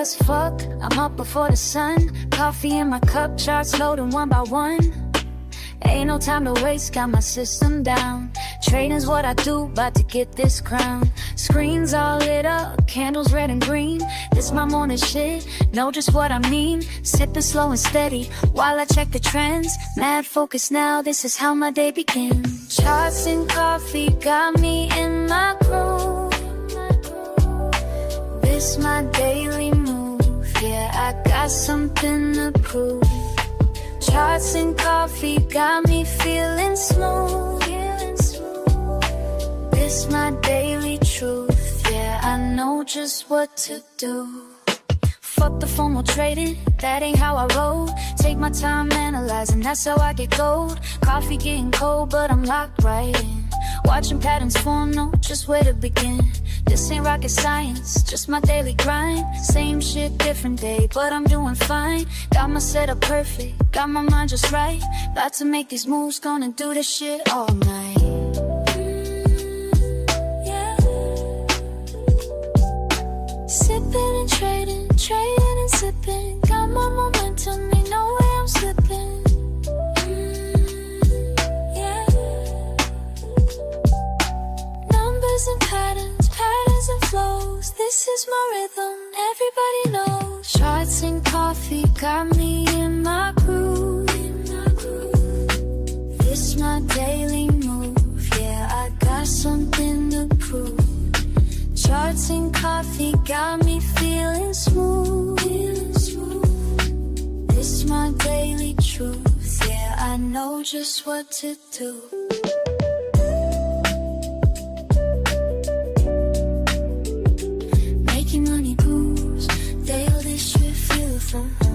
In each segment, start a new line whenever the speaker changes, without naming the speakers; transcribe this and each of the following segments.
as fuck, I'm up before the sun. Coffee in my cup, charts loading one by one. Ain't no time to waste, got my system down. Trading's what I do, about to get this crown. Screens all lit up, candles red and green. This my morning shit, know just what I mean. Sipping slow and steady, while I check the trends. Mad focus now, this is how my day begins. Charts and coffee got me in my groove. This my daily move, yeah, I got something to prove. Charts and coffee got me feeling smooth. This my daily truth, yeah, I know just what to do. Fuck the formal trading, that ain't how I roll. Take my time analyzing, that's how I get gold. Coffee getting cold, but I'm locked right in. Watching patterns form, know just where to begin. This ain't rocket science, just my daily grind. Same shit, different day, but I'm doing fine. Got my setup perfect, got my mind just right. About to make these moves, gonna do this shit all night. Sipping and trading, trading and sipping. Got my momentum, ain't no way I'm slipping. Yeah. Numbers and patterns, patterns and flows. This is my rhythm, everybody knows. Charts and coffee got me in my groove. This my daily move, yeah, I got something to prove. Charts and coffee got me feeling smooth. This my daily truth, yeah, I know just what to do. Making money moves, daily this should feel from home.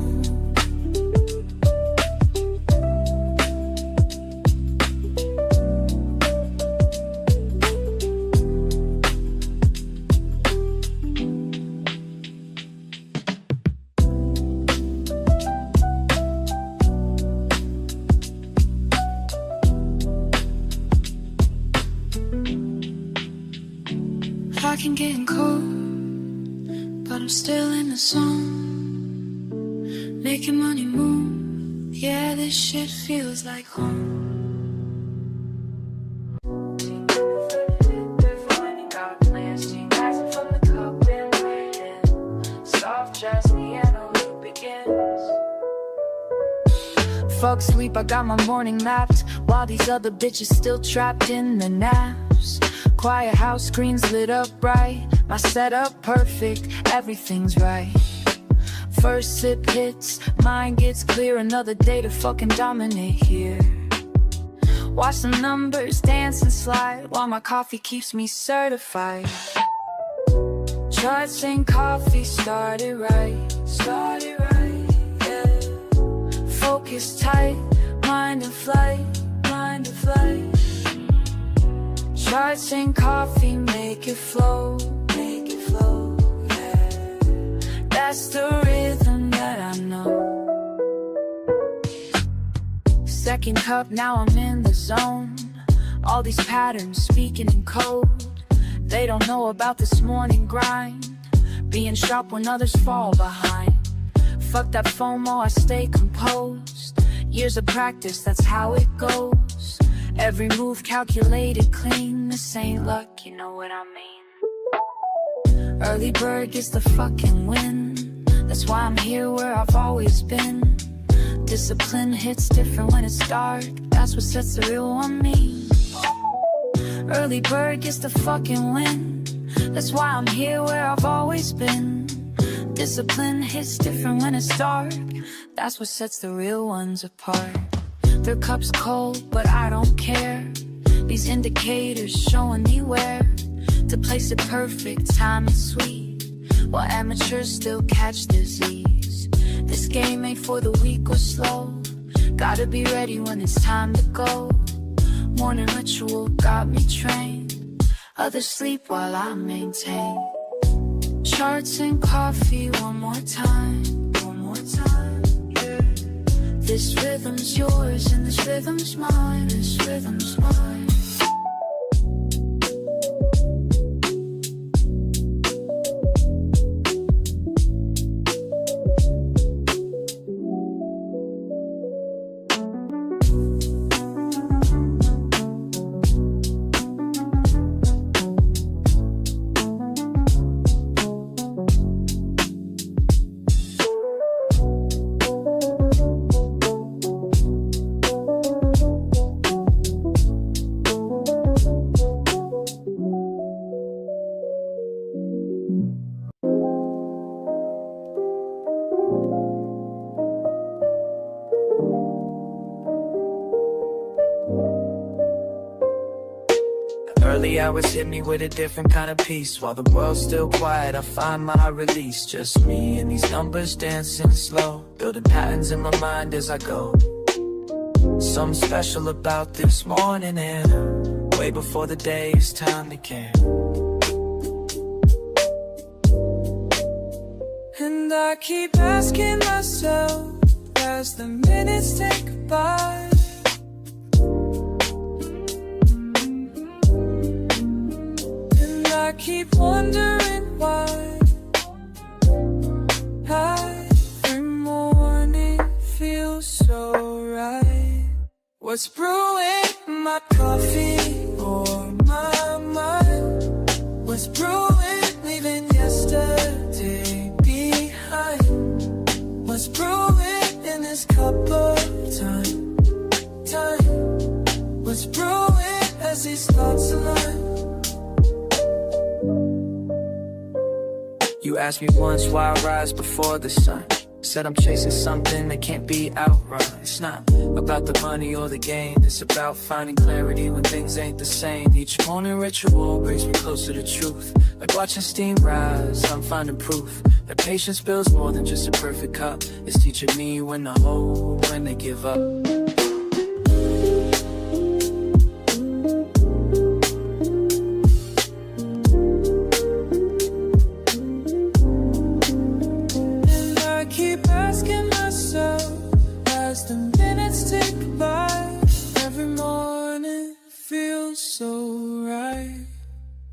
I can get cold, but I'm still in the zone. Making money move, yeah, this shit feels like home. Fuck sleep, I got my morning mapped, while these other bitches still trapped in the naps. Quiet house, screens lit up bright. My setup perfect, everything's right. First sip hits, mind gets clear. Another day to fucking dominate here. Watch the numbers dance and slide, while my coffee keeps me certified. Charts and coffee started right, yeah. Focus tight, mind in flight, mind in flight. Charts and coffee make it flow, yeah. That's the rhythm that I know. Second cup, now I'm in the zone. All these patterns speaking in code. They don't know about this morning grind, being sharp when others fall behind. Fuck that FOMO, I stay composed. Years of practice, that's how it goes. Every move calculated clean. This ain't luck, you know what I mean. Early bird gets the fucking win. That's why I'm here where I've always been. Discipline hits different when it's dark. That's what sets the real on me. Early bird gets the fucking win. That's why I'm here where I've always been. Discipline hits different when it's dark. That's what sets the real ones apart. Their cup's cold, but I don't care. These indicators showing me where to place it perfect, time is sweet, while amateurs still catch disease. This game ain't for the weak or slow. Gotta be ready when it's time to go. Morning ritual got me trained. Others sleep while I maintain. Charts and coffee one more time, yeah. This rhythm's yours and this rhythm's mine, this rhythm's mine. 3 hours hit me with a different kind of peace. While the world's still quiet, I find my release. Just me and these numbers dancing slow, building patterns in my mind as I go. Something special about this morning, and way before the day is time to care. And I keep asking myself as the minutes tick by, and I keep wondering why every morning feels so right. What's brewing in my coffee or my mind? What's brewing, leaving yesterday behind? What's brewing in this cup of time? What's brewing as these thoughts align? You asked me once why I rise before the sun. Said I'm chasing something that can't be outrun. It's not about the money or the gain, it's about finding clarity when things ain't the same. Each morning ritual brings me closer to truth. Like watching steam rise, I'm finding proof that patience builds more than just a perfect cup. It's teaching me when to hold, when to give up.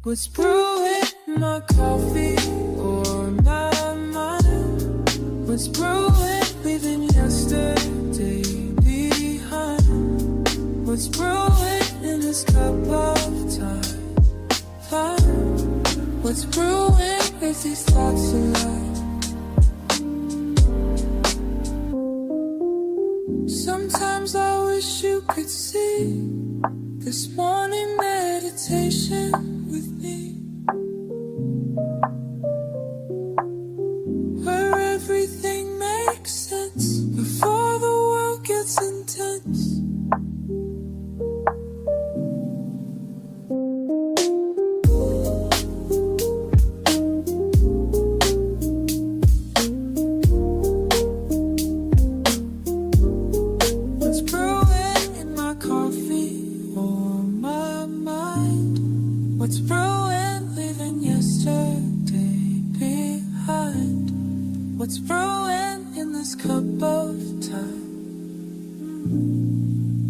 What's brewing in my coffee or my mind? What's brewing, leaving yesterday behind? What's brewing in this cup of time? What's brewing with these thoughts alive? Sometimes I wish you could see this morning meditation with me, where everything makes sense before the world gets intense. What's brewing in my coffee or my mind? What's brewing, leaving yesterday behind? What's brewing in this cup of time?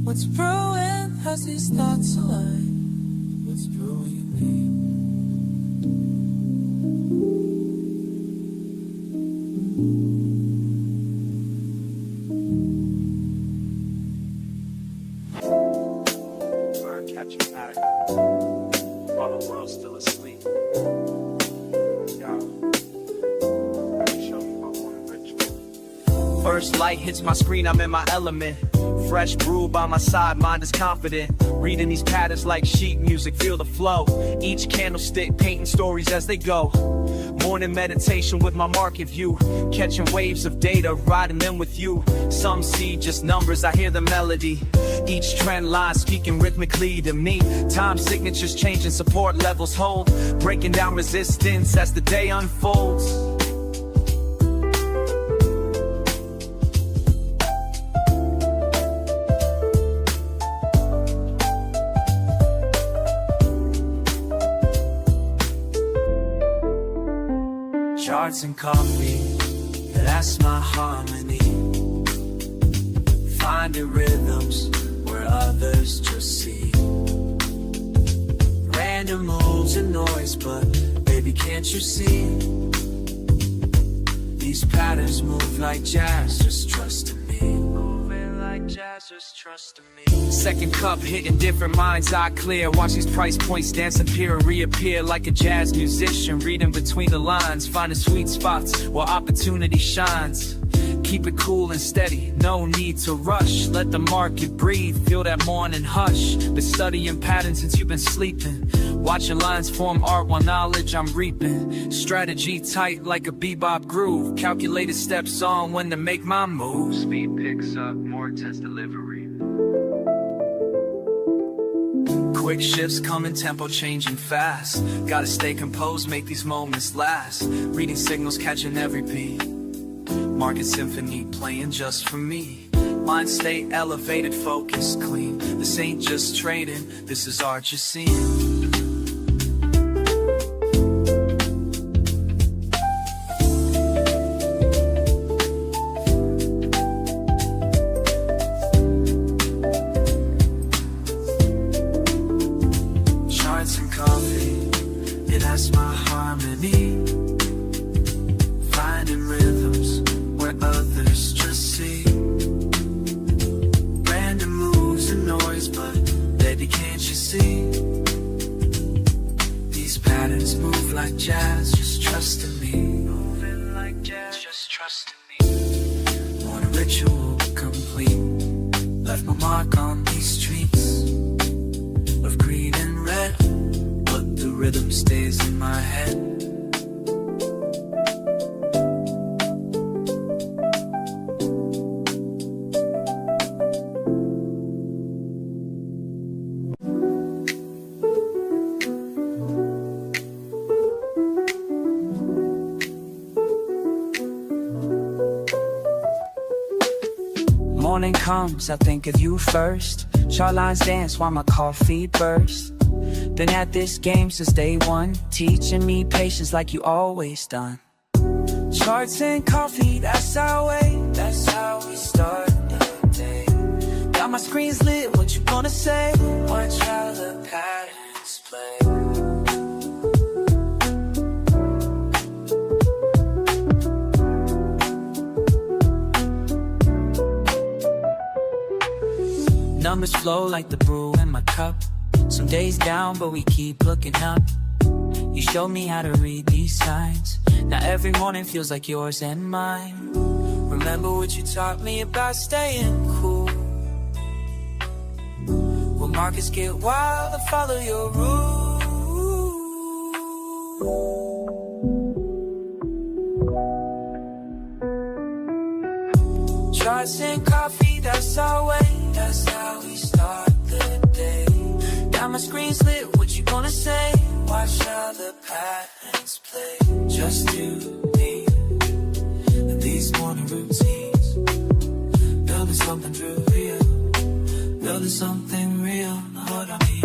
What's brewing as these thoughts align? What's brewing in me? We're catching pattern while the world's still asleep. First light hits my screen, I'm in my element. Fresh brew by my side, mind is confident. Reading these patterns like sheet music, feel the flow. Each candlestick painting stories as they go. Morning meditation with my market view. Catching waves of data, riding them with you. Some see just numbers, I hear the melody. Each trend line speaking rhythmically to me. Time signatures changing, support levels hold. Breaking down resistance as the day unfolds. Charts and coffee, that's my harmony. Finding rhythms where others just see. Random moves and noise, but baby, can't you see? These patterns move like jazz, just trust in me. Moving like jazz, just trust in me. Second cup hitting different minds, eye clear. Watch these price points dance, appear and reappear like a jazz musician. Reading between the lines, finding sweet spots where opportunity shines. Keep it cool and steady, no need to rush. Let the market breathe, feel that morning hush. Been studying patterns since you've been sleeping. Watching lines form art while knowledge I'm reaping. Strategy tight like a bebop groove. Calculated steps on when to make my move. Speed picks up, more intense delivery.
Quick shifts coming, tempo changing fast. Gotta stay composed, make these moments last. Reading signals, catching every beat. Market symphony playing just for me. Mind state elevated, focus clean. This ain't just trading, this is art you're seeing. Charts and coffee, it has my harmony. Finding rhythms where others just see. Random moves and noise, but baby, can't you see? These patterns move like jazz, just trust in me. Moving like jazz, just trust in me. Want a ritual complete. Left my mark on these streets of green and red, but the rhythm stays in my head.
Morning comes, I think of you first. Chart lines dance while my coffee bursts. Been at this game since day one, teaching me patience like you always done. Charts and coffee, that's our way, that's how we start the day. Got my screens lit, what you gonna say? Watch how the patterns play. Numbers flow like the brew in my cup. Some days down, but we keep looking up. You showed me how to read these signs. Now every morning feels like yours and mine. Remember what you taught me about staying cool. When markets get wild, I follow your rules. Charts and coffee, that's our way. That's how we start the day. Got my screens lit, what you gonna say? Watch how the patterns play. Just you, me, and these morning routines. Building something real, building something real. What I mean.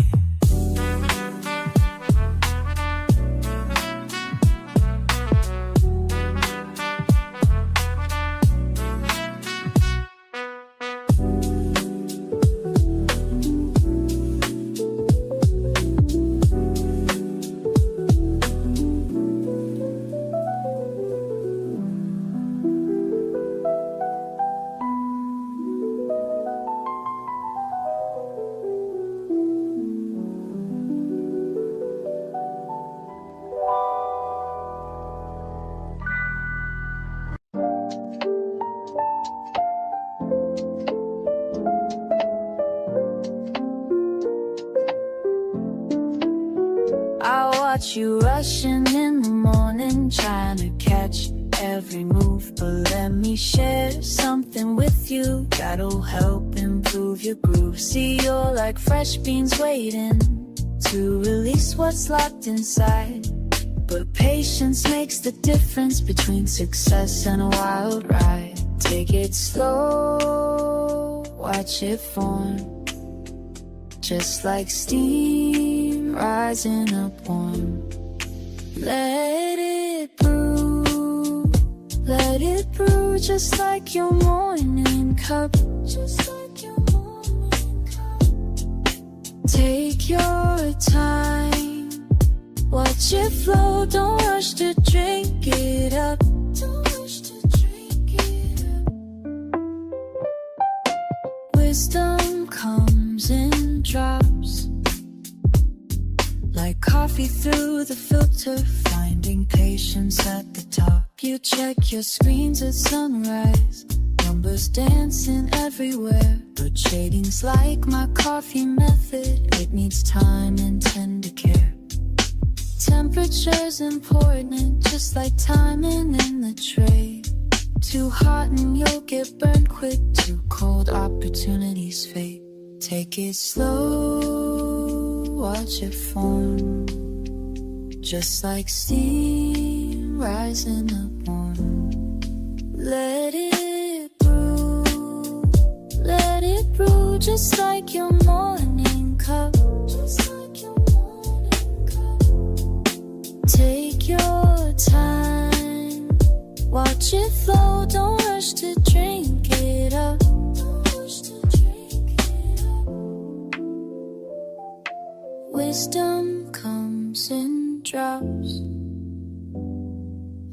I watch you rushing in the morning, trying to catch every move. But let me share something with you that'll help improve your groove. See, you're like fresh beans waiting to release what's locked inside. But patience makes the difference between success and a wild ride. Take it slow, watch it form. Just like steam rising up warm. Let it brew, just like your morning cup. Just like your morning cup. Take your time, watch it flow, don't rush to drink it up. Don't rush to drink it up. Wisdom comes in drops, like coffee through the filter, finding patience at the top. You check your screens at sunrise, numbers dancing everywhere. But trading's like my coffee method, it needs time and tender care. Temperature's important, just like timing in the trade. Too hot and you'll get burned quick, too cold opportunities fade. Take it slow, watch it form, just like steam rising up warm. Let it brew, just like your morning cup. Just like your morning cup. Take your time, watch it flow, don't rush to drink it up. Don't rush to drink it up. Wisdom comes in drops,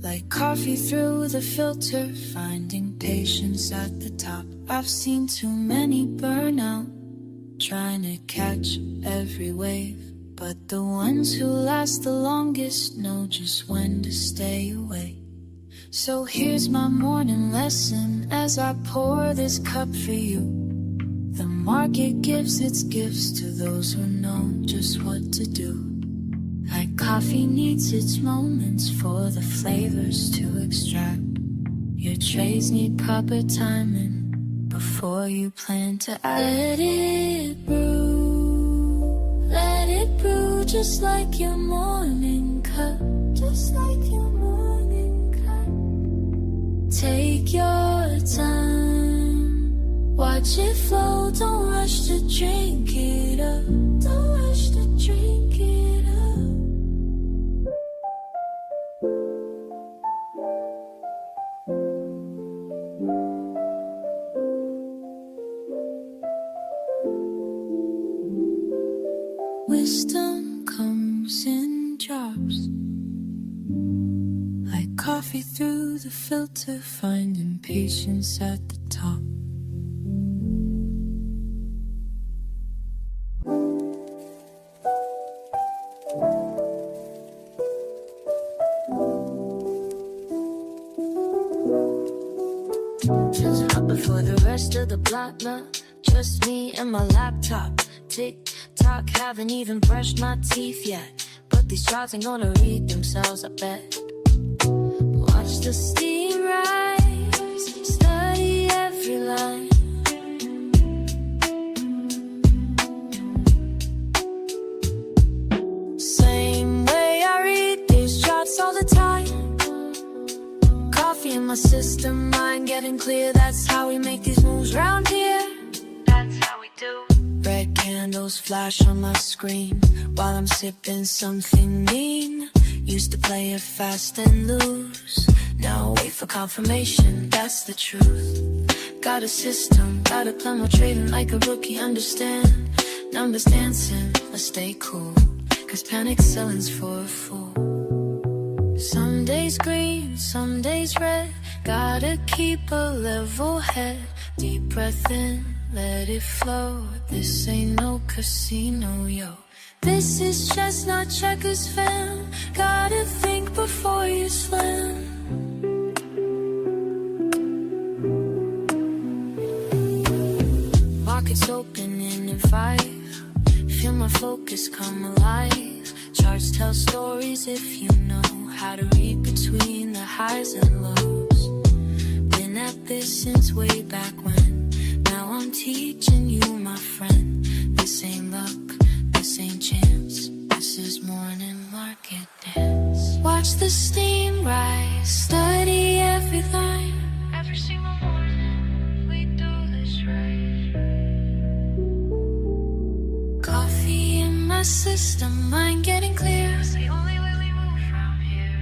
like coffee through the filter, finding patience at the top. I've seen too many burn out, trying to catch every wave, but the ones who last the longest know just when to stay away. So here's my morning lesson as I pour this cup for you. The market gives its gifts to those who know just what to do. Like coffee needs its moments for the flavors to extract. Your trades need proper timing before you plan to act. Let it brew, just like your morning cup. Just like your morning cup. Take your time, watch it flow, don't rush to drink it up. Don't rush to drink it up. Wisdom comes in drops, like coffee through the filter, finding patience at the top. Just up before the rest of the block, nah, just me and my laptop. Tick-tock, haven't even brushed my teeth yet, but these charts ain't gonna read themselves, I bet. Watch the steam rise, study every line. Same way I read these charts all the time. Coffee in my system, mind getting clear. That's how we make these moves round here. That's how we do. Red candles flash on my screen while I'm sipping something mean. Used to play it fast and lose, now wait for confirmation, that's the truth. Got a system, got a plan, more trading like a rookie, understand. Numbers dancing, I stay cool, cause panic selling's for a fool. Some days green, some days red, gotta keep a level head. Deep breath in, let it flow. This ain't no casino, yo. This is just not checkers, fam. Gotta think before you slam. Markets opening in 5. Feel my focus come alive. Charts tell stories if you know how to read between the highs and lows. Been at this since way back when. Now I'm teaching you, my friend. This ain't luck, this ain't chance. This is morning market dance. Watch the steam rise, study every line. Every single morning, we do this right. Coffee in my system, mind getting clear. It's the only way we move from here.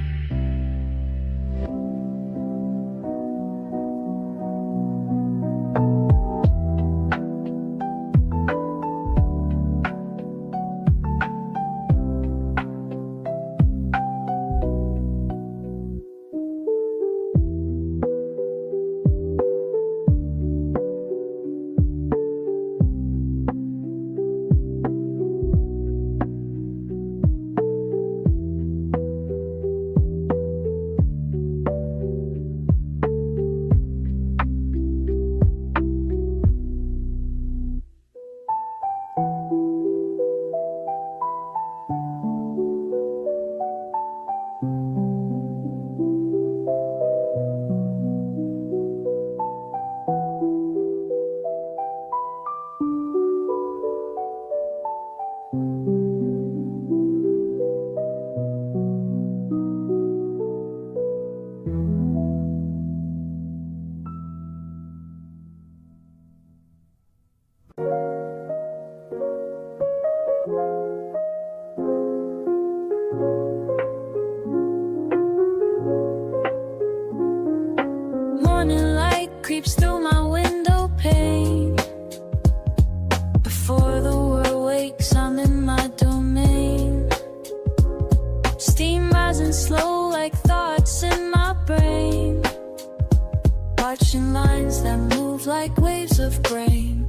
minds that move like waves of grain.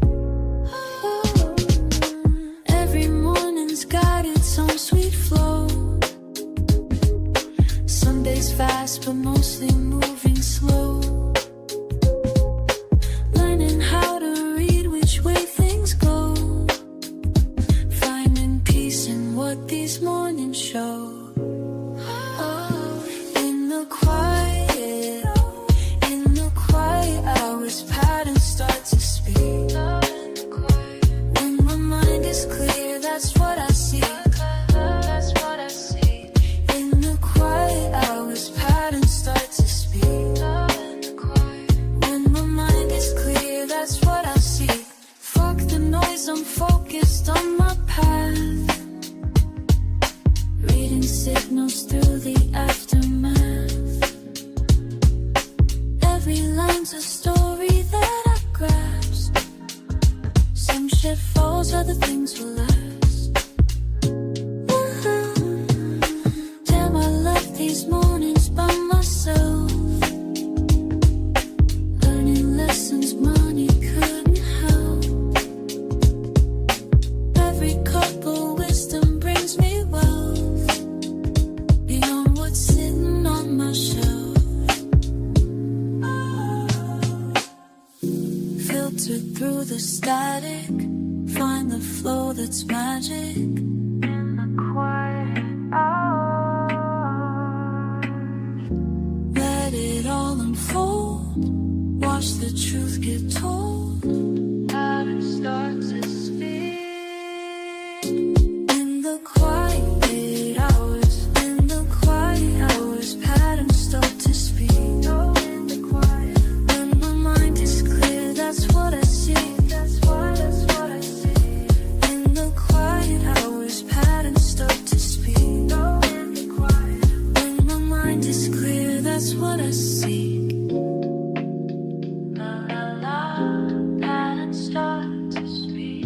Every morning's got its own sweet flow. Some days fast, but mostly moving slow. Learning how to read which way things go. Finding peace in what these mornings show. In the quiet hours, patterns start to speak. When my mind is clear, that's what I see. In the quiet hours, patterns start to speak. When my mind is clear, that's what I see. Fuck the noise, I'm focused on my path. Reading signals through the aftermath. Every line's a story that I grasp. Some shit falls, other things will last. Damn, I love these mornings by myself. Learning lessons money couldn't help. Every cup of wisdom brings me wealth, beyond what's sitting on my shelf. Filter through the static, find the flow that's magic. In the quiet hours, let it all unfold. Watch the truth get told. Patterns start to speak. In the quiet hours, patterns start to speak. In the quiet, when my mind is clear, that's what I see. That's what I see. In the quiet hours, patterns start to speak. In the quiet, when my mind is clear, that's what I see. La la la, patterns start to speak.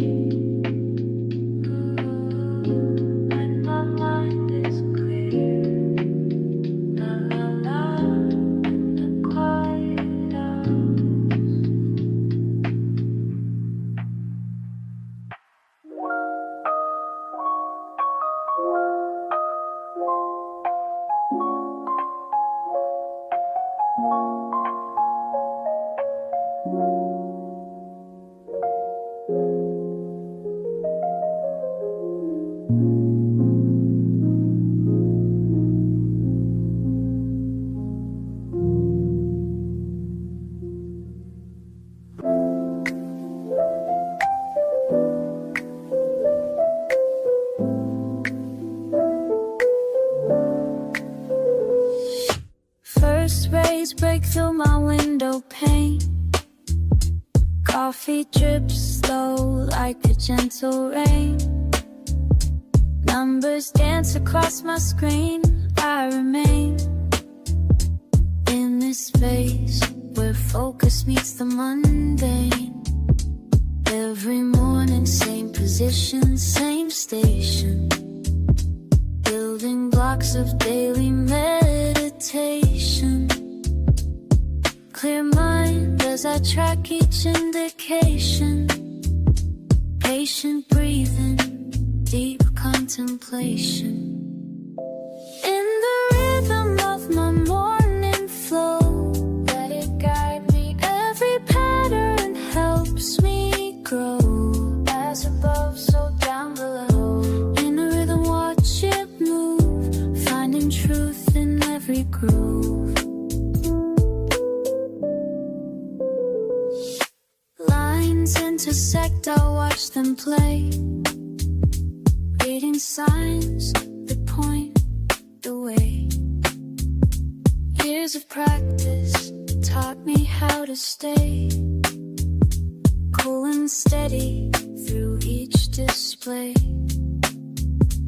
When my mind is clear. La la la, the quiet hours. First rays break through my window pane. Coffee drips slow like a gentle rain. Numbers dance across my screen. I remain in this space where focus meets the mundane. Every morning, same position, same station. Building blocks of daily meditation. Clear mind as I track each indication. Patient breathing, deep contemplation. In the rhythm of my morning flow, let it guide me. Every pattern helps me grow. As above, so down below. In a rhythm, watch it move, finding truth in every groove. Lines intersect, I'll watch them play. Reading signs that point the way. Years of practice taught me how to stay cool and steady through each display.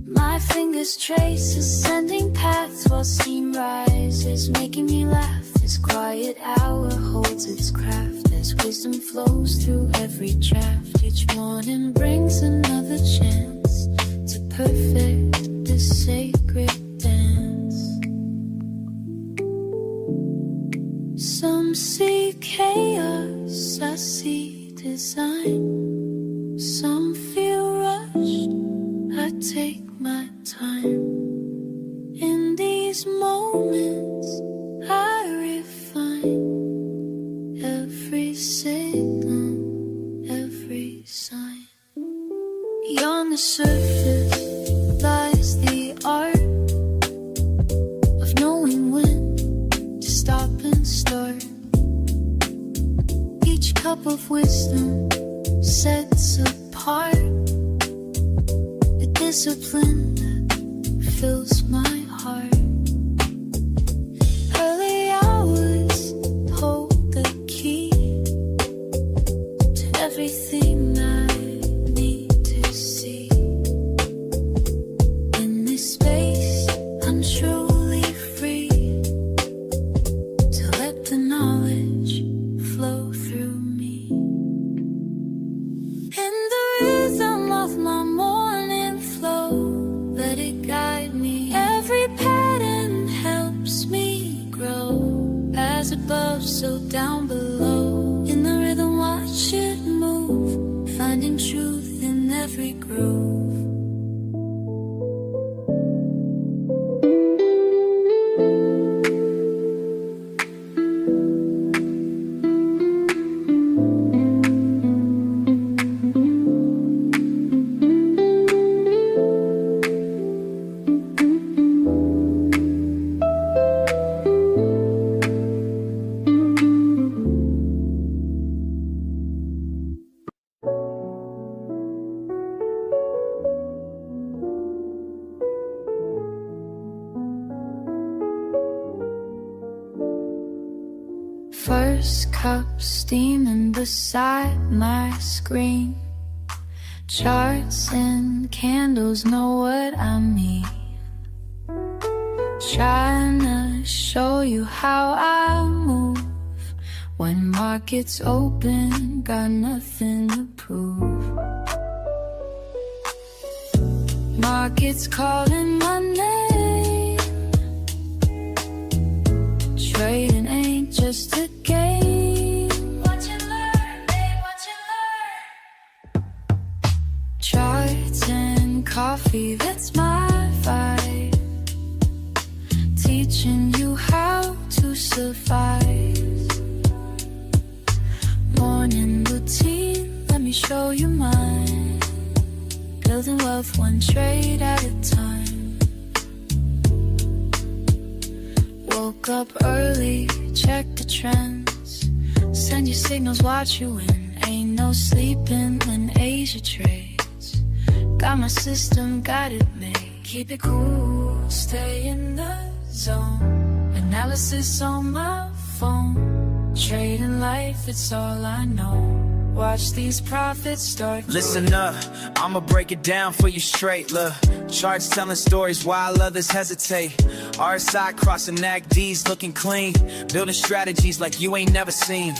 My fingers trace ascending paths while steam rises, making me laugh. This quiet hour holds its craft as wisdom flows through every draft. Each morning brings another chance to perfect this sacred dance. Some see chaos, sign. Some feel rushed, I take my time. In these moments, I refine every signal, every sign. Beyond the surface lies the art of knowing when to stop and start. Each cup of wisdom sets apart the discipline that fills my heart. Early hours hold the key to everything I need to see. In this space, I'm truly free to let the knowledge flow through me. In the rhythm of my morning flow, let it guide me. Every pattern helps me grow. As above, so down below. In the rhythm, watch it move, finding truth in every groove. First cup steaming beside my screen. Charts and candles know what I mean. Trying to show you how I move. When markets open, got nothing to prove. Markets calling my name. Trading ain't just a game. Watch and learn, babe, watch and learn. Charts and coffee, that's my vibe. Teaching you how to survive. Morning routine, let me show you mine. Building wealth one trade at a time. Woke up early, check the trends. Send your signals, watch you win. Ain't no sleeping when Asia trades. Got my system, got it made. Keep it cool, stay in the zone. Analysis on my phone. Trading life, it's all I know. Watch these profits start.
Listen up, I'ma break it down for you straight. Look, charts telling stories while others hesitate. RSI crossing NACDs looking clean. Building strategies like you ain't never seen.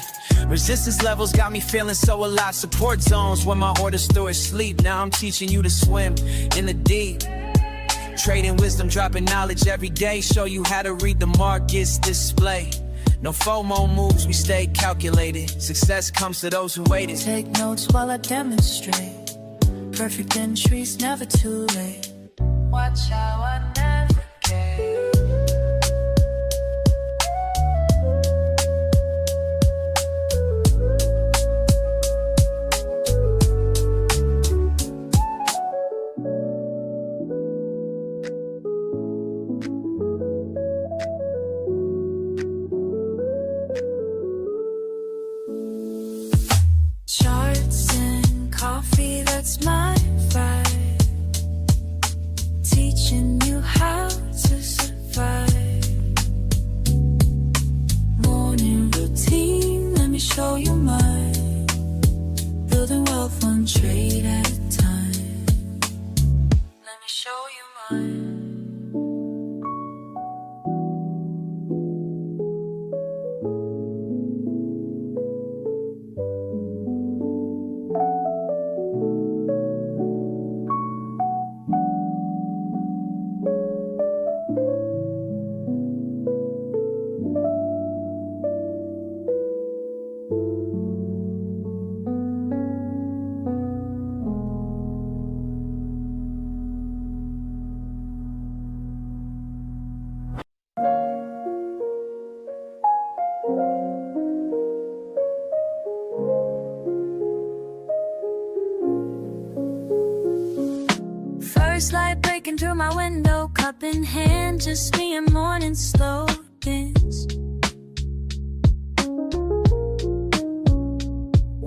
Resistance levels got me feeling so alive. Support zones when my orders through sleep. Now I'm teaching you to swim in the deep. Trading wisdom, dropping knowledge every day. Show you how to read the markets display. No FOMO moves, we stay calculated. Success comes to those who waited.
Take notes while I demonstrate. Perfect entries, never too late. Watch how I navigate. Charts and coffee, that's my vibe. Teaching you how to survive. Morning routine, let me show you mine. Building wealth one trade at a time. Let me show you mine. First light breaking through my window, cup in hand, just me and morning slow dance.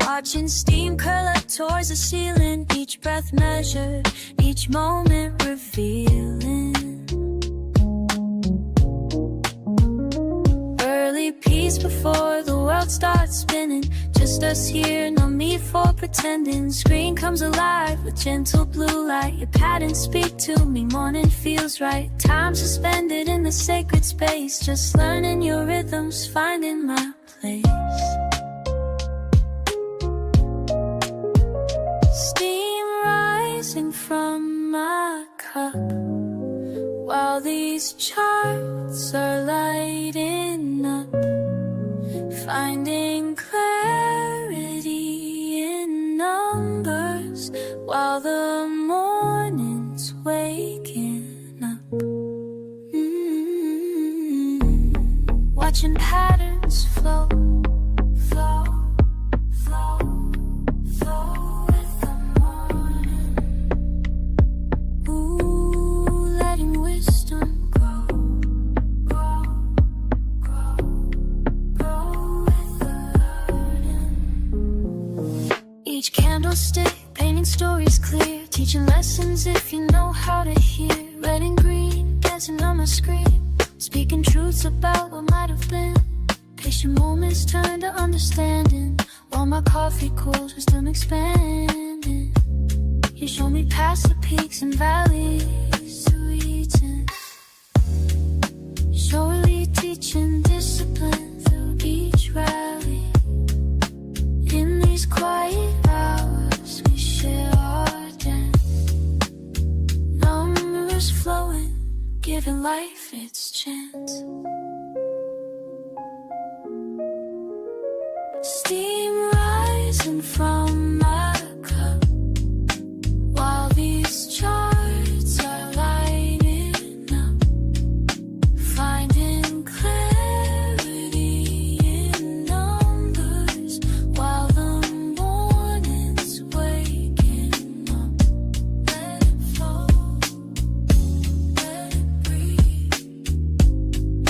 Watching steam curl up towards the ceiling, each breath measured, each moment revealing. Early peace before the world starts spinning, just us here, no need for pretending. Screen comes alive with gentle blue light, your patterns speak to me, morning feels right. Time suspended in the sacred space, just learning your rhythms, finding my place. Steam rising from my cup, while these charts are lighting up, finding clarity in numbers, while the morning's waking up. Watching patterns flow, flow, flow, flow with the morning. Ooh, letting wisdom grow, grow, grow, grow with the learning. Each candlestick painting stories clear, teaching lessons if you know how to hear. Red and green dancing on my screen, speaking truths about what might have been. Patient moments turn to understanding, while my coffee cools, wisdom expanding. You show me past the peaks and valleys to reaching, surely teaching discipline through each rally. In these quiet hours we share our dance, numbers flowing, giving life its chance. Steam rising from my cup, while these charts are lighting up, finding clarity in numbers, while the morning's waking up. Let it flow, let it breathe,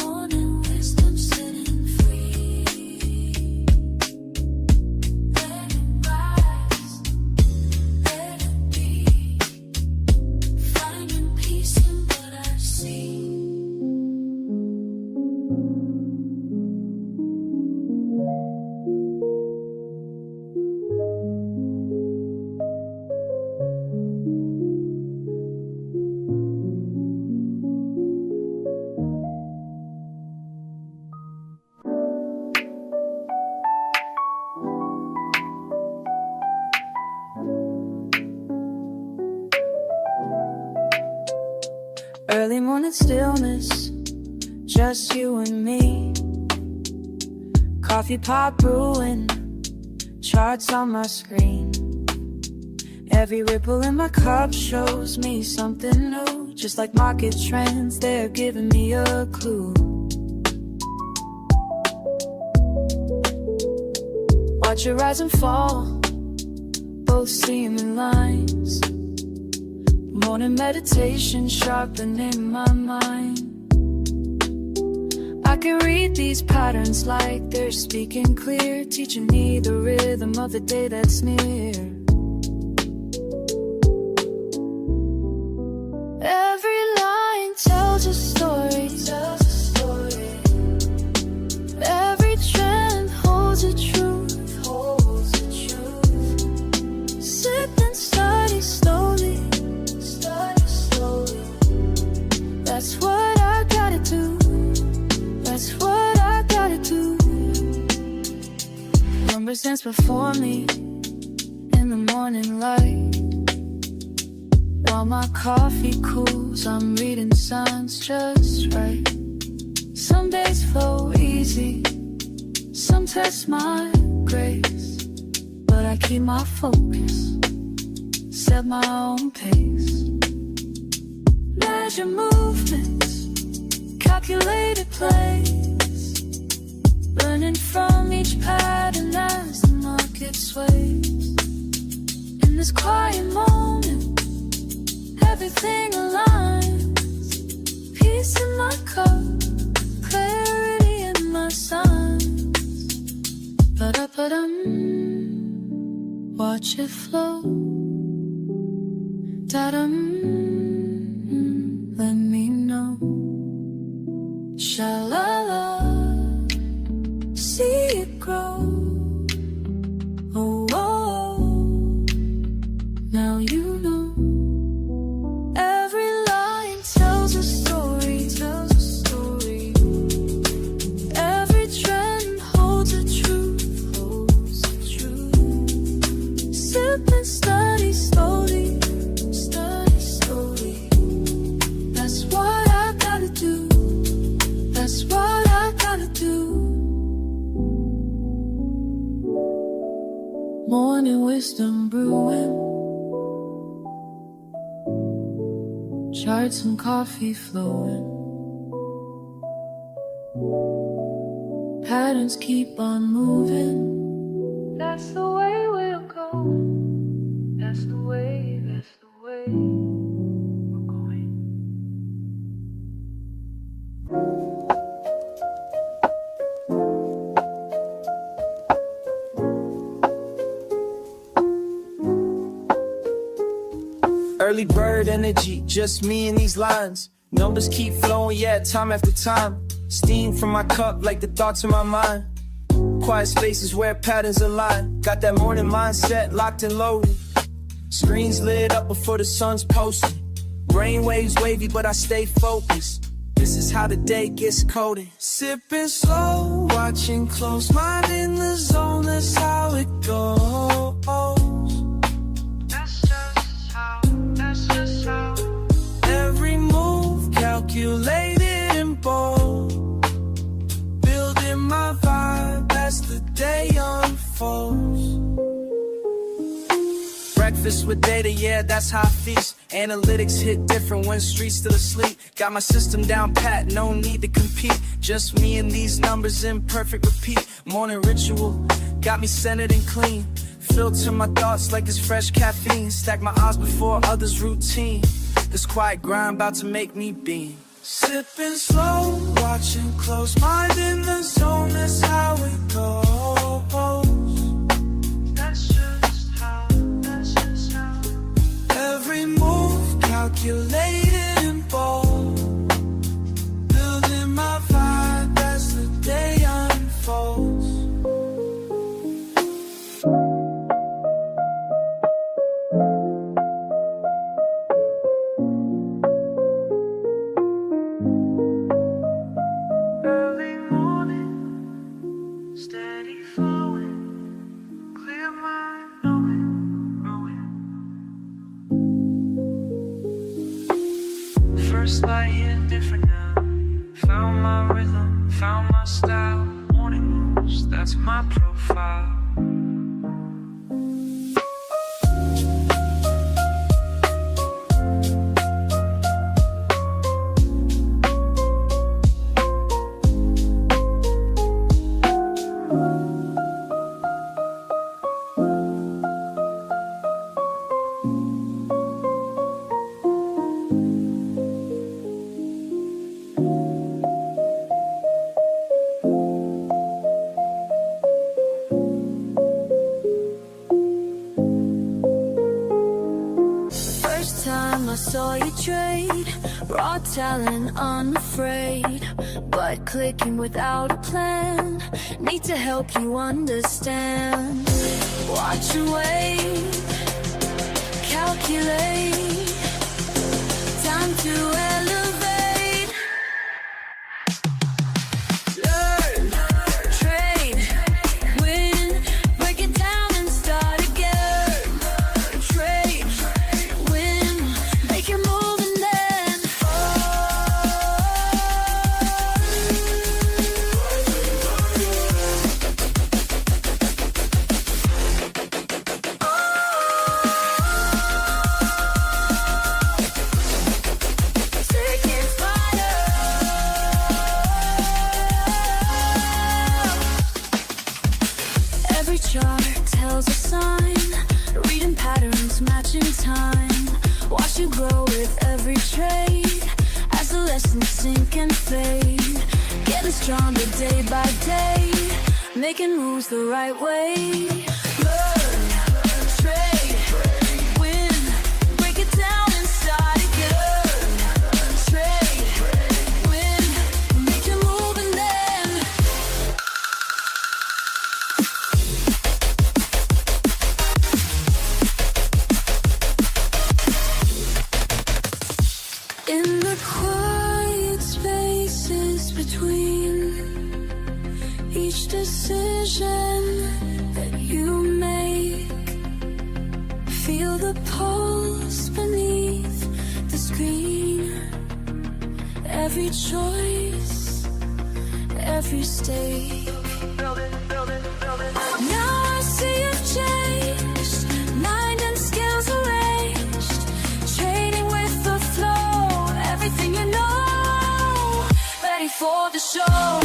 morning wisdom sitting free. Let it rise, let it be, finding peace in what I see. Early morning stillness, just you and me. Coffee pot brewing, charts on my screen. Every ripple in my cup shows me something new. Just like market trends, they're giving me a clue. Watch it rise and fall, both seeming lines. Morning meditation sharpening my mind. I can read these patterns like they're speaking clear, teaching me the rhythm of the day that's near. Every line tells a story, every trend holds a truth, Sip and study slowly, that's what I gotta do, that's what I gotta do. Numbers dance before me in the morning light, while my coffee cools, I'm reading signs just right. Some days flow easy, some test my grace, but I keep my focus, set my own pace. Measure movements, calculated plays, learning from each pattern as the market sways. In this quiet moment, everything aligns. Peace in my cup, clarity in my signs. Ba-da-ba-dum, watch it flow. Da-dum, let me know. Sha-la-la, see it grow. Oh, oh, now you know. Every line tells a story, tells a story. Every trend holds a truth, holds a truth. Sip and study slowly, study slowly. That's what I gotta do. That's what I gotta do. Morning wisdom brewing, charts and coffee flowing. Patterns keep on moving. That's the way we're going. That's the way, that's the way we're going.
Early bird energy, just me and these lines. Numbers keep flowing, yeah, time after time. Steam from my cup like the thoughts in my mind. Quiet spaces where patterns align. Got that morning mindset locked and loaded. Screens lit up before the sun's posted. Brainwaves wavy, but I stay focused. This is how the day gets coded. Sipping slow, watching close, mind in the zone, that's how it goes. That's just how. Every move calculated and bold. Building my vibe as the day unfolds. Breakfast with data, yeah, that's how I feast. Analytics hit different when streets still asleep. Got my system down pat, no need to compete. Just me and these numbers in perfect repeat. Morning ritual, got me centered and clean. Filter my thoughts like it's fresh caffeine. Stack my odds before others' routine. This quiet grind about to make me beam. Sipping slow, watching close, mind in the zone, that's how it goes. That's just how, that's just how. Every move calculated and bold. Building my vibe as the day unfolds. Early morning, steady flowing, clear mind knowing, growing. First light hit different now. Found my rhythm, found my style. Morning moves, that's my profile.
I saw you trade, raw talent unafraid, but clicking without a plan. Need to help you understand. Watch and wait, calculate, time to elevate. Learn, trade, win, break it down and start again. Trade, win, make your move and then take it fire. Every chart tells a sign, reading patterns, matching time. Watch you grow with every trade, as the lessons sink and fade. Getting stronger day by day, making moves the right way. Learn, trade, win, break it down inside again. Trade, win, make your move and then in the quiet spaces between each decision that you make, feel the pulse beneath the screen. Every choice, every stake. Now I see you've changed, mind and skills arranged, trading with the flow, everything you know, ready for the show.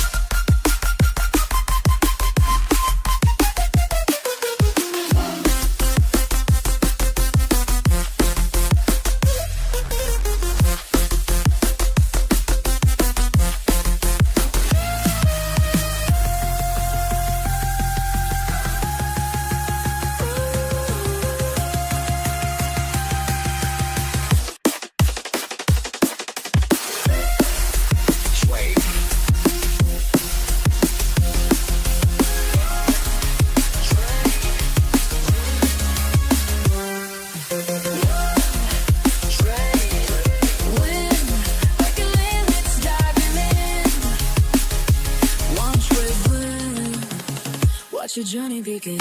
Your journey begin.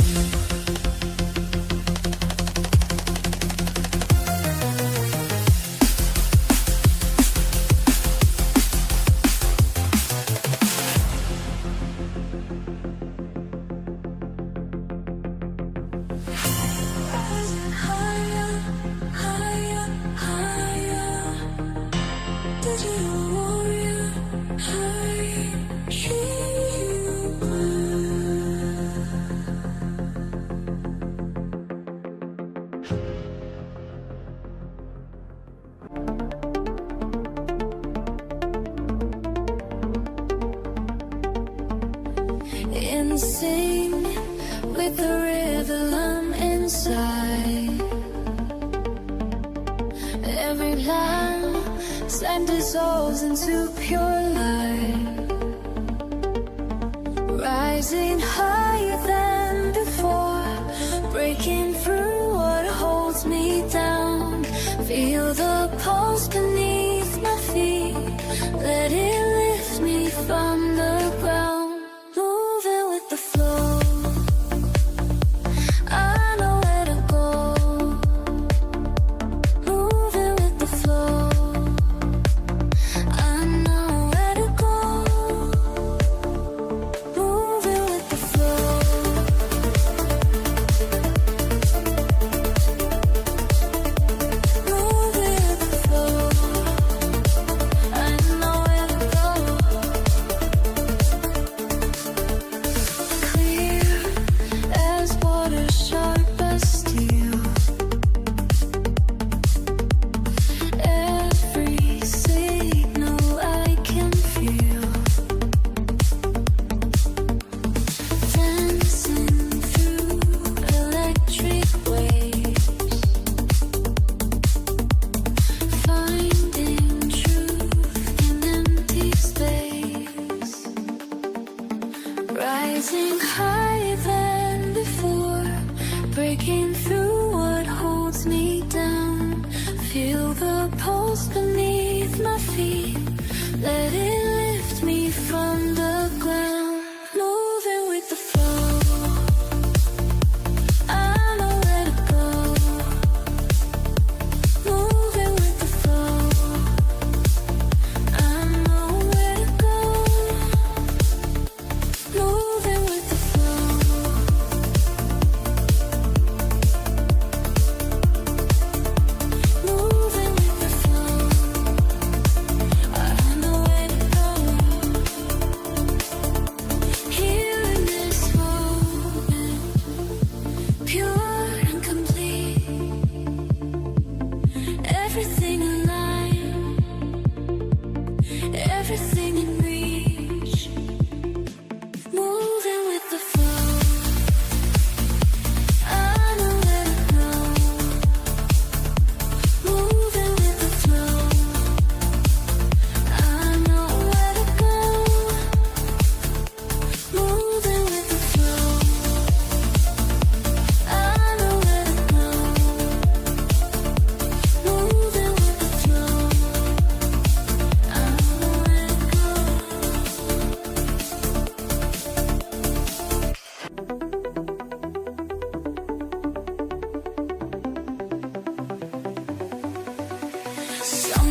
Rising higher, higher, higher. Digital warrior, higher. In sync with the rhythm inside, every plan sand dissolves into pure light, rising higher than before, breaking through what holds me down. Feel the pulse beneath my feet, let it lift me from the ground. Moving with the flow, I know where to go. Moving with the flow, I know where to go. Moving with the flow. Moving with the flow, I know where to go.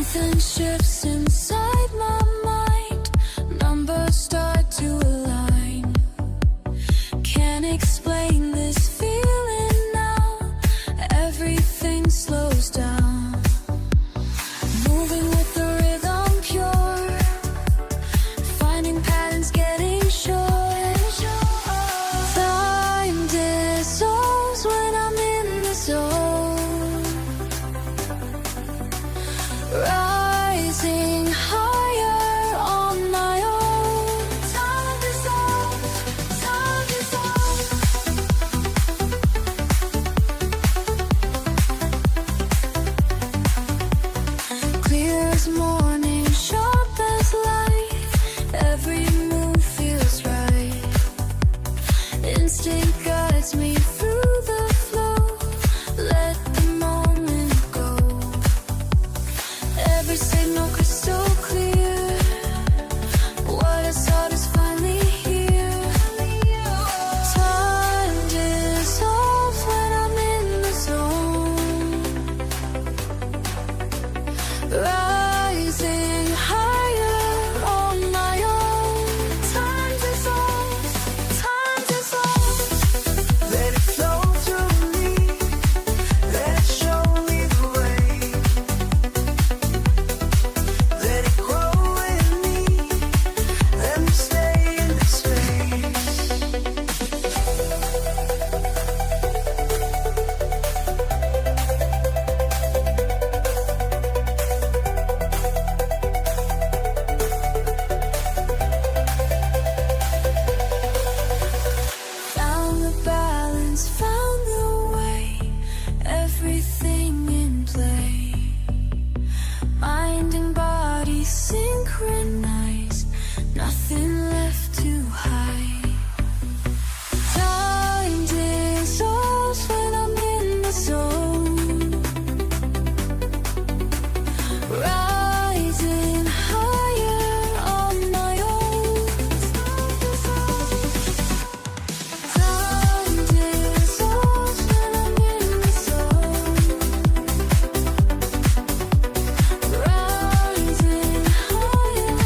Something shifts inside my mind. Numbers start to align. Can't explain this feeling now. Everything slows down. Moving with the rhythm pure. Finding patterns getting short. Time dissolves when I'm in the zone. Rising higher on my own. Time dissolves, time dissolves. Clear as morning, sharp as light. Every move feels right. Instinct guides me through the flow. Let the moment go. Every signal crystal clear. What I sought is finally here. Time dissolves when I'm in the zone. Rising higher on my own. Time dissolves, time dissolves.
Let it flow through me. Let it show me the way. Let it grow in me. Let me stay in this space.
Found the balance, found the way. Everything in play. Mind and body synchronized. Nothing left to hide. Time dissolves when I'm in the zone. Rising higher on my own. Time dissolves when I'm in the zone. Rising higher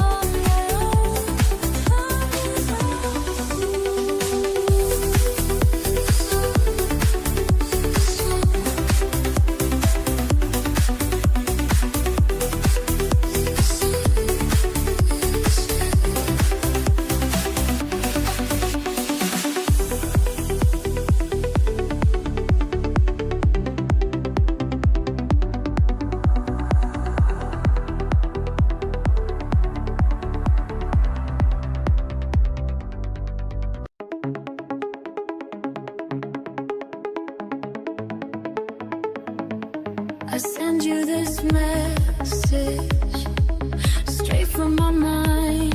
on my own. I send you this message straight from my mind.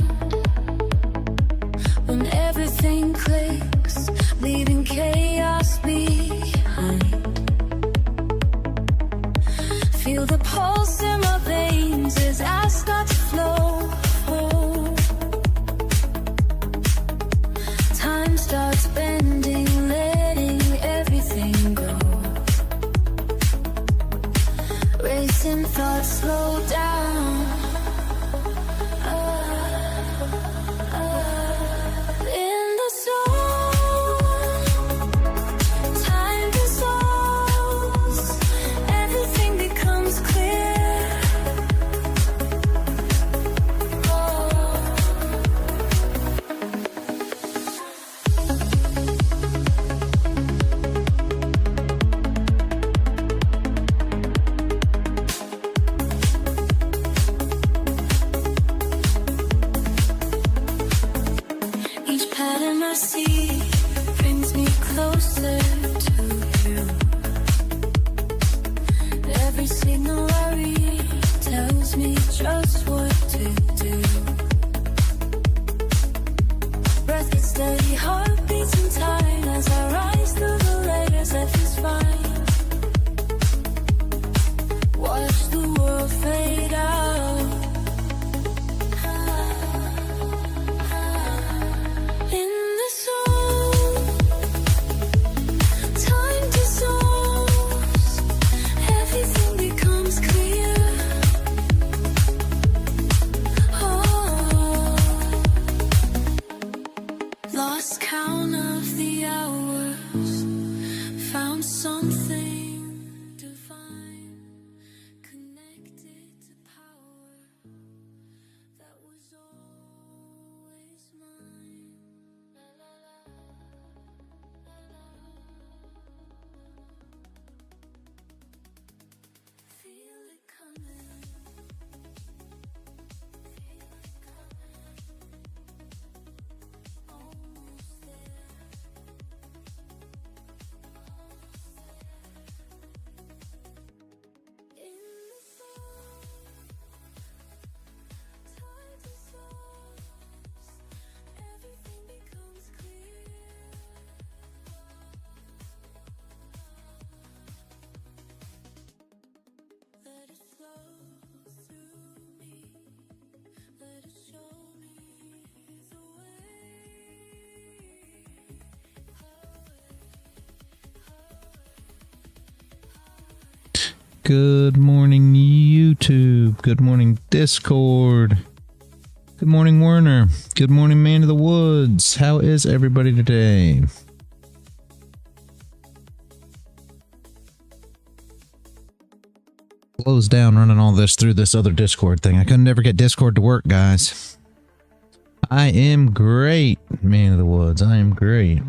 When everything clicks, leaving chaos behind. Feel the pulse in my veins as I start to flow. Time starts bending, letting everything go. Racing thoughts slow down. In the zone, time dissolves. Everything becomes clear. Each pattern I see brings me closer to you. Every signal I read tells me just what to do. Breath gets steady, heart beats in time as I rise through the layers of this fine. Watch the world fade out. In the zone, time dissolves. Everything becomes clear.
Good morning, YouTube. Good morning, Discord. Good morning, Werner. Good morning, Man of the Woods. How is everybody today? Close down running all this through this other Discord thing. I couldn't ever get Discord to work, guys. I am great, Man of the Woods. I am great.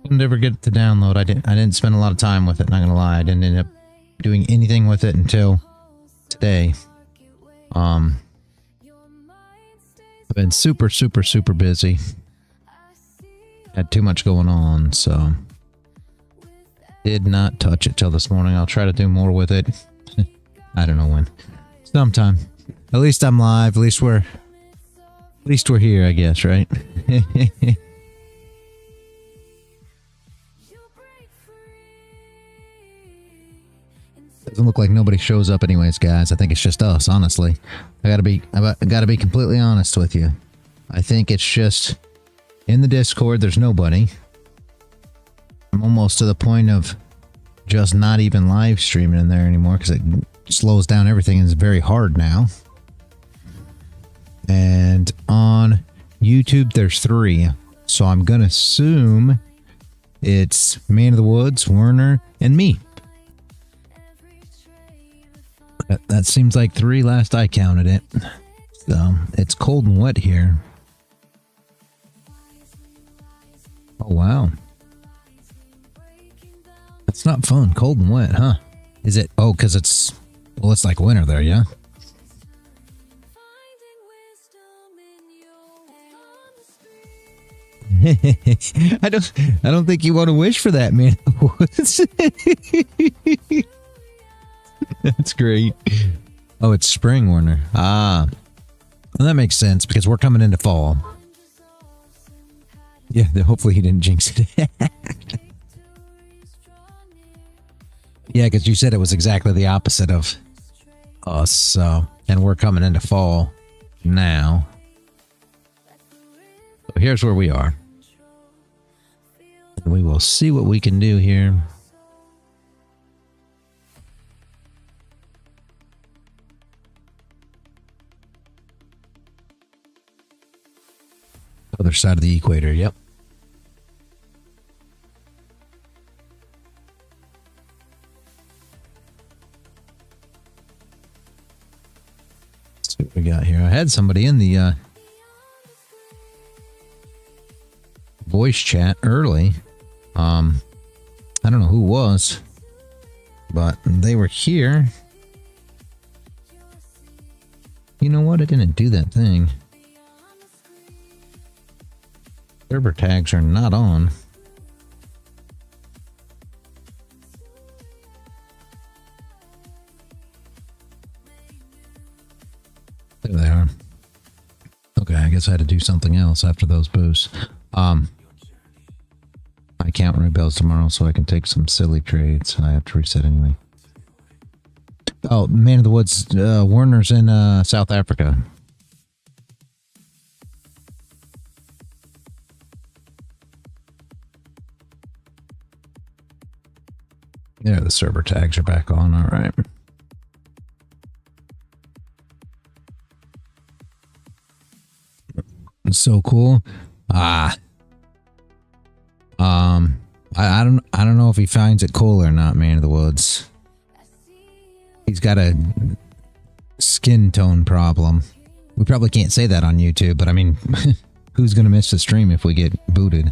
Couldn't ever get it to download. I didn't spend a lot of time with it, not gonna lie. I didn't end up doing anything with it until today. I've been super busy. Had too much going on, so did not touch it till this morning. I'll try to do more with it. I don't know when. Sometime. At least I'm live. At least we're here, I guess, right? Doesn't look like nobody shows up anyways, guys. I think it's just us, honestly. I gotta be completely honest with you. I think it's just in the Discord, there's nobody. I'm almost to the point of just not even live streaming in there anymore because it slows down everything and it's very hard now. And on YouTube, there's 3. So I'm gonna assume it's Man of the Woods, Werner, and me. That seems like 3 last I counted it. So it's cold and wet here. Oh wow. That's not fun. Cold and wet, huh? Is it? Oh, because it's like winter there, yeah? I don't think you want to wish for that, man. That's great. Oh, it's spring, Werner. Ah. Well, that makes sense because we're coming into fall. Yeah, hopefully he didn't jinx it. Yeah, because you said it was exactly the opposite of us, so, and we're coming into fall now. So here's where we are. And we will see what we can do here. Other side of the equator, yep. Let's see what we got here. I had somebody in the voice chat early. I don't know who it was, but they were here. You know what? I didn't do that thing. Server tags are not on. There they are. Okay, I guess I had to do something else after those boosts. My account rebels tomorrow, so I can take some silly trades. I have to reset anyway. Oh, Man of the Woods, Werner's in South Africa. Yeah, the server tags are back on. All right. It's so cool. I don't know if he finds it cool or not, Man of the Woods. He's got a skin tone problem. We probably can't say that on YouTube, but I mean, who's gonna miss the stream if we get booted?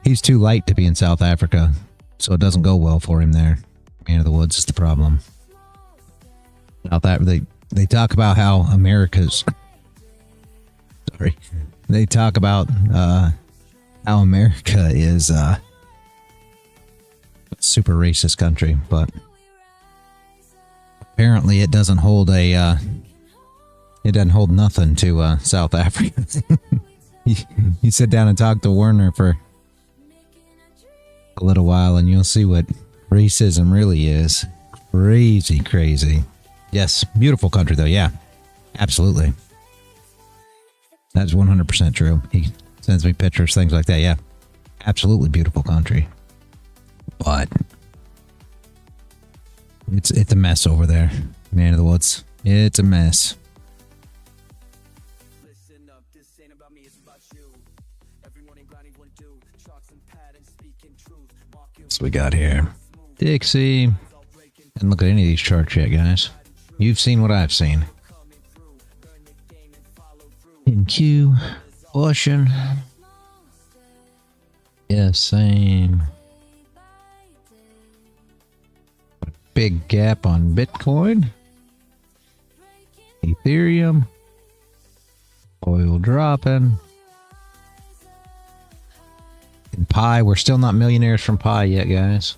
He's too light to be in South Africa. So it doesn't go well for him there. Man of the Woods is the problem. South Africa, they talk about how America's... Sorry. They talk about how America is a super racist country, but apparently it doesn't hold a... it doesn't hold nothing to South Africa. You sit down and talk to Werner for a little while and you'll see what racism really is. Crazy. Yes, beautiful country though, yeah. Absolutely. That's 100% true. He sends me pictures, things like that, yeah. Absolutely beautiful country. But it's a mess over there. Man of the woods. It's a mess.
Listen up, this ain't about me, it's about you. Everyone ain't grinding one do. Chalks and patterns speaking truth.
What we got here? Dixie. And look at any of these charts yet, guys. You've seen what I've seen. In Q. Ocean. Yeah, same. Big gap on Bitcoin. Ethereum. Oil dropping. And Pi, we're still not millionaires from Pi yet, guys.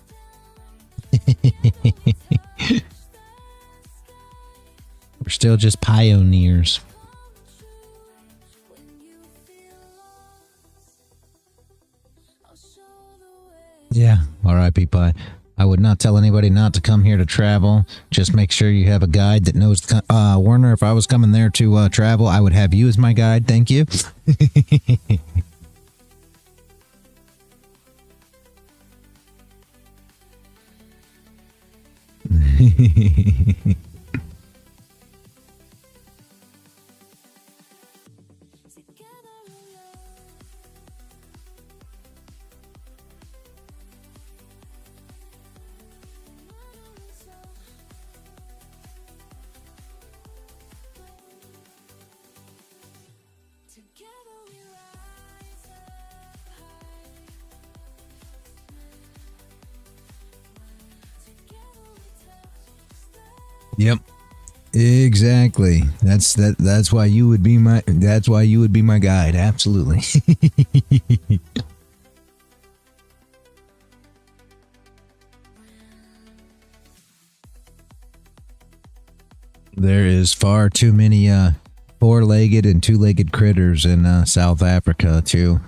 We're still just pioneers. Yeah, R.I.P. Pi. I would not tell anybody not to come here to travel. Just make sure you have a guide that knows. Werner, if I was coming there to travel, I would have you as my guide. Thank you. Yep. Exactly. That's why you would be my guide. Absolutely. There is far too many four-legged and two-legged critters in South Africa to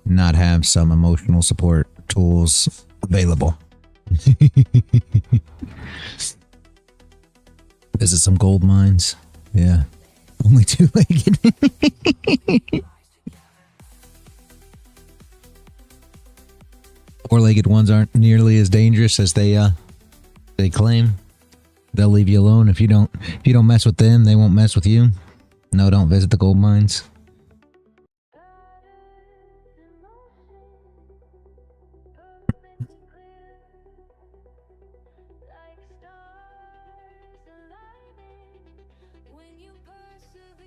not have some emotional support tools available. Visit some gold mines. Yeah. Only two-legged. Four-legged ones aren't nearly as dangerous as they claim. They'll leave you alone if you don't mess with them, they won't mess with you. No, don't visit the gold mines.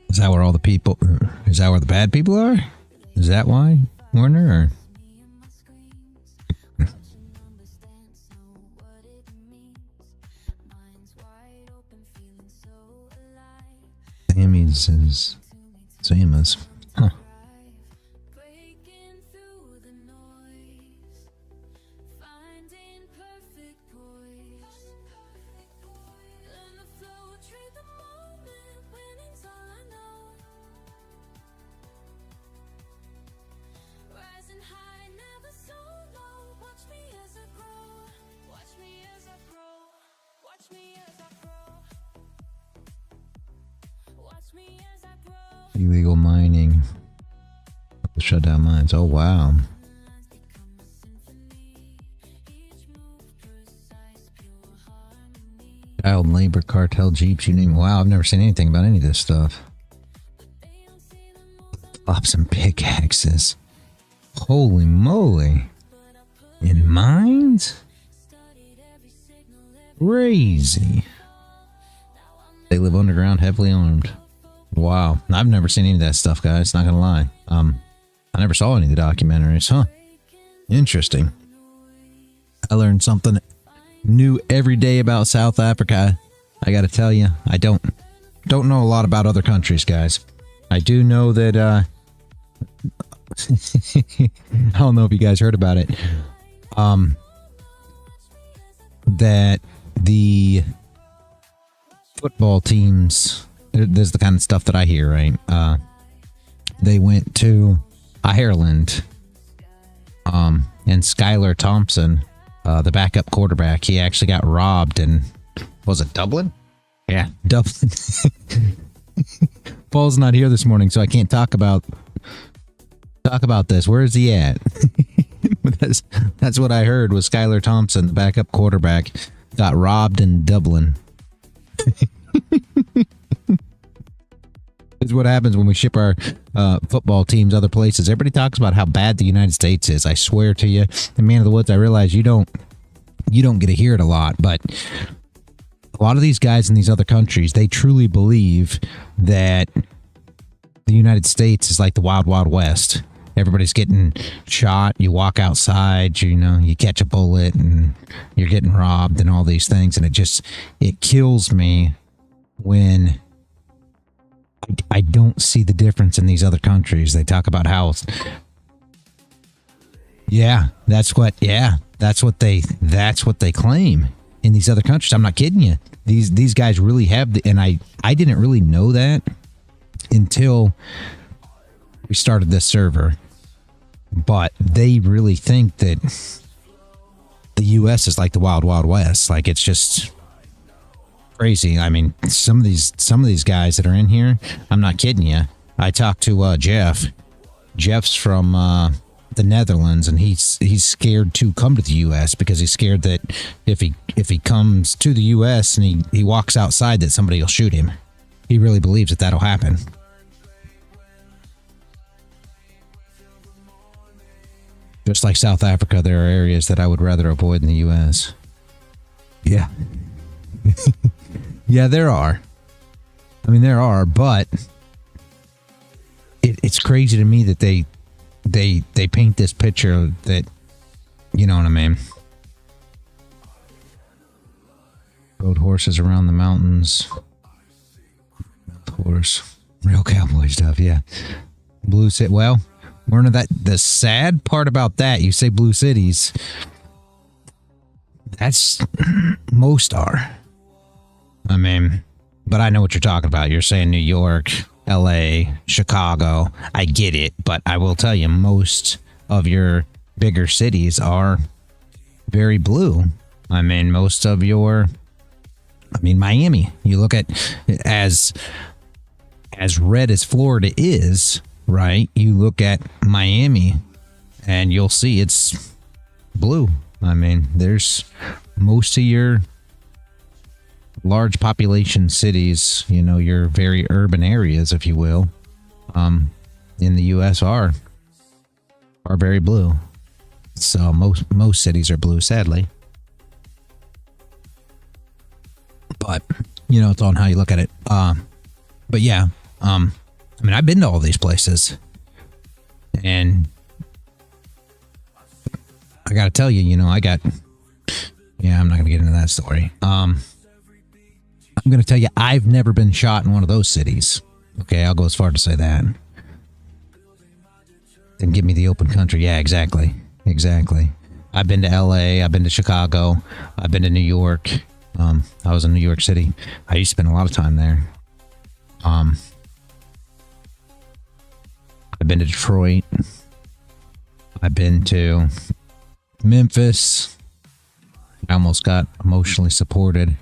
Is that where all the people... Is that where the bad people are? Is that why, Warner? Or... Sammy's is... Same as... Huh. Illegal mining. The shutdown mines. Oh, wow. Child labor cartel jeeps, you name it. Wow, I've never seen anything about any of this stuff. Flops and pickaxes. Holy moly. In mines? Crazy. They live underground, heavily armed. Wow, I've never seen any of that stuff, guys. Not gonna lie. I never saw any of the documentaries. Huh? Interesting. I learned something new every day about South Africa. I gotta tell you, I don't know a lot about other countries, guys. I do know that. I don't know if you guys heard about it. That the football teams. This is the kind of stuff that I hear, right? They went to Ireland, and Skylar Thompson, the backup quarterback, he actually got robbed in, was it Dublin? Yeah, Dublin. Paul's not here this morning, so I can't talk about this. Where is he at? But that's what I heard was Skylar Thompson, the backup quarterback, got robbed in Dublin. It's what happens when we ship our football teams other places. Everybody talks about how bad the United States is. I swear to you, the man of the woods, I realize you don't get to hear it a lot, but a lot of these guys in these other countries, they truly believe that the United States is like the wild, wild west. Everybody's getting shot. You walk outside, you catch a bullet and you're getting robbed and all these things. And it kills me when I don't see the difference in these other countries. They talk about how, that's what they claim in these other countries. I'm not kidding you. These guys really have and I didn't really know that until we started this server, but they really think that the US is like the wild, wild west. Like, it's just crazy. I mean, some of these guys that are in here, I'm not kidding you. I talked to Jeff. Jeff's from the Netherlands, and he's scared to come to the US because he's scared that if he comes to the US and he walks outside, that somebody will shoot him. He really believes that that'll happen. Just like South Africa, there are areas that I would rather avoid in the US. Yeah. Yeah, there are. I mean, there are, but it's crazy to me that they paint this picture that, you know what I mean? Rode horses around the mountains. Horse. Real cowboy stuff, yeah. Blue City. Well, one of the sad part about that, you say blue cities, that's most are. I mean, but I know what you're talking about. You're saying New York, LA, Chicago. I get it, but I will tell you, most of your bigger cities are very blue. I mean, Miami. You look at as red as Florida is, right? You look at Miami and you'll see it's blue. I mean, there's most of your large population cities, your very urban areas, if you will, in the US are very blue. So most cities are blue, sadly. But, it's on how you look at it. But yeah, I've been to all these places, and I got to tell you, I'm not going to get into that story. I'm going to tell you, I've never been shot in one of those cities. Okay, I'll go as far to say that. Then give me the open country. Yeah, exactly. I've been to LA. I've been to Chicago. I've been to New York. I was in New York City. I used to spend a lot of time there. I've been to Detroit. I've been to Memphis. I almost got emotionally supported.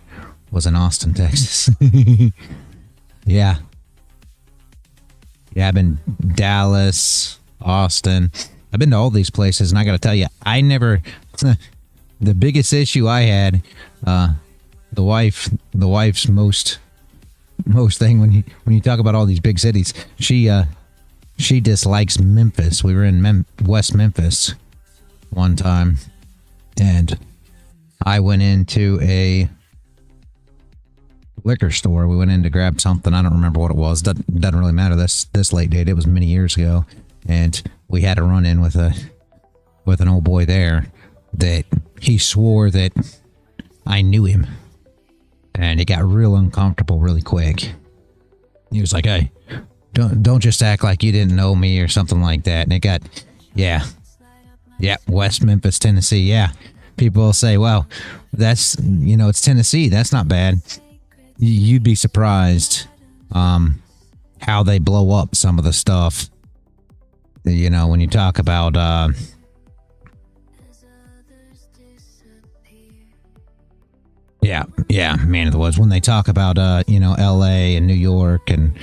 Was in Austin, Texas. Yeah. I've been Dallas, Austin. I've been to all these places, and I got to tell you, I never. The biggest issue I had, the wife's most thing when you talk about all these big cities, she dislikes Memphis. We were in West Memphis one time, and I went into a liquor store. We went in to grab something. I don't remember what it was. Doesn't really matter. This late date. It was many years ago, and we had a run in with an old boy there that he swore that I knew him, and it got real uncomfortable really quick. He was like, "Hey, don't just act like you didn't know me," or something like that. And it got, yeah, West Memphis, Tennessee. Yeah, people will say, "Well, that's it's Tennessee. That's not bad." You'd be surprised how they blow up some of the stuff. When you talk about man of the woods. When they talk about LA and New York and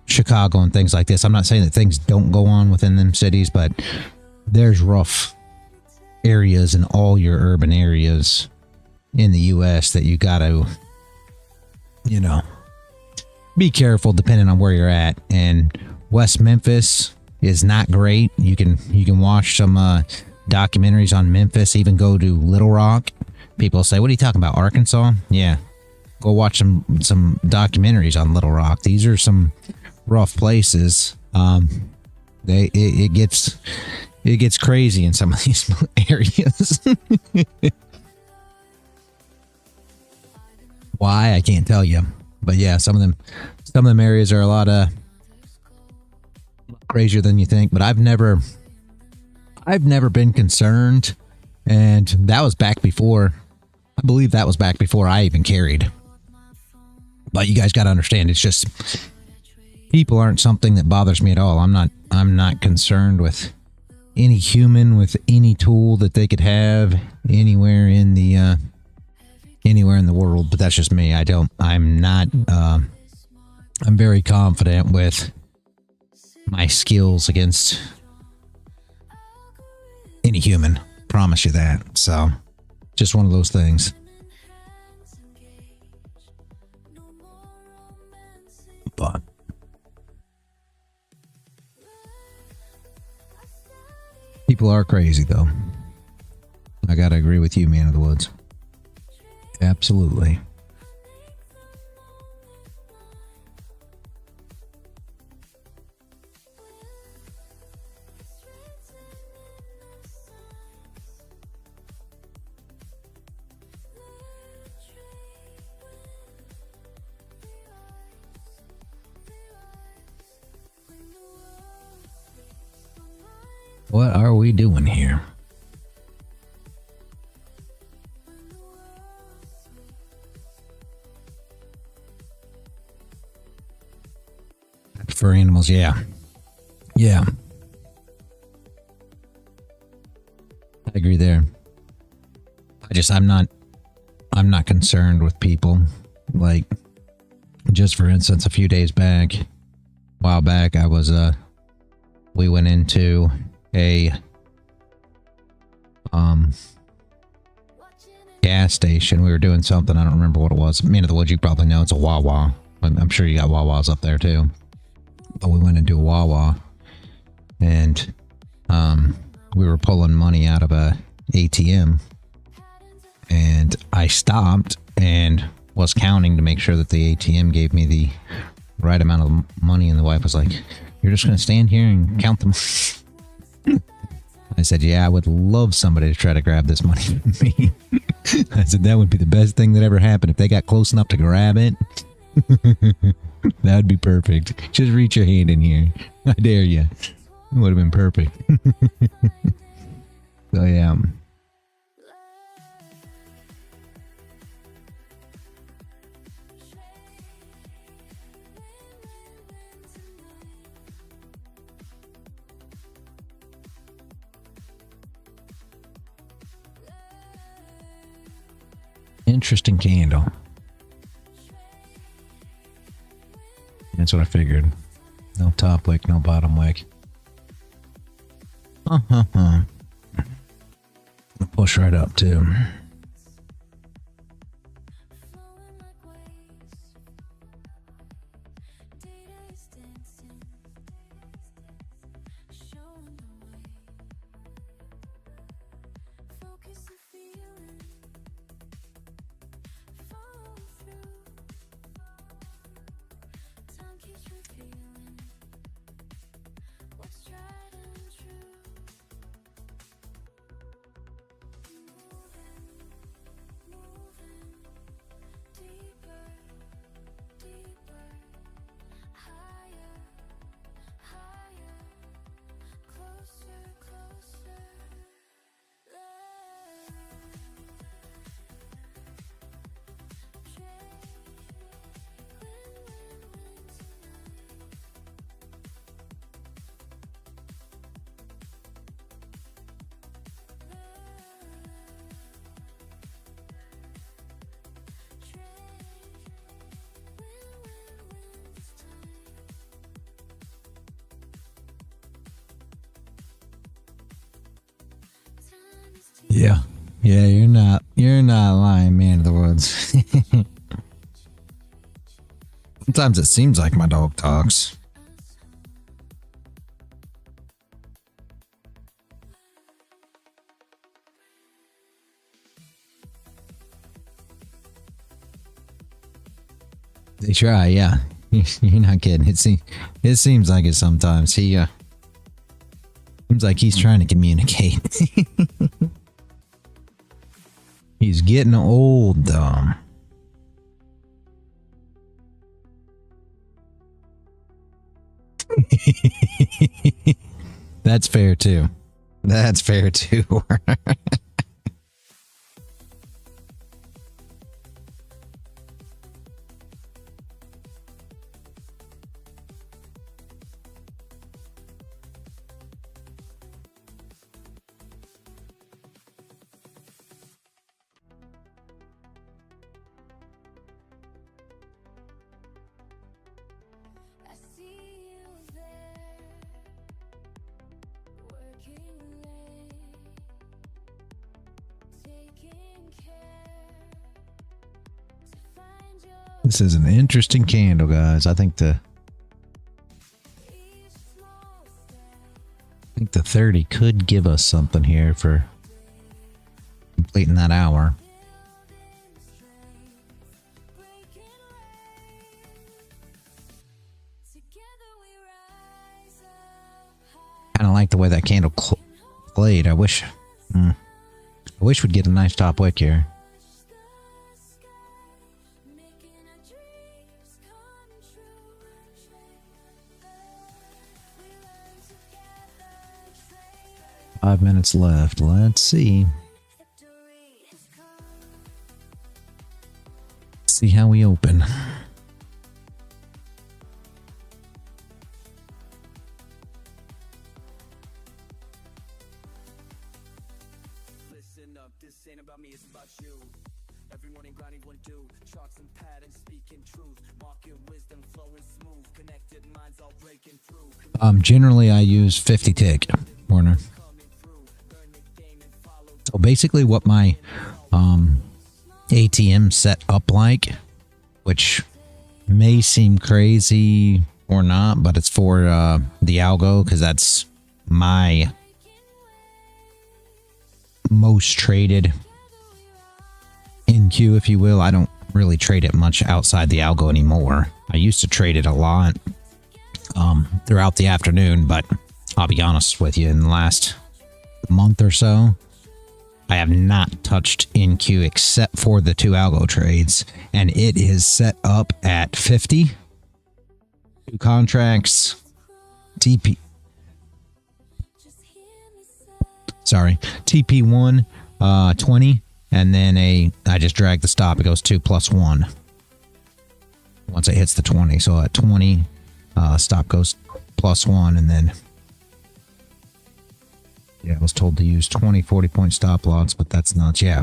Chicago and things like this, I'm not saying that things don't go on within them cities, but there's rough areas in all your urban areas in the U.S. that you got to, you know, be careful depending on where you're at. And West Memphis is not great. You can watch some documentaries on Memphis. Even go to Little Rock. People say, "What are you talking about, Arkansas?" Yeah, go watch some documentaries on Little Rock. These are some rough places. It gets crazy in some of these areas. Why, I can't tell you, but yeah, some of them areas are a lot crazier than you think. But I've never been concerned, and that was back before. I believe that was back before I even carried. But you guys got to understand, it's just people aren't something that bothers me at all. I'm not concerned with any human with any tool that they could have anywhere in the world. But that's just me. I'm very confident with my skills against any human. Promise you that. So just one of those things. But people are crazy, though. I gotta agree with you, man of the woods. Absolutely. What are we doing here? For animals, yeah. Yeah. I agree there. I'm not concerned with people. Like, just for instance, a while back, we went into a gas station. We were doing something. I don't remember what it was. Man of the Woods, you probably know. It's a Wawa. I'm sure you got Wawas up there too. But we went into a Wawa, and we were pulling money out of a ATM, and I stopped and was counting to make sure that the ATM gave me the right amount of money, and the wife was like, "You're just going to stand here and count them?" I said, "Yeah, I would love somebody to try to grab this money from me." I said, "That would be the best thing that ever happened. If they got close enough to grab it, that would be perfect. Just reach your hand in here. I dare you." It would have been perfect. So, yeah. Interesting candle. That's what I figured. No top wick, no bottom wick. Push right up too. Yeah. Yeah, you're not lying, man of the woods. Sometimes it seems like my dog talks. They try, yeah. You're not kidding. It seems like it sometimes. He seems like he's trying to communicate. He's getting old, though. That's fair too. That's fair too.
I see you there, working late, taking care to find your
This is an interesting candle, guys. I think the
each small step.
30 could give us something here for completing that hour. Kind of like the way that candle played. I wish we'd get a nice top wick here.
Making our dreams come true. We learn together, trader.
5 minutes left. Let's see.
Victory has come.
See how we open.
Listen up, this ain't about me, it's about you. Every morning grinding one do, charts and patterns speaking truth, market wisdom flowing smooth, connected minds all breaking through.
Generally I use 50 tick, Warner. So basically what my ATM set up like, which may seem crazy or not, but it's for the algo, because that's my most traded in queue, if you will. I don't really trade it much outside the algo anymore. I used to trade it a lot throughout the afternoon, but I'll be honest with you, in the last month or so, I have not touched in queue except for the 2 algo trades, and it is set up at 50, 2 contracts, TP1 20, and then I just drag the stop. It goes 2 plus 1 once it hits the 20. So at 20, stop goes plus 1, and then yeah, I was told to use 20 40-point stop loss, but that's not. Yeah,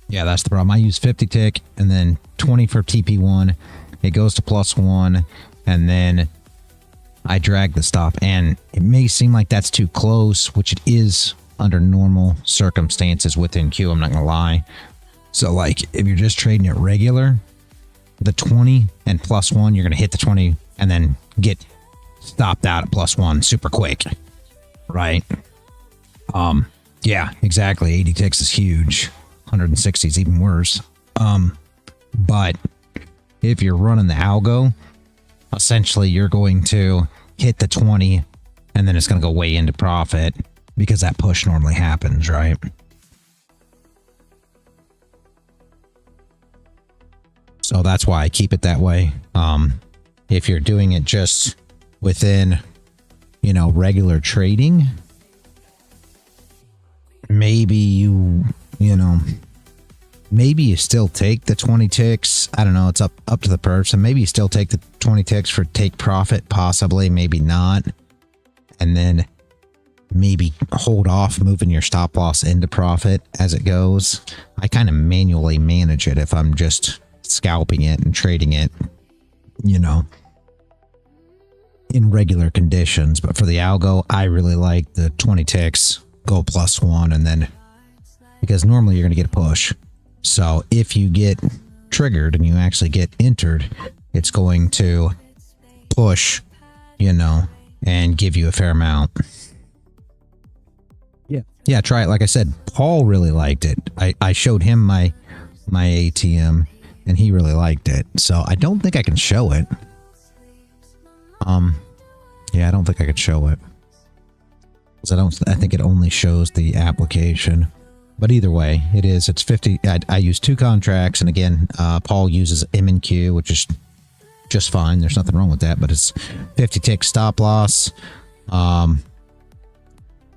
that's the problem. I use 50 tick and then 20 for TP1. It goes to plus 1, and then I drag the stop, and it may seem like that's too close, which it is under normal circumstances within queue. I'm not gonna lie. So like if you're just trading it regular, the 20 and plus 1, you're gonna hit the 20 and then get stopped out at plus 1 super quick, right? Yeah, exactly. 80 ticks is huge. 160 is even worse. But if you're running the algo, essentially you're going to hit the 20 and then it's going to go way into profit, because that push normally happens, right? So that's why I keep it that way. If you're doing it just within, regular trading, maybe maybe you still take the 20 ticks. I don't know. It's up to the person. Maybe you still take the 20 ticks for take profit, possibly, maybe not. And then maybe hold off moving your stop loss into profit as it goes. I kind of manually manage it if I'm just scalping it and trading it, in regular conditions. But for the algo, I really like the 20 ticks go +1, and then because normally you're going to get a push. So if you get triggered and you actually get entered, it's going to push, you know, and give you a fair amount. Yeah, try it. Like I said, Paul really liked it. I showed him my ATM and he really liked it. So I don't think I can show it. Yeah, I don't think I could show it. Because I think it only shows the application. But either way, it's 50. I use 2 contracts, and again, Paul uses M&Q, which is just fine. There's nothing wrong with that, but it's 50 tick stop loss.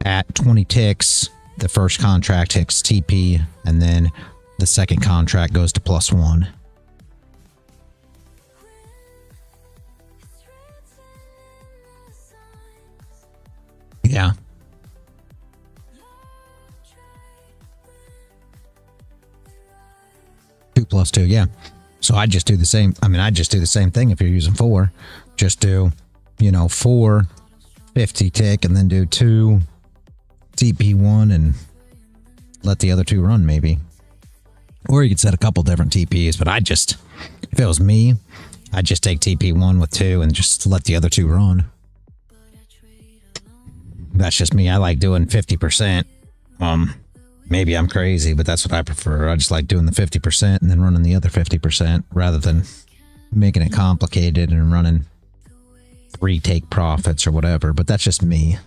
At 20 ticks, the first contract hits TP, and then the second contract goes to +1. Yeah. Two plus 2, yeah. So I just do the same. I mean, I just do the same thing if you're using 4. Just do, you know, 4 50 tick and then do 2 TP1 and let the other 2 run maybe. Or you could set a couple different TPs, but if it was me, I'd just take TP1 with 2 and just let the other 2 run. That's just me. I like doing 50%. Maybe I'm crazy, but that's what I prefer. I just like doing the 50% and then running the other 50% rather than making it complicated and running 3 take profits or whatever. But that's just me.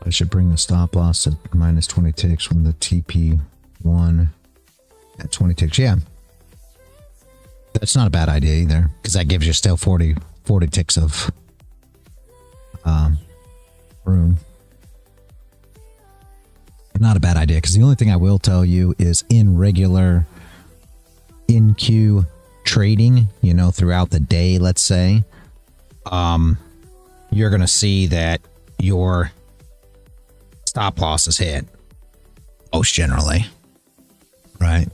I should bring the stop loss to -20 ticks from the TP1 at 20 ticks. Yeah. That's not a bad idea either, because that gives you still 40 ticks of room. Not a bad idea, because the only thing I will tell you is in regular in-queue trading, you know, throughout the day, let's say, you're going to see that your stop loss is hit most generally, right?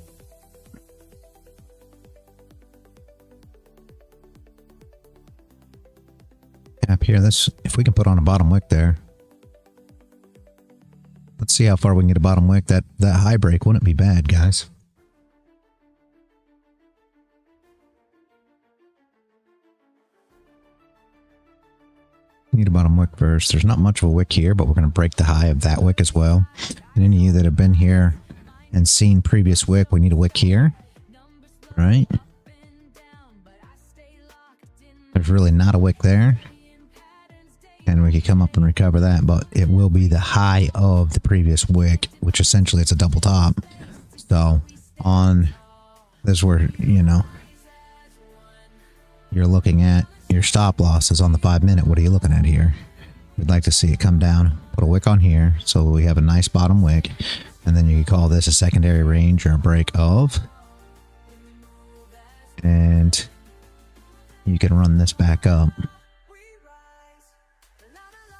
Up here, if we can put on a bottom wick there. Let's see how far we can get a bottom wick. That high break wouldn't be bad, guys. Need a bottom wick first. There's not much of a wick here, but we're going to break the high of that wick as well. And any of you that have been here and seen previous wick, we need a wick here, right? There's really not a wick there. And we could come up and recover that, but it will be the high of the previous wick, which essentially it's a double top. So on this, where, you know, you're looking at your stop losses on the 5-minute. What are you looking at here? We'd like to see it come down, put a wick on here, so we have a nice bottom wick, and then you can call this a secondary range or a break of, and you can run this back up.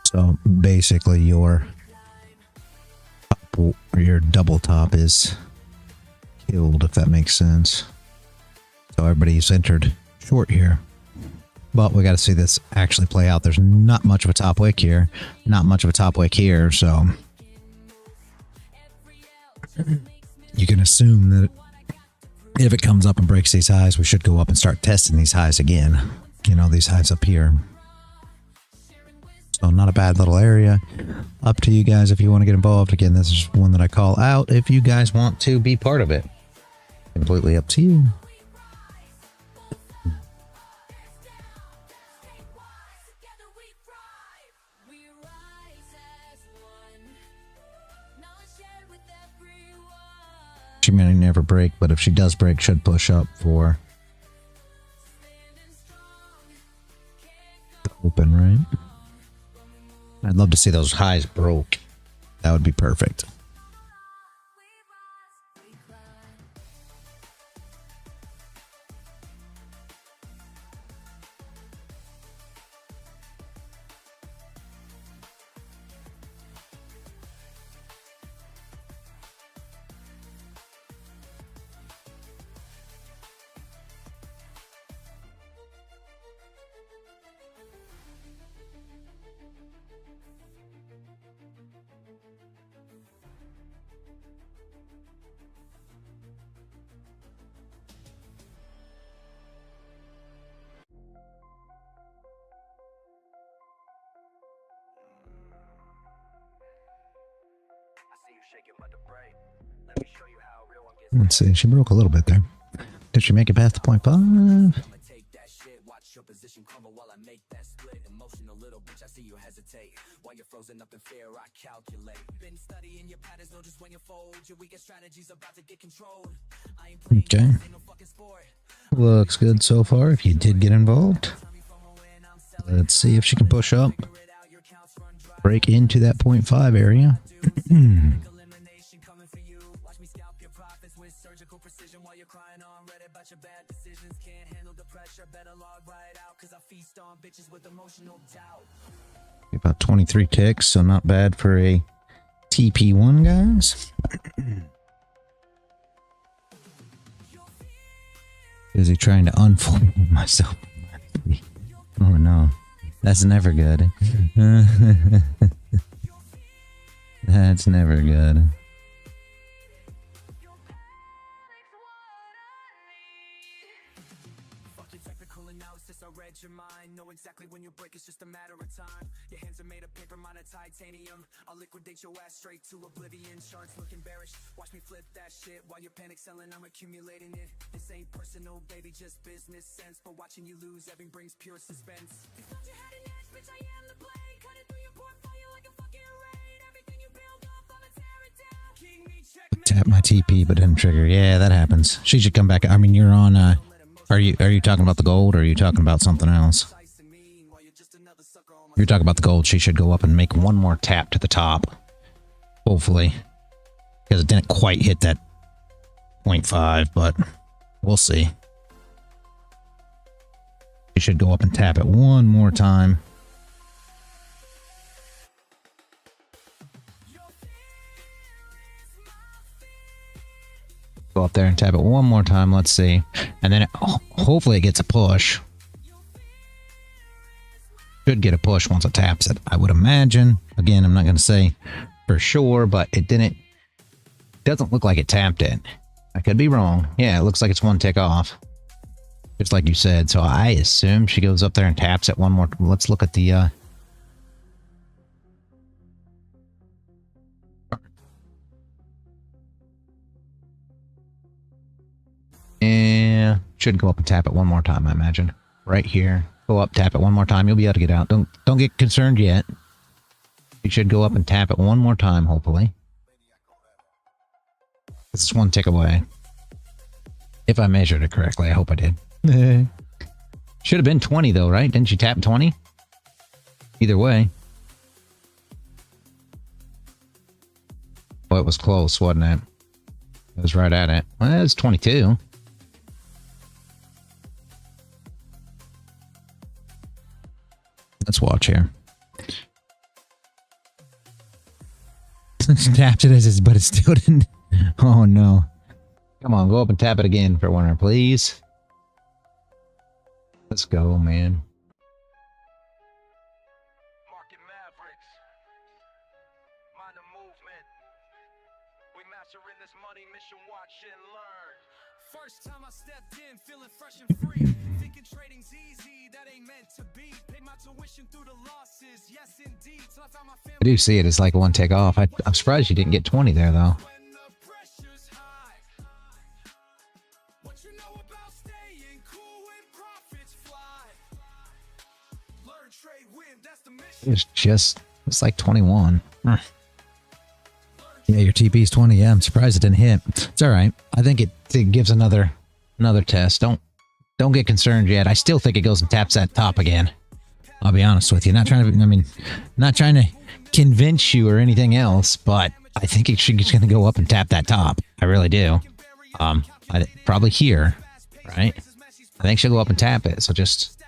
So basically your double top is killed, if that makes sense. So everybody's entered short here. But we got to see this actually play out. There's not much of a top wick here. Not much of a top wick here. So you can assume that if it comes up and breaks these highs, we should go up and start testing these highs again. You know, these highs up here. So not a bad little area. Up to you guys if you want to get involved. Again, this is one that I call out if you guys want to be part of it. Completely up to you. She may never break, but if she does break, should push up for the open, right? I'd love to see those highs broke. That would be perfect. Let's see. She broke a little bit there. Did she make it past the 0.5? Okay. Looks good so far if you did get involved. Let's see if she can push up. Break into that 0.5 area. About 23 ticks, so not bad for a TP1, guys. Busy trying to unfold myself. Oh no, that's never good. That's never good.
Your mind, know exactly when you break, it's just a matter of time. Your hands are made of paper, mine are titanium. I'll liquidate your ass straight to oblivion. Charts looking bearish, watch me flip that shit. While you're panic selling, I'm accumulating it. This ain't personal, baby, just business sense. But watching you lose, everything brings pure suspense. You thought you had an edge, bitch, I am the blade. Cut it through your portfolio like a fucking raid. Everything you build up, I'ma tear it down. King me, check me.
Tap my TP, but didn't trigger. Yeah, that happens. She should come back. I mean, you're on, are you talking about the gold, or are you talking about something else? You're talking about the gold. She should go up and make one more tap to the top. Hopefully. Because it didn't quite hit that 0.5, but we'll see. She should go up and tap it one more time. Go up there and tap it one more time. Let's see. And then hopefully it gets a push. Should get a push once it taps it, I would imagine. Again, I'm not going to say for sure, but it doesn't look like it tapped it. I could be wrong. Yeah, it looks like it's one tick off, just like you said. So I assume she goes up there and taps it one more. Let's look at the yeah, should go up and tap it one more time, I imagine. Right here. Go up, tap it one more time. You'll be able to get out. Don't get concerned yet. You should go up and tap it one more time, hopefully. It's one tick away. If I measured it correctly, I hope I did. Should have been 20 though, right? Didn't you tap 20? Either way. Well, it was close, wasn't it? It was right at it. Well, it was 22. Let's watch here. Tapped it as is, but it still didn't. Oh no. Come on, go up and tap it again for winner, please. Let's go, man.
Market Mavericks. Mind the movement. We mastering this money mission, watch and learn. First time I stepped in, feeling fresh and free. Thinking trading's easy, that ain't meant to be. Paid my tuition through the losses, yes indeed. Till I found my family.
I do see it as like one tick off. I'm surprised you didn't get 20 there though.
When the pressure's high. What you know about staying cool when profits fly. Learn, trade, win, that's the mission.
It's like 21. Yeah, your TP's 20. Yeah, I'm surprised it didn't hit. It's all right. I think it gives another test. Don't get concerned yet. I still think it goes and taps that top again. I'll be honest with you. Not trying to convince you or anything else, but I think it's going to go up and tap that top. I really do. Probably here, right? I think she'll go up and tap it. So just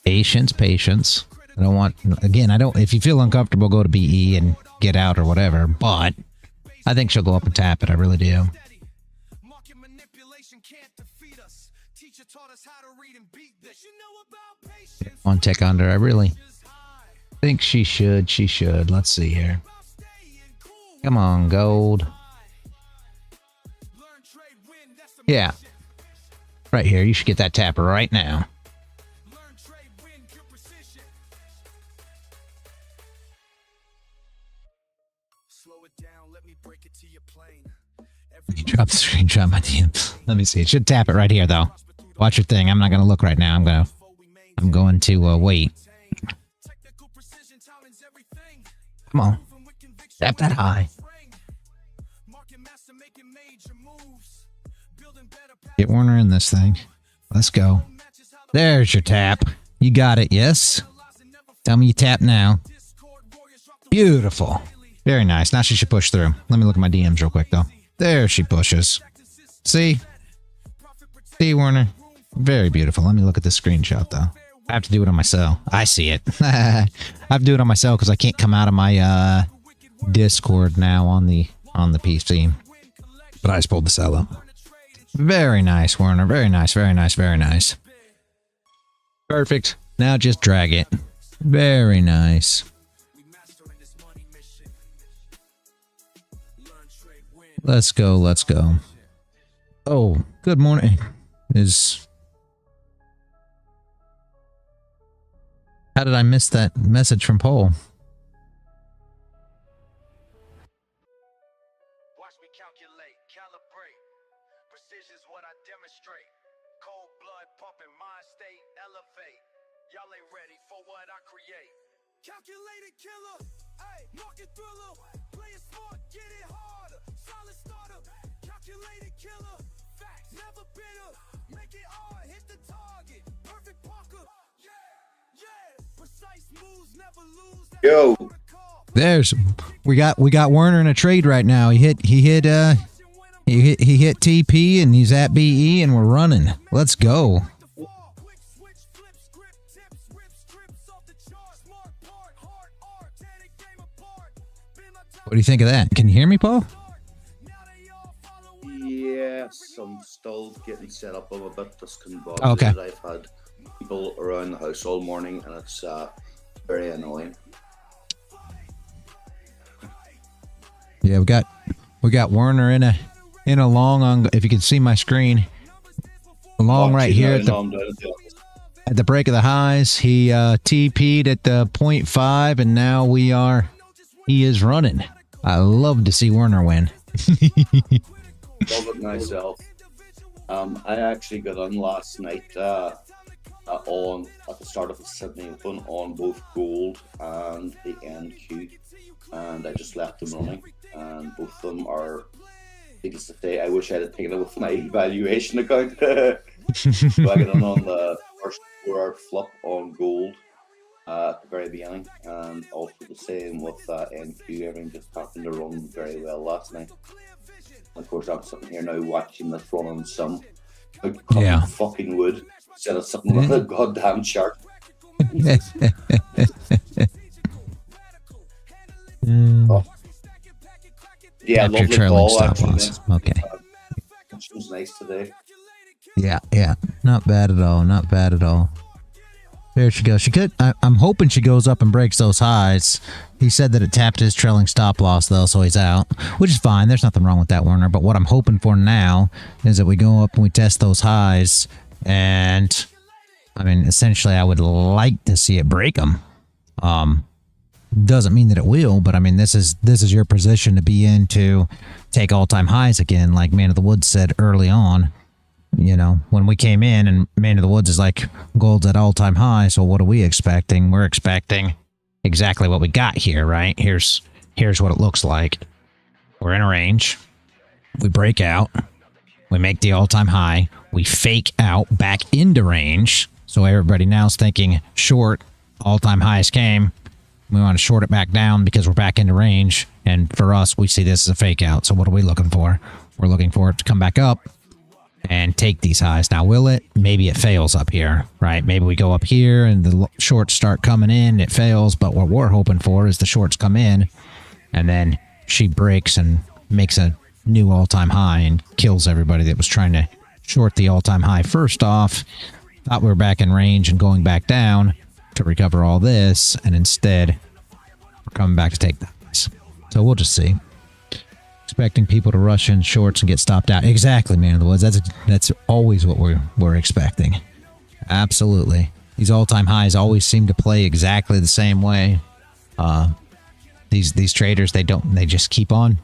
patience. I don't want, again, if you feel uncomfortable, go to BE and get out or whatever, but I think she'll go up and tap it. I really do.
Market manipulation can't defeat us. Teacher taught us how to read and beat this. You know about patience.
One tick under. I really think she should. Let's see here. Come on, gold. Yeah. Right here. You should get that tap right now.
Slow it down, let me break it
screenshot my DM. Let me see. It should tap it right here, though. Watch your thing. I'm not going to look right now. I'm going to wait. Come on. Tap that high. Get Warner in this thing. Let's go. There's your tap. You got it, yes? Tell me you tap now. Beautiful. Very nice. Now she should push through. Let me look at my DMs real quick, though. There she pushes. See? See, Warner? Very beautiful. Let me look at this screenshot, though. I have to do it on my cell. I see it. I have to do it on my cell because I can't come out of my Discord now on the PC. But I just pulled the cell up. Very nice, Warner. Very nice, very nice, very nice. Perfect. Now just drag it. Very nice. Let's go, let's go. Oh, good morning. How did I miss that message from Paul?
Watch me calculate, calibrate. Precision's what I demonstrate. Cold blood pumping, mind state, elevate. Y'all ain't ready for what I create. Calculated killer, ayy, market thriller. Play it smart, get it harder. Solid starter, calculated killer. Facts, never bitter. Make it hard, hit the target. Perfect Parker. Yeah, precise moves, never lose.
Yo.
There's we got Werner in a trade right now. He hit TP and he's at BE and we're running. Let's go. What do you think of that? Can you hear me, Paul?
Yes, I'm still getting set up. I'm a bit discombobulated.
Okay.
I've had people around the house all morning and it's very annoying.
Yeah, we got Werner in a long on. If you can see my screen, long right here at the break of the highs. He TP'd at the 0.5, and now he is running. I love to see Werner win.
Love it myself. I actually got on last night at the start of the Sydney Open on both gold and the NQ, and I just left them running. And both of them are, needless to say, I wish I had taken it with my valuation account. So I got on the first 4-hour flip on gold at the very beginning, and also the same with NQ. Everything just happened to run very well last night. And of course, I'm sitting here now watching this run on some fucking wood instead of sitting on a goddamn chart. Oh. Yeah,
After
lovely
trailing
ball,
stop
actually.
loss. Okay.
It was nice today.
Yeah. Not bad at all. Not bad at all. There she goes. She could. I'm hoping she goes up and breaks those highs. He said that it tapped his trailing stop loss, though, so he's out, which is fine. There's nothing wrong with that, Werner. But what I'm hoping for now is that we go up and we test those highs. And, I mean, essentially, I would like to see it break them. Doesn't mean that it will, but I mean, this is your position to be in to take all-time highs again, like Man of the Woods said early on. You know, when we came in and Man of the Woods is like, gold's at all-time high, so what are we expecting? We're expecting exactly what we got here, right? Here's what it looks like. We're in a range. We break out. We make the all-time high. We fake out back into range. So everybody now is thinking short, all-time highs came. We want to short it back down because we're back into range. And for us, we see this as a fake out. So what are we looking for? We're looking for it to come back up and take these highs. Now, will it? Maybe it fails up here, right? Maybe we go up here and the shorts start coming in. It fails. But what we're hoping for is the shorts come in and then she breaks and makes a new all-time high and kills everybody that was trying to short the all-time high. First off, thought we were back in range and going back down to recover all this, and instead we're coming back to take that. So we'll just see. Expecting people to rush in shorts and get stopped out. Exactly, Man of the Woods. That's always what we're expecting. Absolutely. These all-time highs always seem to play exactly the same way. These traders, they just keep on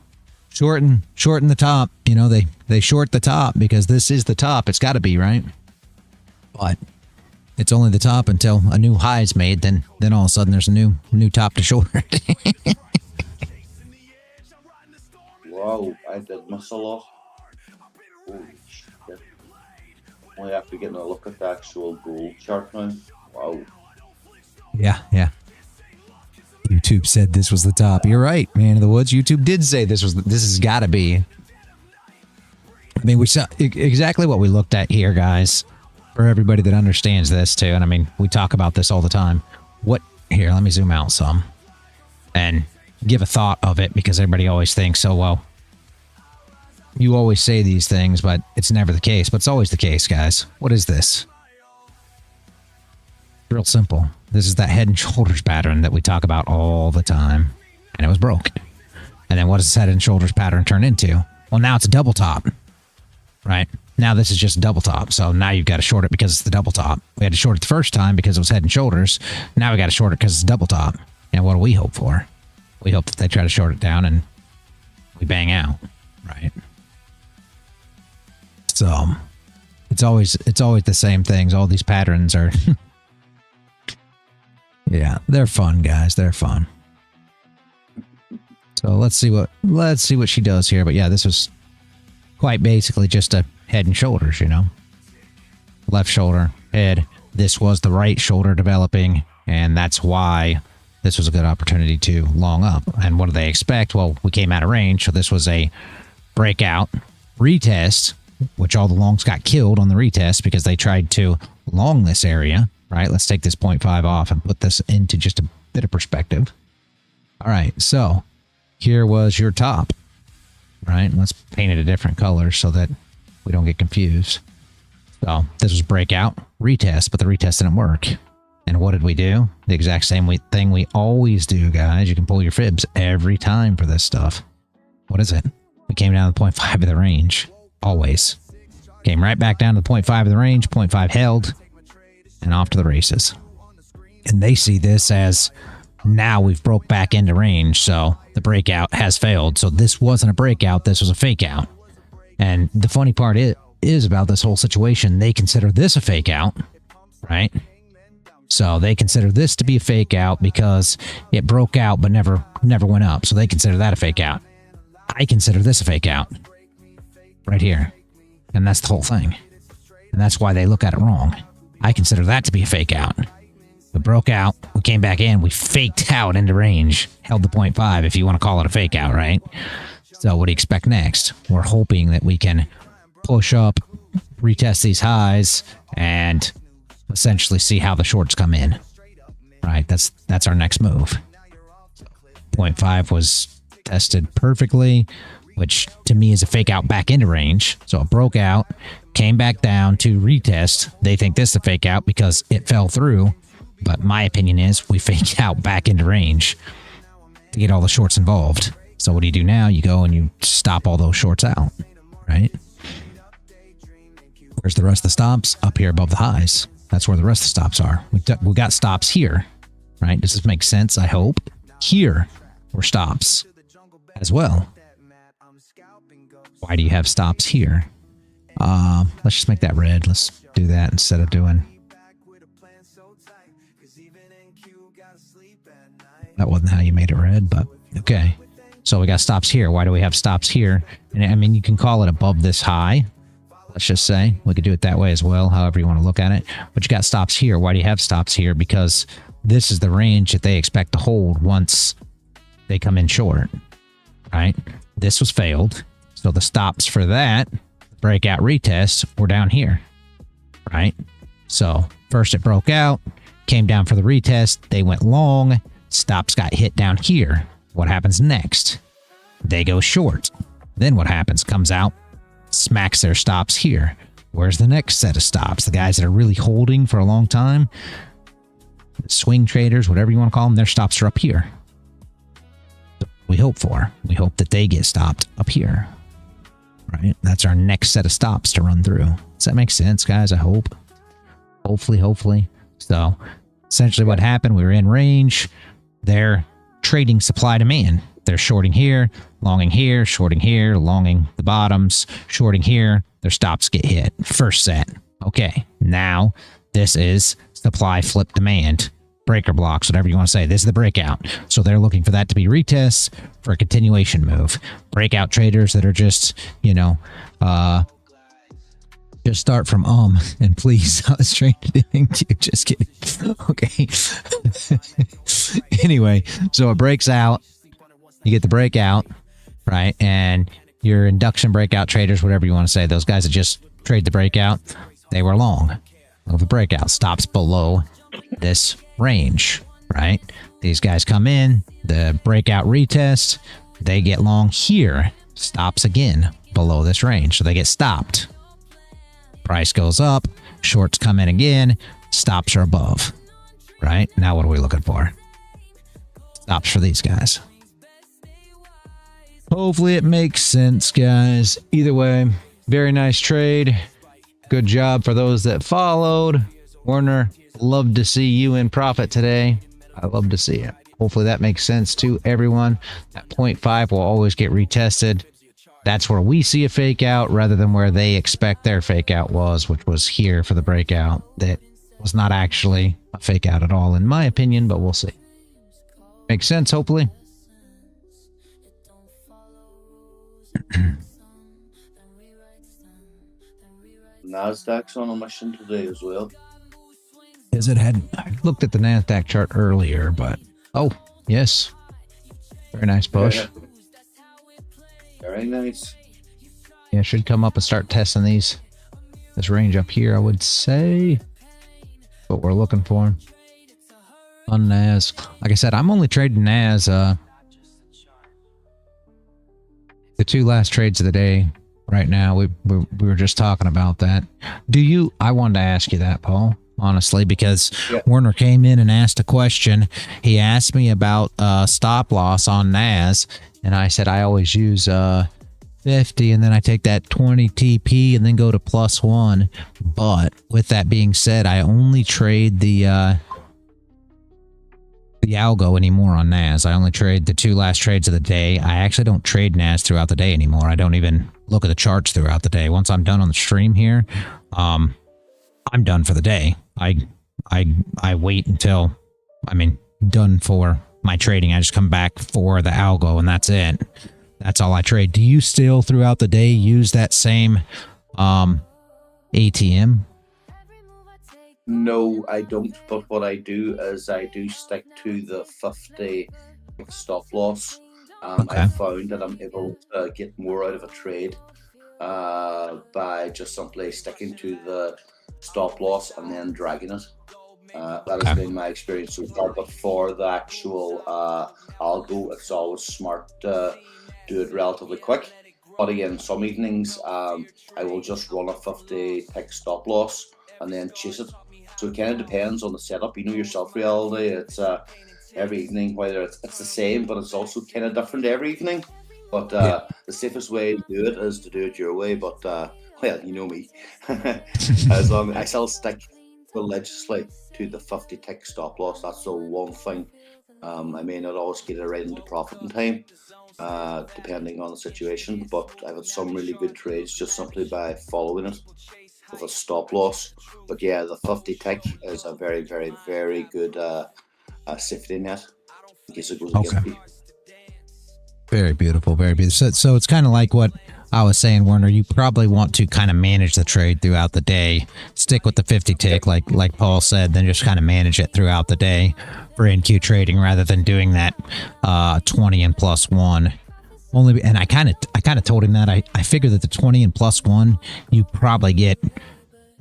shorten the top. You know, they short the top because this is the top. It's got to be, right? But it's only the top until a new high is made. Then all of a sudden there's a new top to short.
Wow, I did miss a lot. Holy shit. Only after getting a look at the actual gold chart now. Wow.
Yeah. YouTube said this was the top. You're right, man of the woods. YouTube did say this has got to be. I mean, we saw exactly what we looked at here, guys. For everybody that understands this too, and I mean, we talk about this all the time. Here, let me zoom out some and give a thought of it, because everybody always thinks, oh, well, you always say these things, but it's never the case. But it's always the case, guys. What is this? Real simple. This is that head and shoulders pattern that we talk about all the time, and it was broke. And then what does this head and shoulders pattern turn into? Well, now it's a double top, right? Now this is just a double top. So now you've got to short it because it's the double top. We had to short it the first time because it was head and shoulders. Now we got to short it because it's a double top. And what do we hope for? We hope that they try to short it down and we bang out, right? So it's always the same things. All these patterns are yeah, they're fun, guys. They're fun. So let's see what she does here. But yeah, this was quite basically just a head and shoulders, you know. Left shoulder, head. This was the right shoulder developing, and that's why this was a good opportunity to long up. And what do they expect? Well, we came out of range, so this was a breakout retest, which all the longs got killed on the retest because they tried to long this area, right? Let's take this 0.5 off and put this into just a bit of perspective. All right, so here was your top, right? Let's paint it a different color so that we don't get confused. So this was breakout, retest, but the retest didn't work. And what did we do? The exact same thing we always do, guys. You can pull your fibs every time for this stuff. What is it? We came down to 0.5 of the range. Always. Came right back down to 0.5 of the range. 0.5 held. And off to the races. And they see this as now we've broke back into range. So the breakout has failed. So this wasn't a breakout. This was a fake out. And the funny part is about this whole situation, they consider this a fake out, right? So they consider this to be a fake out because it broke out but never went up. So they consider that a fake out. I consider this a fake out right here. And that's the whole thing. And that's why they look at it wrong. I consider that to be a fake out. We broke out, we came back in, we faked out into range, held the 0.5 if you want to call it a fake out, right? So what do you expect next? We're hoping that we can push up, retest these highs, and essentially see how the shorts come in. Right, that's our next move. 0.5 was tested perfectly, which to me is a fake out back into range. So it broke out, came back down to retest. They think this is a fake out because it fell through. But my opinion is we fake out back into range to get all the shorts involved. So what do you do now? You go and you stop all those shorts out, right? Where's the rest of the stops? Up here above the highs. That's where the rest of the stops are. We got stops here, right? Does this make sense? I hope. Here were stops as well. Why do you have stops here? Let's just make that red. Let's do that instead of doing... That wasn't how you made it red, but okay. So we got stops here. Why do we have stops here? And I mean, you can call it above this high. Let's just say we could do it that way as well, however you want to look at it. But you got stops here. Why do you have stops here? Because this is the range that they expect to hold once they come in short, right? This was failed. So the stops for that breakout retest were down here, right? So first it broke out, came down for the retest. They went long. Stops got hit down here. What happens next? They go short. Then what happens? Comes out, smacks their stops here. Where's the next set of stops? The guys that are really holding for a long time, swing traders, whatever you want to call them, their stops are up here. We hope that they get stopped up here, right? That's our next set of stops to run through. Does that make sense, guys? I hope. Hopefully. So essentially what happened, we were in range. They're trading supply demand, They're shorting here, longing here, shorting here, longing the bottoms, shorting here. Their stops get hit. First set. Okay, now this is supply flip demand. Breaker blocks, whatever you want to say. This is the breakout. So they're looking for that to be retests for a continuation move. Breakout traders that are just, you know, just start from and please. I was trying to do. Just kidding. Okay. Anyway, so it breaks out. You get the breakout, right? And your induction breakout traders, whatever you want to say, those guys that just trade the breakout, they were long. Of the breakout stops below this range, right? These guys come in, the breakout retest, they get long here, stops again below this range, so they get stopped. Price goes up, shorts come in again, stops are above, right? Now what are we looking for? Stops for these guys. Hopefully it makes sense, guys. Either way, very nice trade. Good job for those that followed. Warner, love to see you in profit today. I love to see it. Hopefully that makes sense to everyone. That 0.5 will always get retested. That's where we see a fake out rather than where they expect their fake out was, which was here for the breakout. That was not actually a fake out at all, in my opinion, but we'll see. Makes sense, hopefully.
Nasdaq's on a mission today as well.
As it had, I looked at the Nasdaq chart earlier, but oh yes, very nice push.
Yeah. Very nice.
Yeah, should come up and start testing this range up here. I would say what we're looking for on Nas. Like I said, I'm only trading Nas. The two last trades of the day. Right now, we were just talking about that. I wanted to ask you that, Paul, honestly, because Werner came in and asked a question. He asked me about stop loss on NAS, and I said I always use 50, and then I take that 20 TP and then go to +1. But with that being said, I only trade the algo anymore on NAS. I only trade the two last trades of the day. I actually don't trade NAS throughout the day anymore. I don't even look at the charts throughout the day. Once I'm done on the stream here, I'm done for the day. I wait until done for my trading. I just come back for the algo and that's it. That's all I trade. Do you still throughout the day use that same ATM?
No, I don't. But what I do is I do stick to the 50 stop loss.
Okay.
I found that I'm able to get more out of a trade by just simply sticking to the stop loss and then dragging it. That has been my experience so far. But for the actual algo, it's always smart to do it relatively quick. But again, some evenings I will just run a 50 tick stop loss and then chase it. So it kind of depends on the setup. You know yourself, reality. It's every evening, whether it's the same, but it's also kind of different every evening. But the safest way to do it is to do it your way. But well, you know me. As long as I still stick religiously to the 50 tick stop loss, that's the one thing. I may not always get it right into profit in time, depending on the situation. But I've had some really good trades just simply by following it with a stop loss. But yeah, the 50 tick is a very, very, very good safety net in case it goes against me.
Very beautiful, very beautiful. So it's kind of like what I was saying, Werner. You probably want to kind of manage the trade throughout the day. Stick with the 50 tick, like Paul said, then just kind of manage it throughout the day for NQ trading rather than doing that 20 and +1. Only, and I kind of told him that I figured that the 20 and +1 you probably get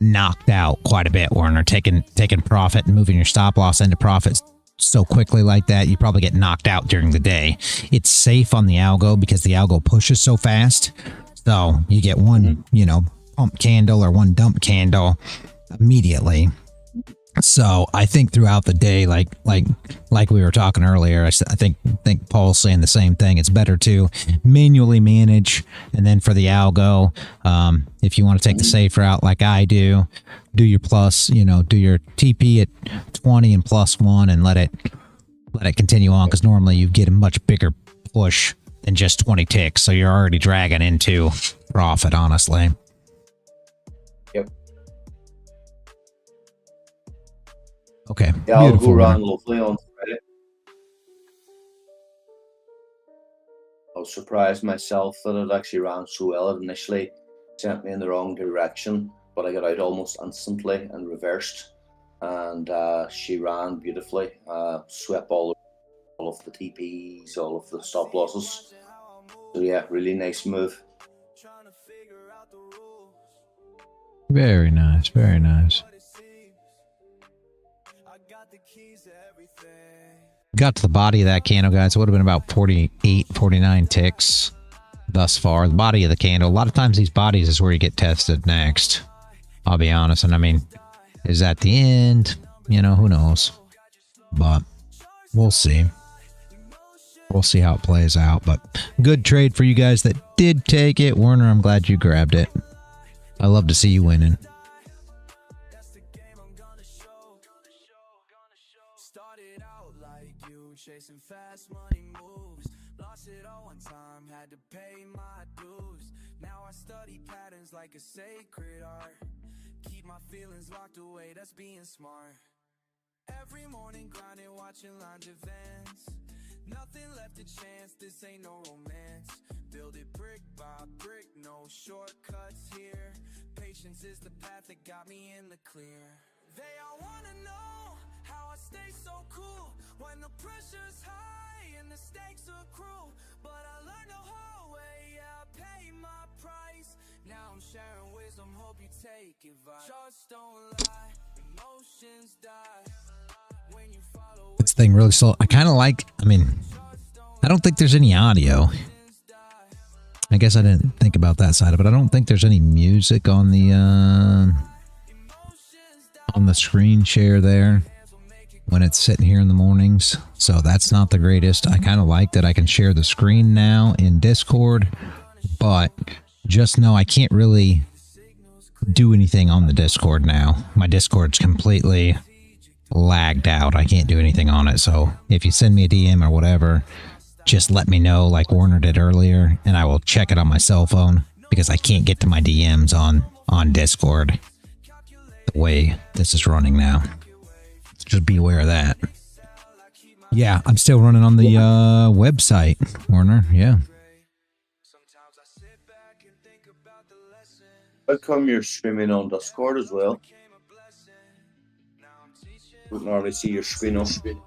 knocked out quite a bit, Werner. Taking profit and moving your stop loss into profit so quickly like that, you probably get knocked out during the day. It's safe on the algo because the algo pushes so fast. So you get one, pump candle or one dump candle immediately. So I think throughout the day, like we were talking earlier, I think Paul's saying the same thing. It's better to manually manage, and then for the algo, if you want to take the safe route like I do your plus, do your TP at 20 and +1 and let it continue on, because normally you get a much bigger push than just 20 ticks. So you're already dragging into profit, honestly.
Yep.
Okay.
Yeah, I'll
beautiful.
go around lovely on Friday. I was surprised myself that it actually ran so well. It initially sent me in the wrong direction, but I got out almost instantly and reversed. And she ran beautifully, swept all of the TPs, all of the stop losses. So yeah, really nice move.
Very nice, very nice. Got to the body of that candle, guys. It would have been about 48, 49 ticks thus far. The body of the candle. A lot of times these bodies is where you get tested next. I'll be honest. And I mean, is that the end? You know, who knows? But we'll see. We'll see how it plays out. But good trade for you guys that did take it. Werner, I'm glad you grabbed it. I love to see you winning.
Chasing fast money moves, lost it all one time, had to pay my dues. Now I study patterns like a sacred art, keep my feelings locked away, that's being smart. Every morning grinding, watching lounge events, nothing left to chance, this ain't no romance. Build it brick by brick, no shortcuts here. Patience is the path that got me in the clear. They all wanna know how I stay so cool when the pressure's high and the stakes are cruel. But I learned the hard way, yeah, I pay my price. Now I'm sharing wisdom, hope you take advice. Just don't lie, emotions die when you follow.
This thing really slow. I kind of like, I mean, I don't think there's any audio. I guess I didn't think about that side of it. I don't think there's any music on the screen share there when it's sitting here in the mornings. So that's not the greatest. I kind of like that I can share the screen now in Discord, but just know I can't really do anything on the Discord now. My Discord's completely lagged out. I can't do anything on it. So if you send me a DM or whatever, just let me know like Warner did earlier, and I will check it on my cell phone because I can't get to my DMs on Discord the way this is running now. Just be aware of that. Yeah, I'm still running on the website, Warner. Yeah.
How come you're streaming on Discord as well? We can already see your screen on screen.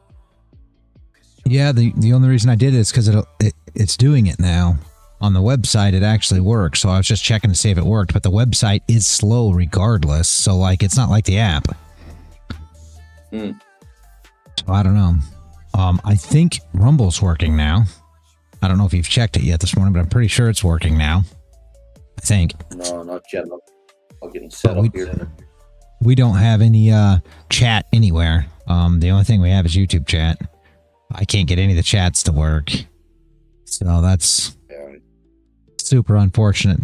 Yeah, the only reason I did it is because it's doing it now. On the website, it actually works. So I was just checking to see if it worked, but the website is slow regardless. So like, it's not like the app. So I don't know. I think Rumble's working now. I don't know if you've checked it yet this morning, but I'm pretty sure it's working now. I think.
No, not yet. I'll get it set up here.
We don't have any chat anywhere. The only thing we have is YouTube chat. I can't get any of the chats to work. So that's super unfortunate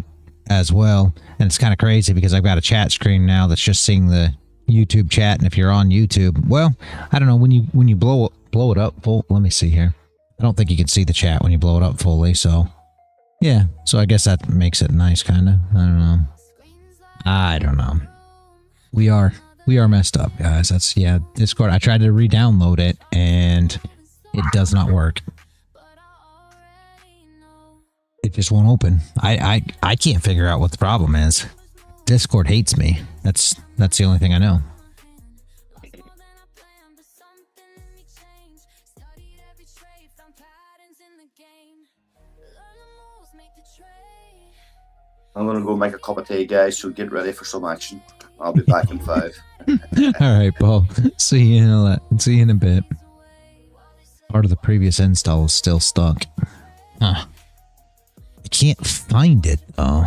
as well. And it's kind of crazy because I've got a chat screen now that's just seeing the YouTube chat. And if you're on YouTube, well, I don't know, when you blow it up full, let me see here. I don't think you can see the chat when you blow it up fully. So yeah, so I guess that makes it nice, kind of. I don't know. We are messed up, guys. That's, yeah, Discord. I tried to re-download it and it does not work. It just won't open. I can't figure out what the problem is. Discord hates me. That's the only thing I know.
I'm gonna go make a cup of tea, guys, so get ready for some action. I'll be back in 5.
All right, Paul. See you in a bit. Part of the previous install is still stuck. Huh. I can't find it, though.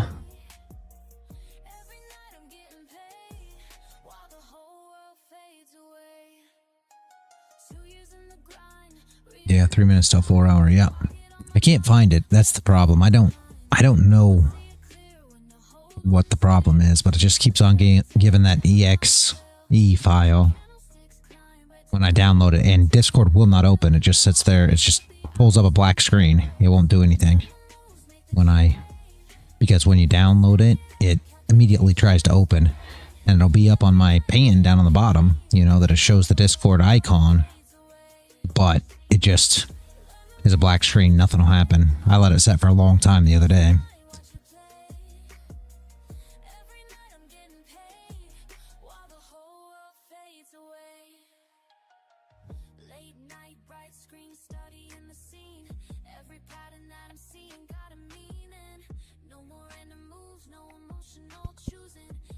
Yeah, 3 minutes till 4 hour. Yeah, I can't find it. That's the problem. I don't know what the problem is, but it just keeps on giving that exe file when I download it, and Discord will not open. It just sits there. It's just pulls up a black screen. It won't do anything because when you download it, it immediately tries to open, and it'll be up on my pan down on the bottom, you know, that it shows the Discord icon, but it just is a black screen. Nothing will happen. I let it set for a long time the other day.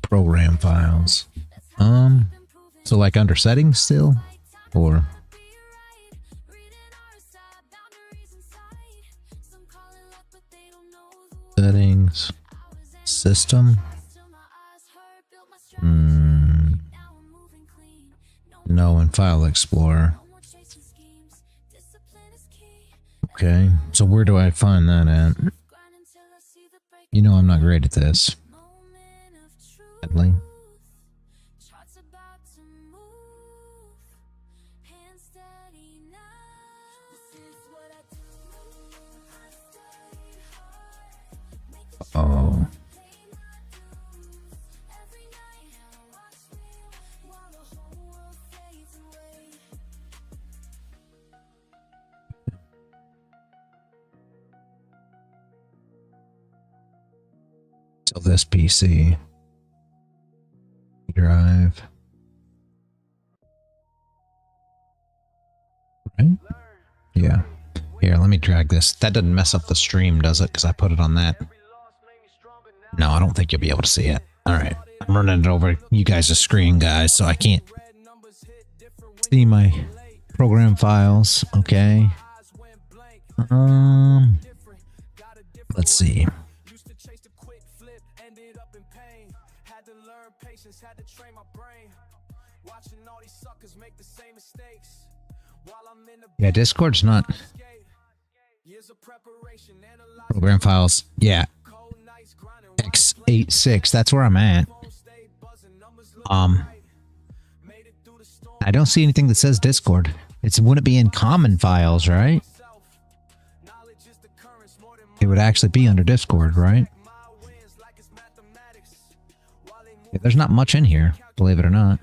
Program files. So like under settings still, or settings, system. No, in File Explorer. Okay, so where do I find that at? You know I'm not great at this. Sadly. Oh. So this PC drive, right? Yeah. Here, let me drag this. That doesn't mess up the stream, does it? Because I put it on that. No, I don't think you'll be able to see it. All right, I'm running it over you guys' screen, guys, so I can't see my program files. Okay. Let's see. Yeah, Discord's not program files. Yeah, x86. That's where I'm at. I don't see anything that says Discord. Wouldn't it be in common files, right? It would actually be under Discord, right? Yeah, there's not much in here, believe it or not.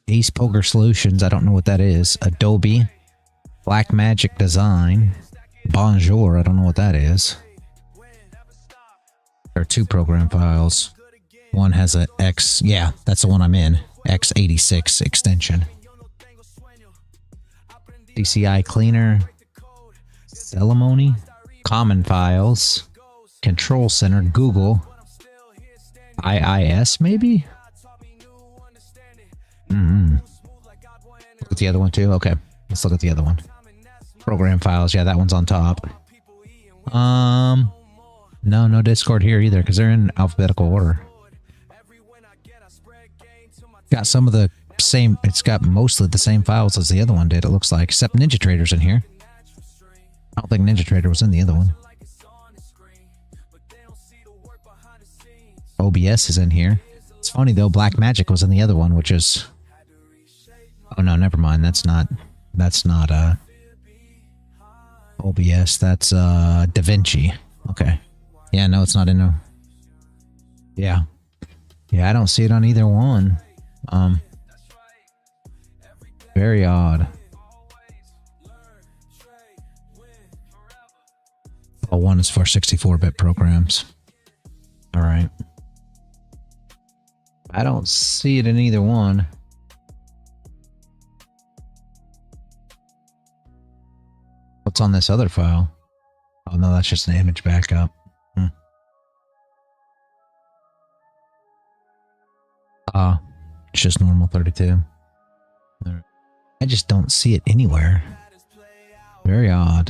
Ace Poker Solutions, I don't know what that is. Adobe, Black Magic Design, Bonjour, I don't know what that is. There are two program files. One has a X, yeah, that's the one I'm in. X86 extension. DCI Cleaner, Ceremony, Common Files, Control Center, Google, IIS maybe? Look at the other one too? Okay, let's look at the other one. Program files, yeah, that one's on top. No Discord here either, because they're in alphabetical order. Got some of the same, it's got mostly the same files as the other one did, it looks like, except NinjaTrader's in here. I don't think NinjaTrader was in the other one. OBS is in here. It's funny though, Black Magic was in the other one, which is... Oh no, never mind, that's not OBS, that's DaVinci. Okay. Yeah, no, it's not in there. Yeah. Yeah, I don't see it on either one. Very odd. Oh, one is for 64-bit programs. All right. I don't see it in either one. What's on this other file? Oh no, that's just an image backup. It's just normal 32. I just don't see it anywhere. Very odd.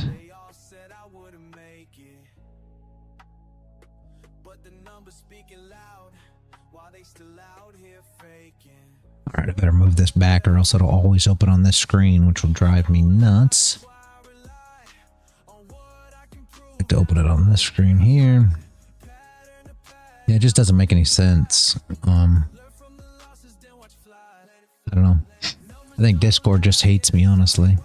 Alright, I better move this back or else it'll always open on this screen, which will drive me nuts. I like to open it on this screen here. Yeah, it just doesn't make any sense. I don't know. I think Discord just hates me, honestly.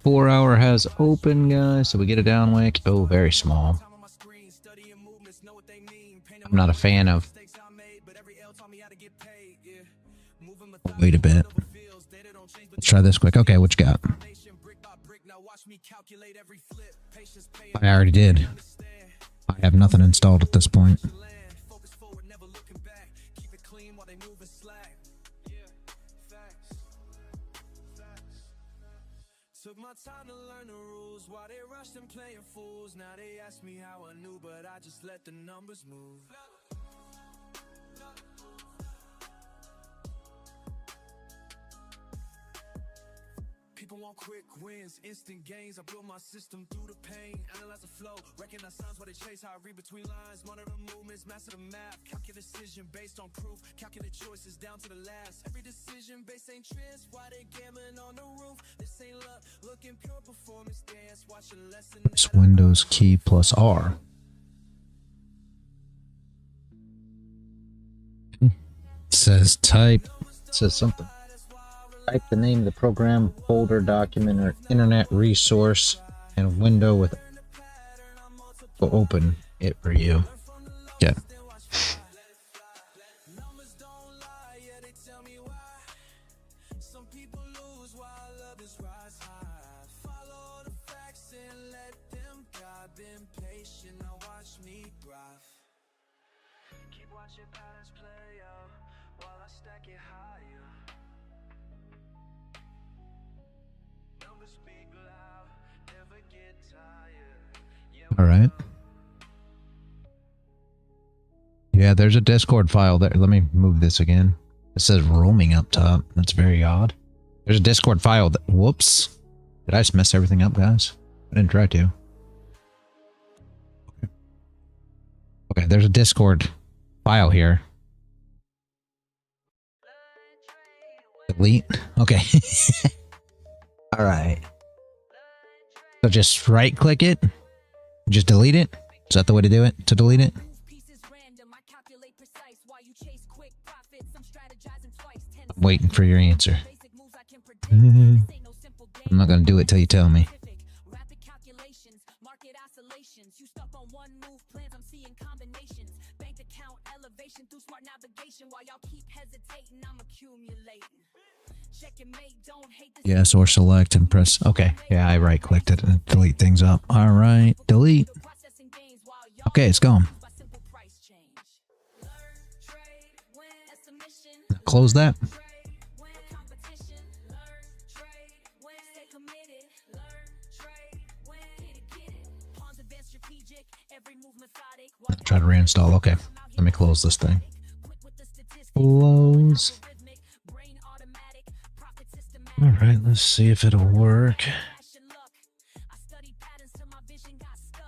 4-hour has opened, guys. So we get a down wick. Oh, very small. I'm not a fan of. Wait a bit. Let's try this quick. Okay, what you got? I already did. I have nothing installed at this point.
Took my time to learn the rules while they rushed and playing fools. Now they ask me how I knew, but I just let the numbers move. People want quick wins, instant gains. I build my system through the pain. Analyze the flow, recognize signs while they chase. How I read between lines, monitor movements, master the map. Calculate decision based on proof. Calculate choices down to the last. Every decision based ain't trends. Why they gambling on the roof? This ain't luck, looking pure performance dance. Watch a lesson.
It's Windows key plus R. It says type. It says something. Type the name of the program, folder, document, or internet resource, and window with will open it for you. Yeah.
Keep watching patterns play out while I stack it higher. Numbers speak loud, never get tired.
All right. Yeah, there's a Discord file there. Let me move this again. It says roaming up top. That's very odd. There's a Discord file that, whoops. Did I just mess everything up, guys? I didn't try to. Okay, there's a Discord file here. Delete. Okay. All right. So just right click it. Just delete it. Is that the way to do it? To delete it? I'm waiting for your answer. I'm not going to do it till you tell me. Yes, or select and press. Okay. Yeah, I right clicked it and delete things up. All right. Delete. Okay, it's gone. Now close that. Try to reinstall. Okay. Let me close this thing. Close. All right, let's see if it'll work.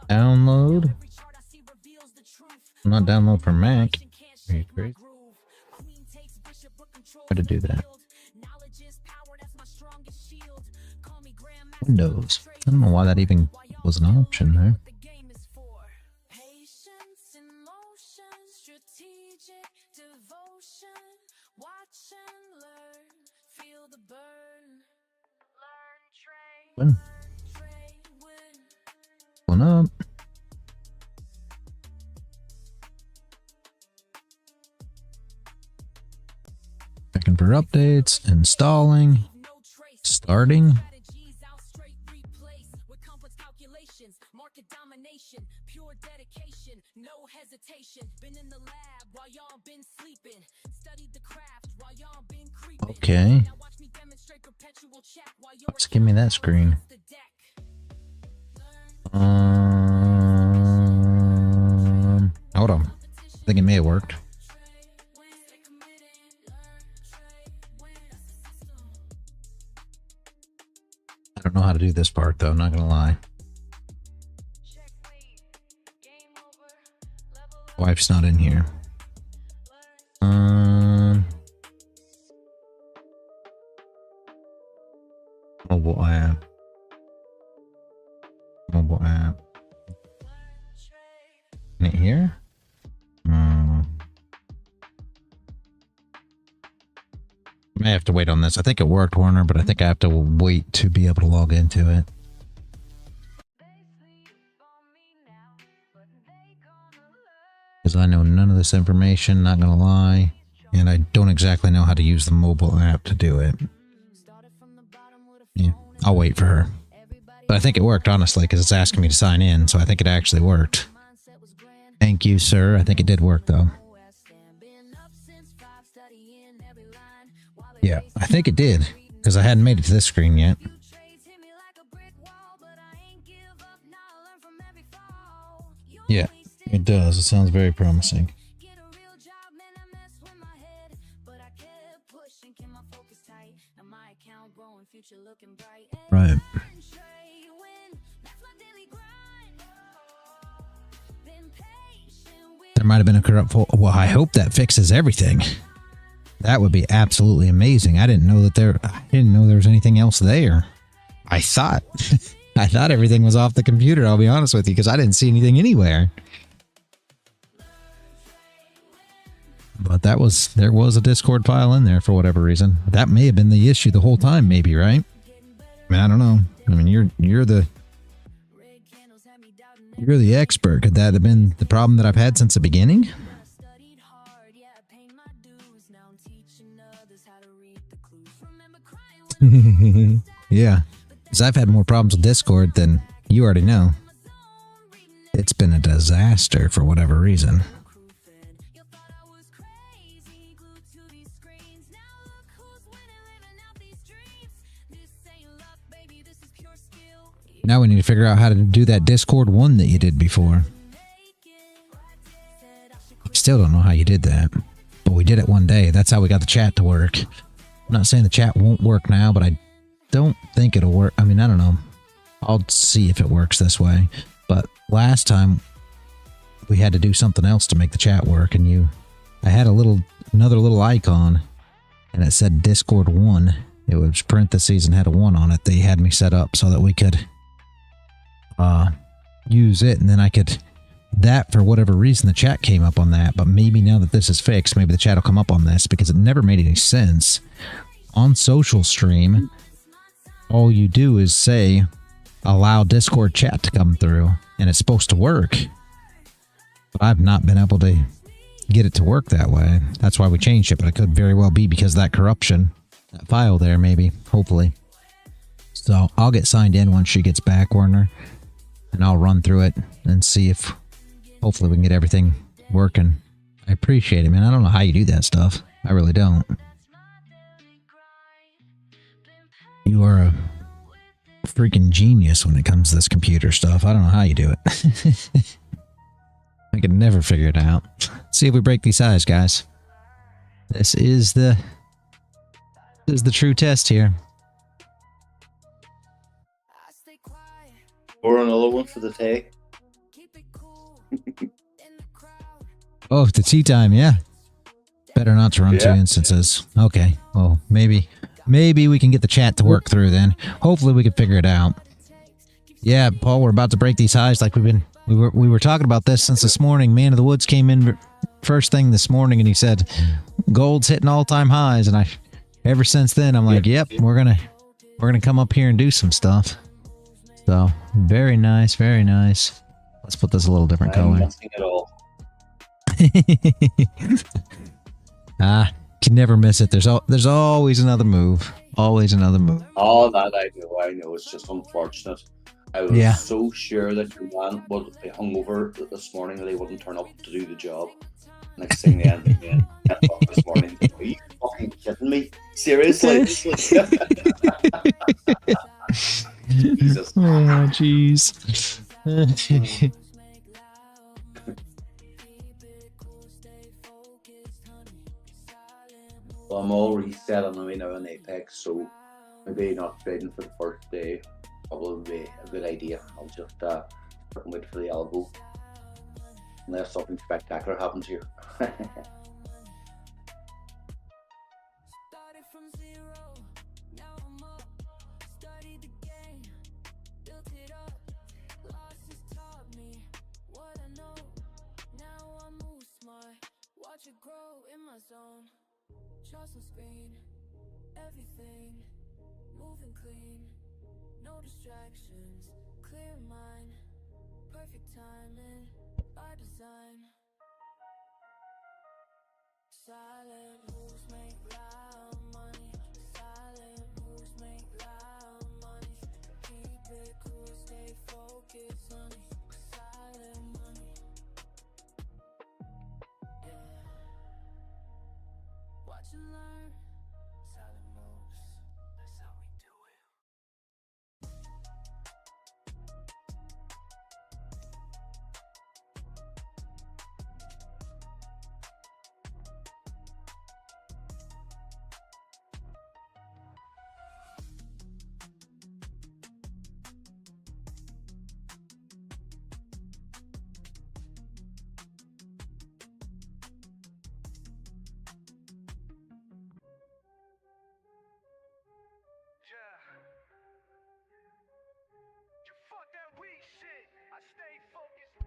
Download. Not download for Mac. Are you crazy? How to do that? Windows. I don't know why that even was an option there. One up. Checking for updates, installing, starting. Okay. Let's give me that screen. Hold on. I think it may have worked. I don't know how to do this part though, I'm not gonna lie. Wife's not in here. Mobile app. Mobile app. Ain't here? may have to wait on this. I think it worked, Warner, but I think I have to wait to be able to log into it. Because I know none of this information, not gonna lie. And I don't exactly know how to use the mobile app to do it. Yeah, I'll wait for her. But I think it worked, honestly, because it's asking me to sign in, so I think it actually worked. Thank you, sir. I think it did work, though. Yeah, I think it did, because I hadn't made it to this screen yet. Yeah, it does. It sounds very promising. Right. There might have been a corrupt folder. Well, I hope that fixes everything. That would be absolutely amazing. I didn't know that there was anything else there. I thought everything was off the computer, I'll be honest with you, because I didn't see anything anywhere. But there was a Discord file in there for whatever reason. That may have been the issue the whole time, maybe, right? I mean, I don't know. I mean, you're the expert. Could that have been the problem that I've had since the beginning? Yeah, because I've had more problems with Discord than you already know. It's been a disaster for whatever reason. Now we need to figure out how to do that Discord one that you did before. Still don't know how you did that, but we did it one day. That's how we got the chat to work. I'm not saying the chat won't work now, but I don't think it'll work. I mean, I don't know. I'll see if it works this way. But last time we had to do something else to make the chat work, and I had another little icon, and it said Discord 1. It was parentheses and had a 1 on it. They had me set up so that we could use it, and then I could, that for whatever reason the chat came up on that. But maybe now that this is fixed, maybe the chat will come up on this, because it never made any sense. On social stream, all you do is say allow Discord chat to come through, and it's supposed to work, but I've not been able to get it to work that way. That's why we changed it, but it could very well be because of that corruption, that file there, maybe, hopefully. So I'll get signed in once she gets back, Warner, and I'll run through it and see if hopefully we can get everything working. I appreciate it, man. I don't know how you do that stuff. I really don't. You are a freaking genius when it comes to this computer stuff. I don't know how you do it. I could never figure it out. Let's see if we break these eyes, guys. This is the true test here.
Or another one for the take.
Oh, the tea time, yeah. Better not to run two instances. Okay. Well, maybe we can get the chat to work through then. Hopefully we can figure it out. Yeah, Paul, we're about to break these highs like we were talking about this since this morning. Man of the Woods came in first thing this morning and he said gold's hitting all-time highs, and ever since then I'm like, yep, we're gonna come up here and do some stuff. So very nice, very nice. Let's put this a little different color.
Nothing at all.
Can never miss it. There's always another move. Always another move.
Oh, that I know. It's just unfortunate. I was so sure that your man would be hungover this morning that he wouldn't turn up to do the job. Next thing they ended again this morning. Are you fucking kidding me? Seriously? Jesus.
Oh, jeez.
Well, I'm all reset on me now in Apex, so maybe not trading for the first day probably would be a good idea. I'll just wait for the elbow, unless something spectacular happens here.
everything moving clean, no distractions, clear mind, perfect timing by design. Silent moves make loud money. Silent moves make loud money. Keep it cool, stay focused, honey. Silent money. Yeah. Watch and learn. Silent moves. That's how we do it.
Yeah. You fuck that weak shit. I stay focused.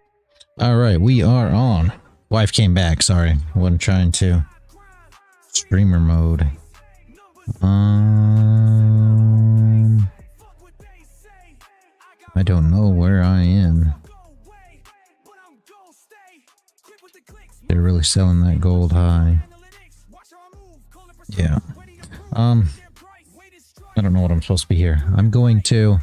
All right, we are on. Wife came back. Sorry, I wasn't trying to. Streamer mode. I don't know where I am. They're really selling that gold high. Yeah. I don't know what I'm supposed to be here. I'm going to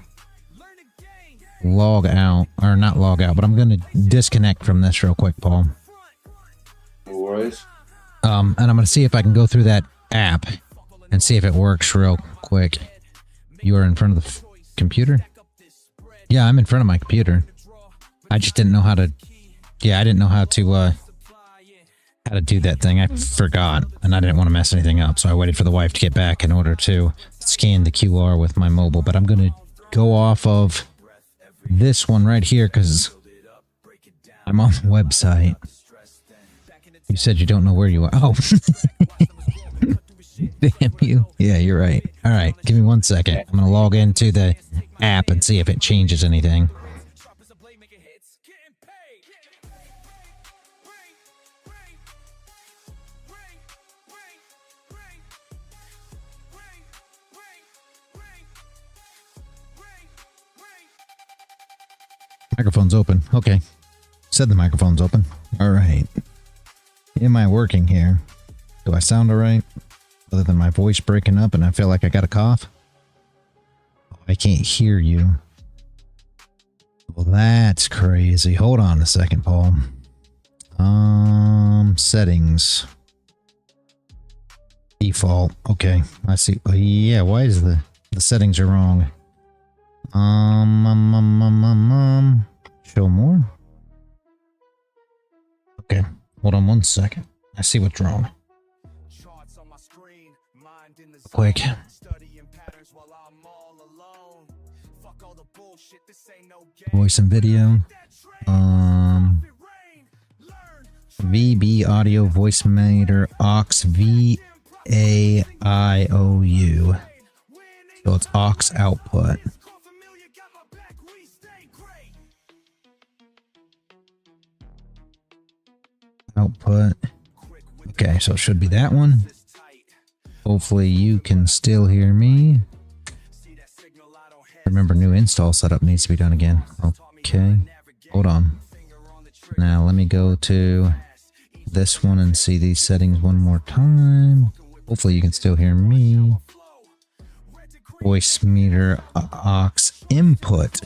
log out, or not log out, but I'm going to disconnect from this real quick, Paul.
No worries.
And I'm going to see if I can go through that app and see if it works real quick. You are in front of the computer? Yeah, I'm in front of my computer. I just didn't know how to... Yeah, I didn't know how to do that thing. I forgot, and I didn't want to mess anything up, so I waited for the wife to get back in order to scan the QR with my mobile. But I'm going to go off of this one right here because I'm on the website. You said you don't know where you are. Oh. Damn you. Yeah, you're right. All right, give me 1 second. I'm going to log into the app and see if it changes anything. Microphone's open. Okay. Said the microphone's open. All right. Am I working here? Do I sound all right? Other than my voice breaking up and I feel like I got a cough? Oh, I can't hear you. Well, that's crazy. Hold on a second, Paul. Settings. Default. Okay. I see. Oh, yeah, why is the settings are wrong? Show more. Okay, hold on 1 second. I see what's wrong. Quick. Voice and video. VB audio voice meter aux VAIOU. So it's aux output. Output. Okay, so it should be that one. Hopefully you can still hear me. Remember, new install setup needs to be done again. Okay, hold on. Now let me go to this one and see these settings one more time. Hopefully you can still hear me. Voice meter aux input.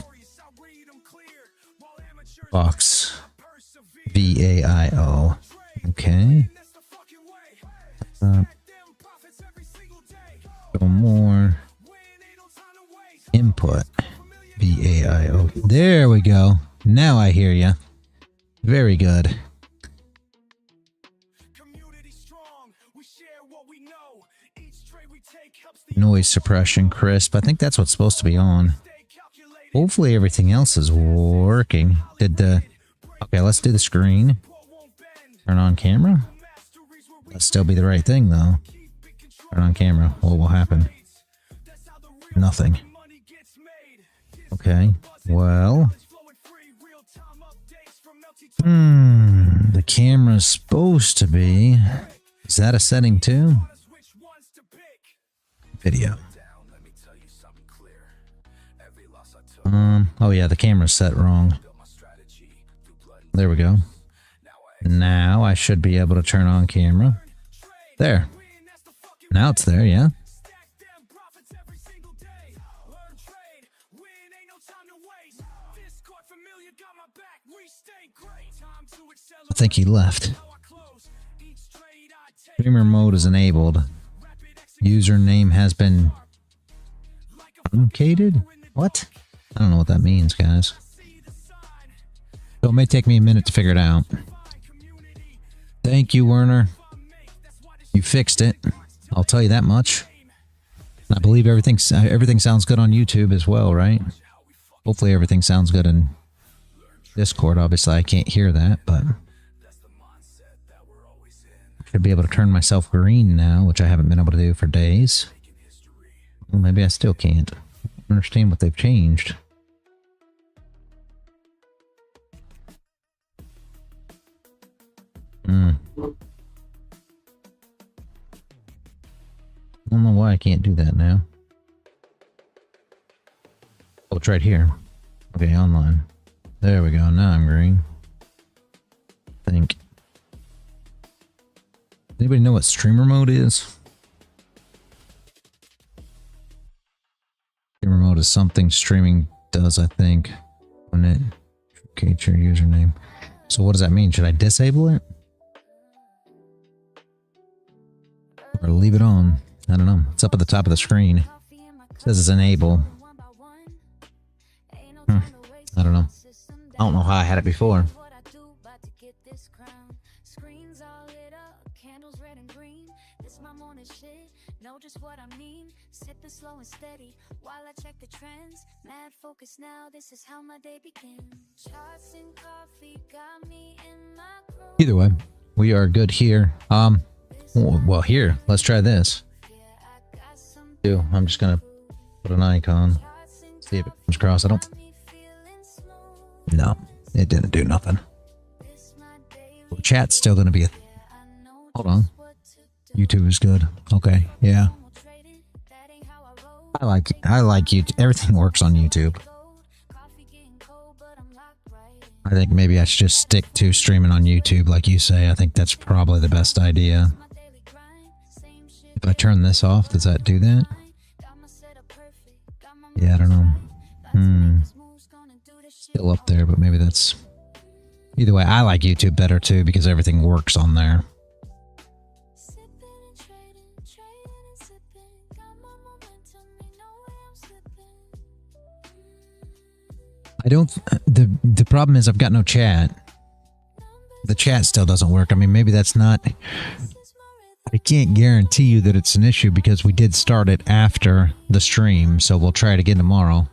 Box VAIO. Okay. Go more. Input VAIO. There we go. Now I hear you. Very good. Noise suppression crisp. I think that's what's supposed to be on. Hopefully everything else is working. Okay, let's do the screen. Turn on camera. That'll still be the right thing though. Turn on camera. What will happen? Nothing. Okay. Well. The camera's supposed to be. Is that a setting too? Video. Oh yeah, the camera's set wrong. There we go. Now I should be able to turn on camera. There. Now it's there, yeah. I think he left. Streamer mode is enabled. Username has been truncated? What? I don't know what that means, guys. So it may take me a minute to figure it out. Thank you, Werner. You fixed it. I'll tell you that much. I believe everything sounds good on YouTube as well, right? Hopefully everything sounds good in Discord. Obviously, I can't hear that, but I should be able to turn myself green now, which I haven't been able to do for days. Well, maybe I still can't. I don't understand what they've changed. I don't know why I can't do that now. Oh, it's right here. Okay, online. There we go. Now I'm green. I think. Anybody know what streamer mode is? Streamer mode is something streaming does, I think. When it truncate your username. So what does that mean? Should I disable it? Or leave it on? I don't know. It's up at the top of the screen. It says it's enable. I don't know. I don't know how I had it before. Either way, we are good here. Well, here, let's try this. I'm just gonna put an icon, see if it comes across. No, it didn't do nothing. Well, chat's still gonna be hold on. YouTube is good. Okay, yeah. I like YouTube. Everything works on YouTube. I think maybe I should just stick to streaming on YouTube, like you say. I think that's probably the best idea. If I turn this off, does that do that? Yeah, I don't know. Still up there, but maybe that's... Either way, I like YouTube better too, because everything works on there. I don't... The problem is I've got no chat. The chat still doesn't work. I mean, maybe that's not... I can't guarantee you that it's an issue because we did start it after the stream, so we'll try it again tomorrow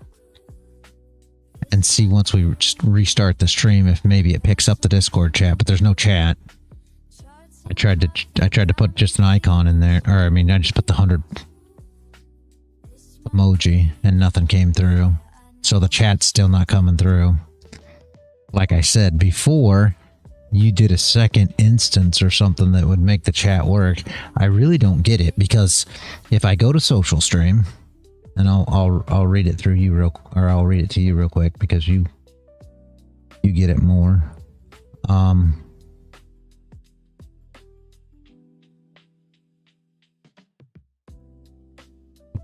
and see once we restart the stream if maybe it picks up the Discord chat, but there's no chat. I tried to put just an icon in there, or I mean I just put the 100 emoji and nothing came through. So the chat's still not coming through. Like I said before, you did a second instance or something that would make the chat work. I really don't get it, because if I go to social stream, and I'll read it through you I'll read it to you real quick because you get it more. If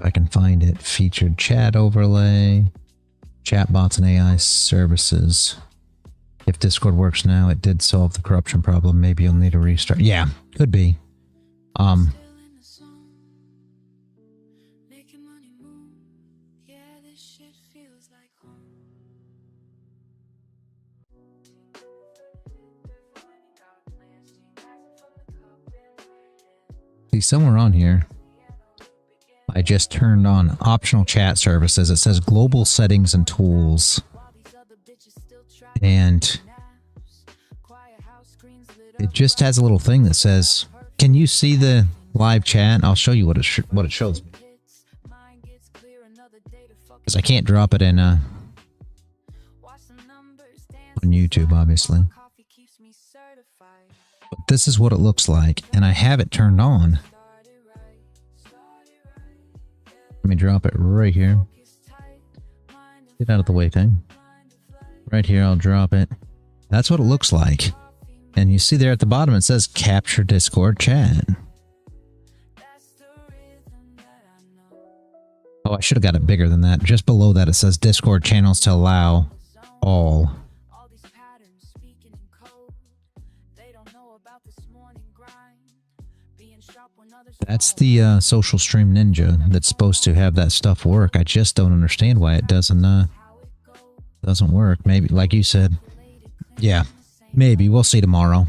I can find it, featured chat overlay, chatbots and AI services. If Discord works now, it did solve the corruption problem. Maybe you'll need a restart. Yeah, could be. See, somewhere on here, I just turned on optional chat services. It says global settings and tools. And it just has a little thing that says, can you see the live chat? I'll show you what it shows me. Because I can't drop it in on YouTube, obviously. But this is what it looks like, and I have it turned on. Let me drop it right here. Get out of the way thing. Right here, I'll drop it. That's what it looks like. And you see there at the bottom, it says capture Discord chat. Oh, I should have got it bigger than that. Just below that, it says Discord channels to allow all. That's the social stream ninja that's supposed to have that stuff work. I just don't understand why it doesn't work. Maybe, like you said, yeah, maybe we'll see tomorrow.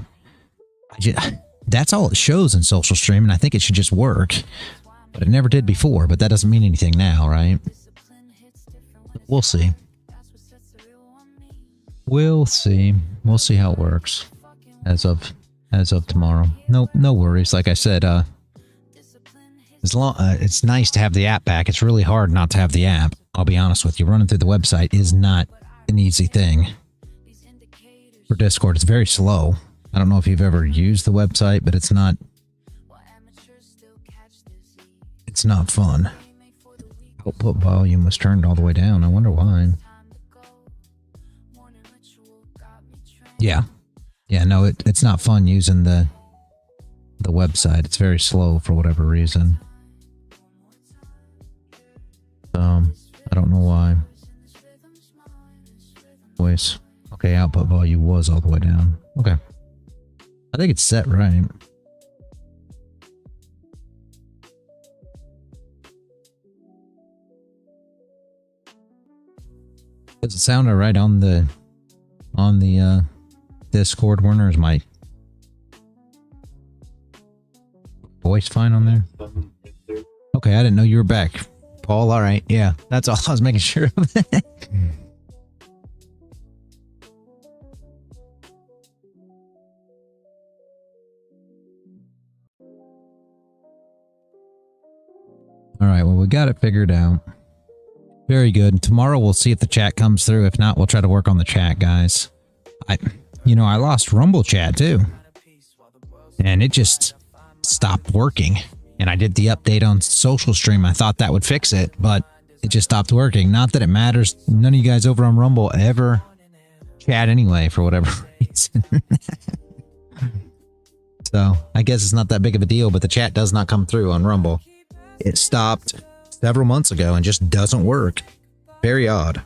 That's all it shows in social stream, and I think it should just work. But it never did before. But that doesn't mean anything now, right? We'll see. We'll see. We'll see how it works as of tomorrow. No worries. Like I said, it's nice to have the app back. It's really hard not to have the app. I'll be honest with you. Running through the website is not an easy thing. For Discord, it's very slow. I don't know if you've ever used the website, but it's not fun. Output volume was turned all the way down. I wonder why. Yeah, no, it's not fun using the website. It's very slow for whatever reason. I don't know why. Voice. Okay, output volume was all the way down. Okay. I think it's set right. Does it sound alright on the Discord, Warner? Is my voice fine on there? Okay, I didn't know you were back, Paul. All right, yeah, that's all I was making sure of. All right, well, we got it figured out. Very good. Tomorrow we'll see if the chat comes through. If not, we'll try to work on the chat, guys. I lost Rumble chat too. And it just stopped working. And I did the update on social stream. I thought that would fix it, but it just stopped working. Not that it matters. None of you guys over on Rumble ever chat anyway, for whatever reason. So I guess it's not that big of a deal, but the chat does not come through on Rumble. It stopped several months ago and just doesn't work. Very odd.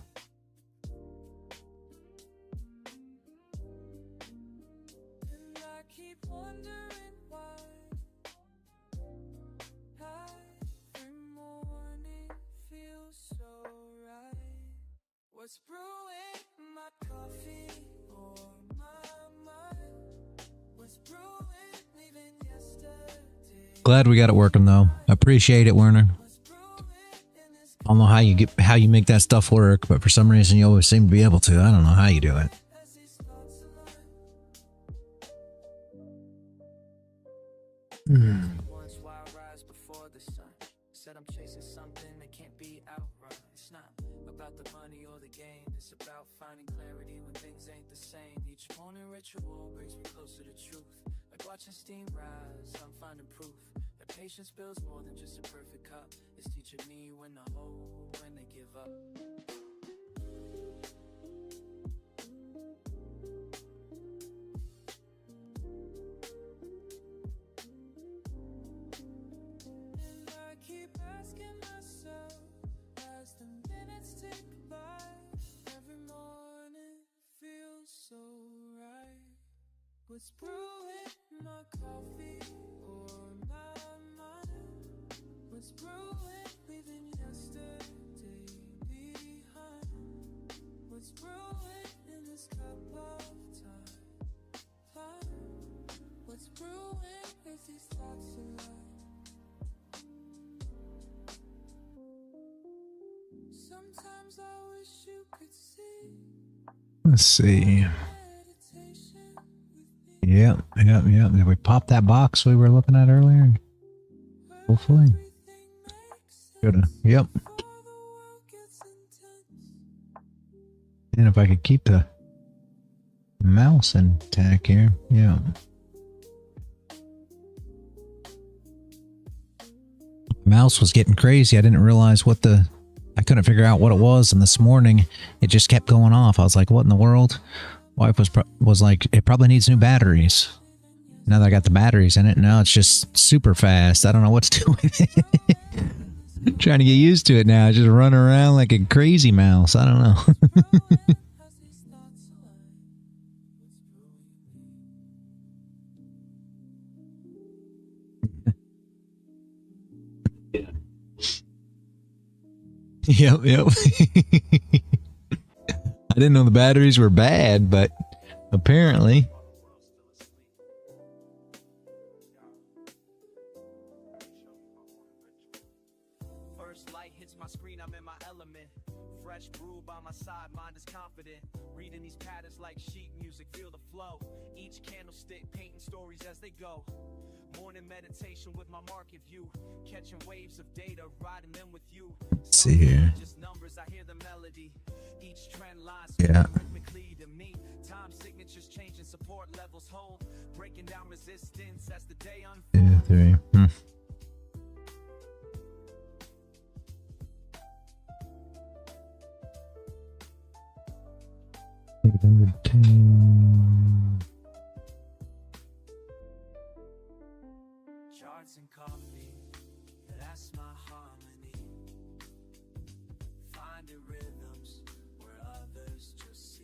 Glad we got it working though. Appreciate it, Werner. I don't know how you make that stuff work, but for some reason you always seem to be able to. I don't know how you do it.
Patience builds more than just a perfect cup. It's teaching me when to hold, when they give up. And I keep asking myself as the minutes tick by, every morning feels so right. What's brewing, my coffee or my what's brewing, leaving yesterday behind? What's brewing in this cup of time? What's brewing with these thoughts alive? Sometimes I wish you could see.
Let's see. Yep. Did we pop that box we were looking at earlier? Hopefully. Shoulda. Yep. And if I could keep the mouse intact here. Yeah. mouse was getting crazy. I didn't realize I couldn't figure out what it was, and this morning it just kept going off. I was like, what in the world? Wife was like, it probably needs new batteries. Now that I got the batteries in it, now it's just super fast. I don't know what's doing it. Trying to get used to it now. Just running around like a crazy mouse. I don't know. Yep. I didn't know the batteries were bad, but apparently.
First light hits my screen, I'm in my element. Fresh brew by my side, mind is confident. Reading these patterns like sheet music, feel the flow. Each candlestick painting stories as they go. Morning meditation with my market view. Catching waves of data, riding them with you.
Let's see here.
Just numbers, I hear the melody. Each trend line
Yeah.
rhythmically to me. Time signatures changing, support levels hold. Breaking down resistance as the day unfolds.
2, 3.
Charts and coffee, that's my harmony. Finding rhythms where others just see.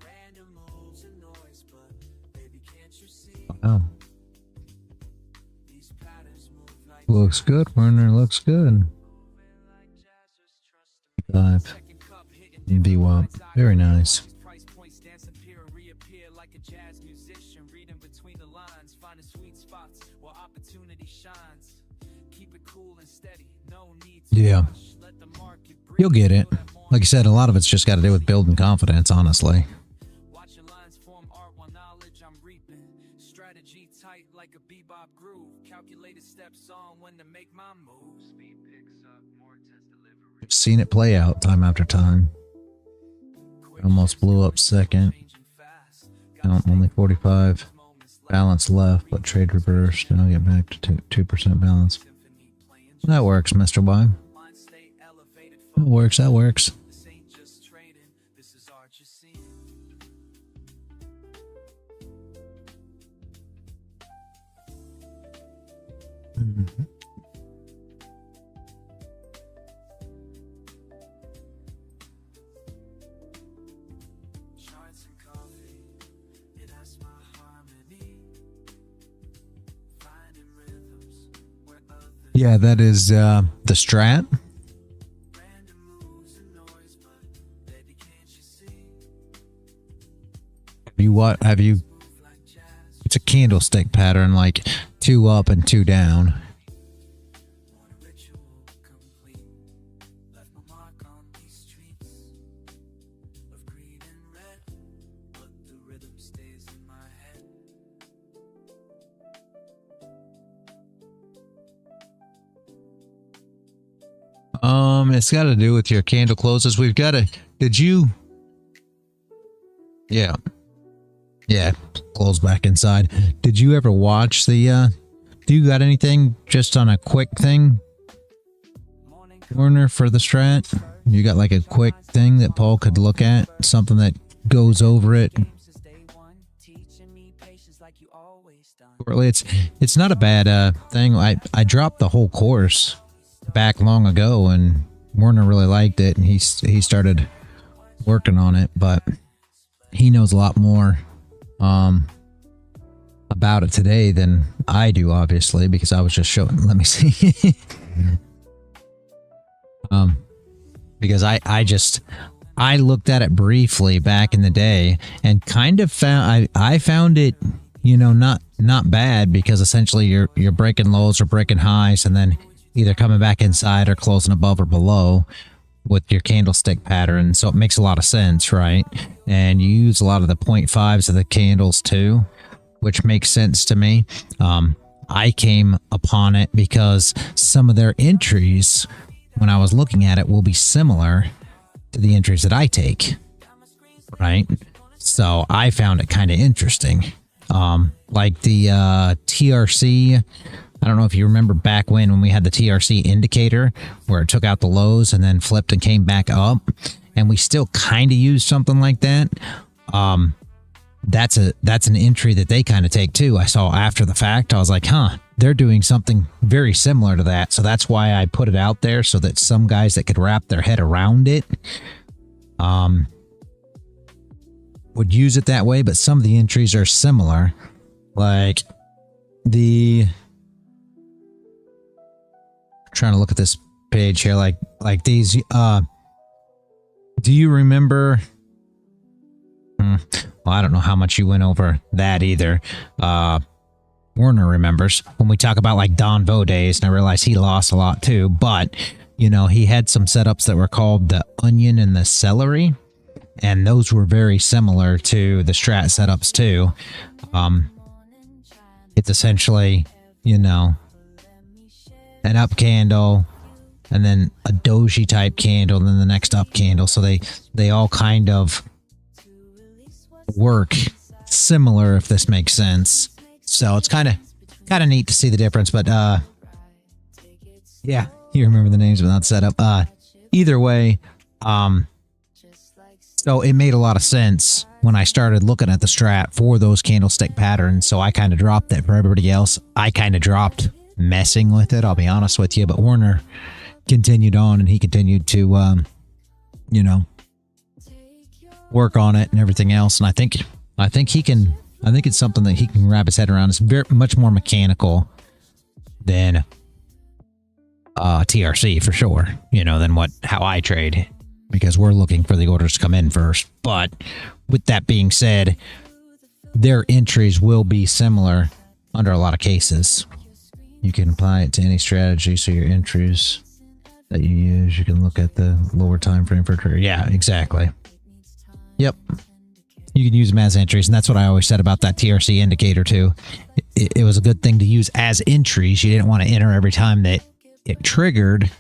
Random moves and noise, but baby, can't you see?
Wow.
These patterns move like
Looks good, Werner. Looks good. 5. VWAP. Very nice.
price points dance appear and reappear like a jazz musician, reading between the lines, finding sweet spots where opportunity shines. Keep it cool and steady, no need to
Yeah.
rush. Let the market breathe.
You'll get it. Like you said, a lot of it's just got to do with building confidence, honestly.
Watching lines form art while knowledge I'm reaping. Strategy tight like a bebop groove. Calculated steps on when to make my moves. Speed picks up, more test delivery.
I've seen it play out time after time. Almost blew up second. Only 45 balance left, but trade reversed. And I'll get back to 2% balance. That works, Mr. Y. That works, that works.
This ain't just trading, this is art you see. Charts and coffee, yeah, that's my harmony. Finding rhythms where others
Yeah, that is the strat.
random moves and noise, but baby, can't you see?
Have you
Move like jazz.
it's a candlestick pattern, like 2 up and 2 down.
Want a ritual complete. Left my mark on these streets of green and red, but the rhythm stays in my head.
It's got to do with your candle closes. We've got to. Did you? Yeah. Close back inside. Did you ever watch the? Do you got anything just on a quick thing,
Morning
Werner, for the strat? You got like a quick thing that Paul could look at, something that goes over it.
since day one, teaching me patience like you always done.
Really, it's not a bad thing. I dropped the whole course back long ago, and Werner really liked it, and he started working on it, but he knows a lot more about it today than I do, obviously, because I was just showing. Let me see. Because I looked at it briefly back in the day and kind of found I found it, not bad, because essentially you're breaking lows or breaking highs and then either coming back inside or closing above or below with your candlestick pattern. So it makes a lot of sense, right? And you use a lot of the 0.5s of the candles too, which makes sense to me. I came upon it because some of their entries, when I was looking at it, will be similar to the entries that I take, right? So I found it kind of interesting. Like the TRC, I don't know if you remember back when we had the TRC indicator where it took out the lows and then flipped and came back up, and we still kind of use something like that. That's an entry that they kind of take too. I saw after the fact. I was like, huh, they're doing something very similar to that. So that's why I put it out there, so that some guys that could wrap their head around it would use it that way. But some of the entries are similar, like the, trying to look at this page here, like these. Do you remember? Well, I don't know how much you went over that either. Warner remembers when we talk about like Don Vo days, and I realize he lost a lot too. But you know, he had some setups that were called the onion and the celery, and those were very similar to the strat setups too. It's essentially, you know, an up candle, and then a doji type candle, and then the next up candle. So they all kind of work similar, if this makes sense. So it's kind of neat to see the difference. But yeah, you remember the names without setup. Either way, so it made a lot of sense when I started looking at the strat for those candlestick patterns. So I kind of dropped it. For everybody else, I kind of dropped messing with it, I'll be honest with you. But Warner continued on, and he continued to you know, work on it and everything else. And I think he can, I think it's something that he can wrap his head around. It's very much more mechanical than TRC for sure, you know, than how I trade, because we're looking for the orders to come in first. But with that being said, their entries will be similar under a lot of cases. You can apply it to any strategy. So your entries that you use, you can look at the lower time frame for a trade. Yeah, exactly. Yep. You can use them as entries, and that's what I always said about that TRC indicator too. It was a good thing to use as entries. You didn't want to enter every time that it triggered,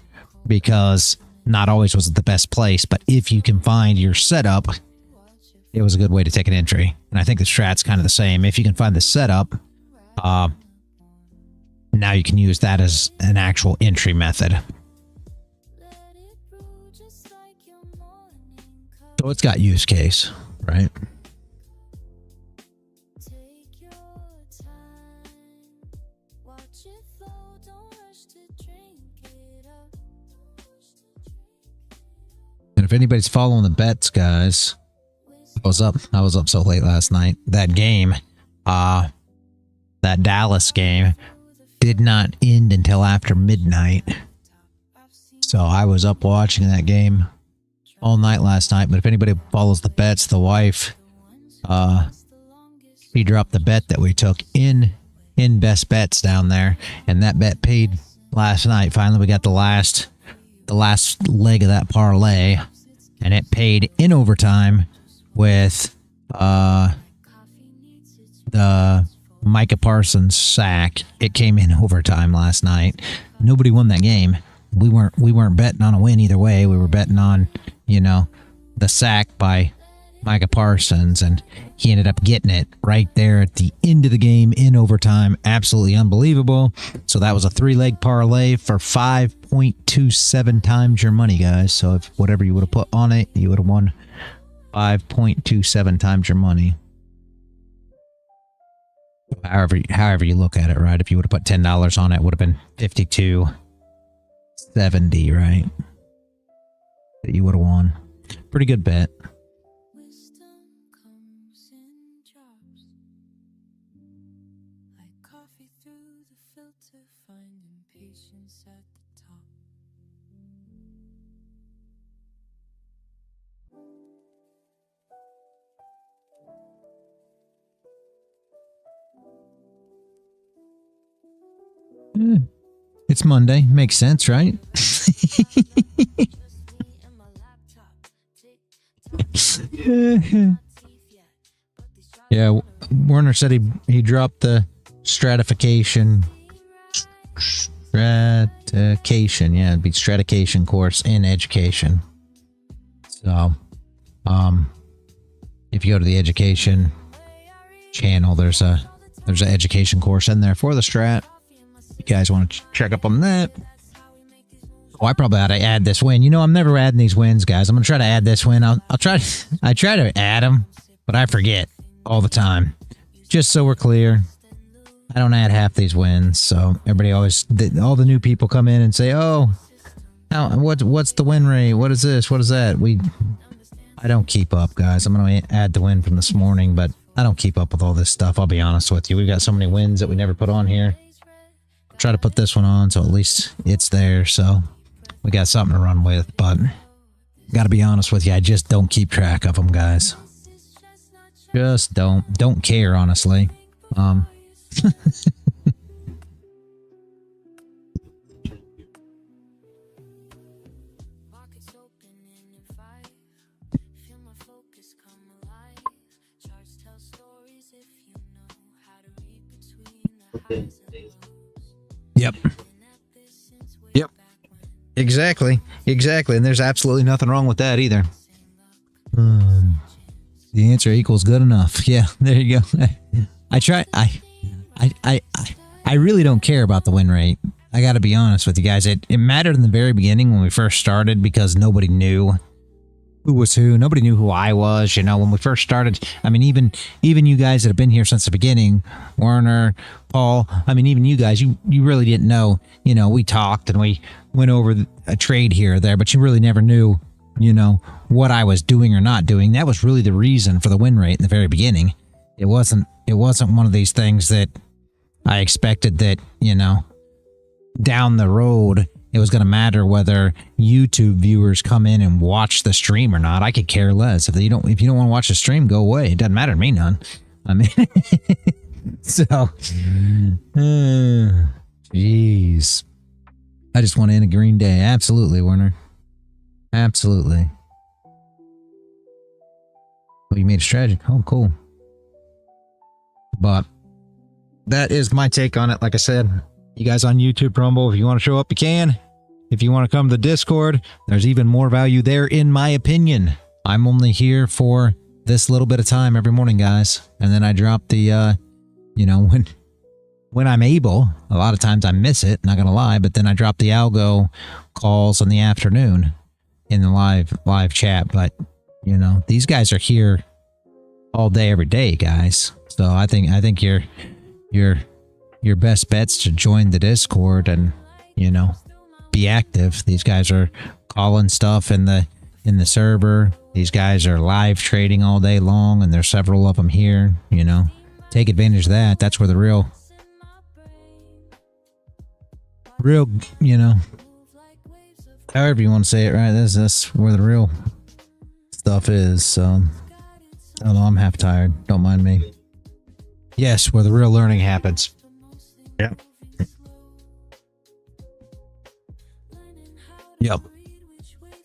because not always was it the best place. But if you can find your setup, it was a good way to take an entry. And I think the strat's kind of the same. If you can find the setup, now you can use that as an actual entry method. So it's got use case, right? And if anybody's following the bets, guys, I was up so late last night. That game, that Dallas game, did not end until after midnight. So I was up watching that game all night last night. But if anybody follows the bets, the wife, she dropped the bet that we took in best bets down there, and that bet paid last night. Finally, we got the last leg of that parlay, and it paid in overtime with the Micah Parsons sack. It came in overtime last night. Nobody won that game. We weren't betting on a win either way. We were betting on, you know, the sack by Micah Parsons, and he ended up getting it right there at the end of the game in overtime. Absolutely unbelievable. So that was a 3-leg parlay for 5.27 times your money, guys. So if whatever you would have put on it, you would have won 5.27 times your money. However you look at it, right? If you would have put $10 on it, it would have been $52.70, right? That you would have won. Pretty good bet. It's Monday. Makes sense, right? Yeah, Warner said he dropped the stratification. Yeah, it'd be stratification course in education. So, if you go to the education channel, there's an education course in there for the strat. You guys want to check up on that? Oh, I probably ought to add this win. You know, I'm never adding these wins, guys. I'm gonna try to add this win. I try to add them, but I forget all the time. Just so we're clear, I don't add half these wins. So everybody always, all the new people come in and say, "Oh, what's the win rate? What is this? What is that?" I don't keep up, guys. I'm gonna add the win from this morning, but I don't keep up with all this stuff. I'll be honest with you. We've got so many wins that we never put on here. I'll try to put this one on so at least it's there. So we got something to run with, but gotta be honest with you, I just don't keep track of them, guys. Just don't care, honestly. Yep. Exactly. And there's absolutely nothing wrong with that either. The answer equals good enough. Yeah, there you go. I really don't care about the win rate. I got to be honest with you guys. It mattered in the very beginning when we first started because nobody knew who was who. Nobody knew who I was. You know, when we first started, I mean, even you guys that have been here since the beginning, Werner, Paul, I mean, even you guys, you really didn't know. You know, we talked and we went over a trade here or there, but you really never knew, you know, what I was doing or not doing. That was really the reason for the win rate in the very beginning. It wasn't one of these things that I expected that, you know, down the road it was going to matter whether YouTube viewers come in and watch the stream or not. I could care less. If you don't want to watch the stream, go away. It doesn't matter to me none. I mean, so, jeez. I just want to end a green day. Absolutely, Werner. Absolutely. Oh, you made a strategy. Oh, cool. But that is my take on it. Like I said, you guys on YouTube, Rumble, if you want to show up, you can. If you want to come to the Discord, there's even more value there, in my opinion. I'm only here for this little bit of time every morning, guys. And then I drop the, you know, when I'm able. A lot of times I miss it, not going to lie, but then I drop the algo calls in the afternoon in the live chat. But, you know, these guys are here all day, every day, guys. So I think your best bet's to join the Discord and, you know, be active. These guys are calling stuff in the server. These guys are live trading all day long, and there's several of them here. You know, take advantage of that. That's where the real, you know, however you want to say it, right? That's where the real stuff is. So, I don't know, I'm half tired. Don't mind me. Yes, where the real learning happens. Yep. Yep.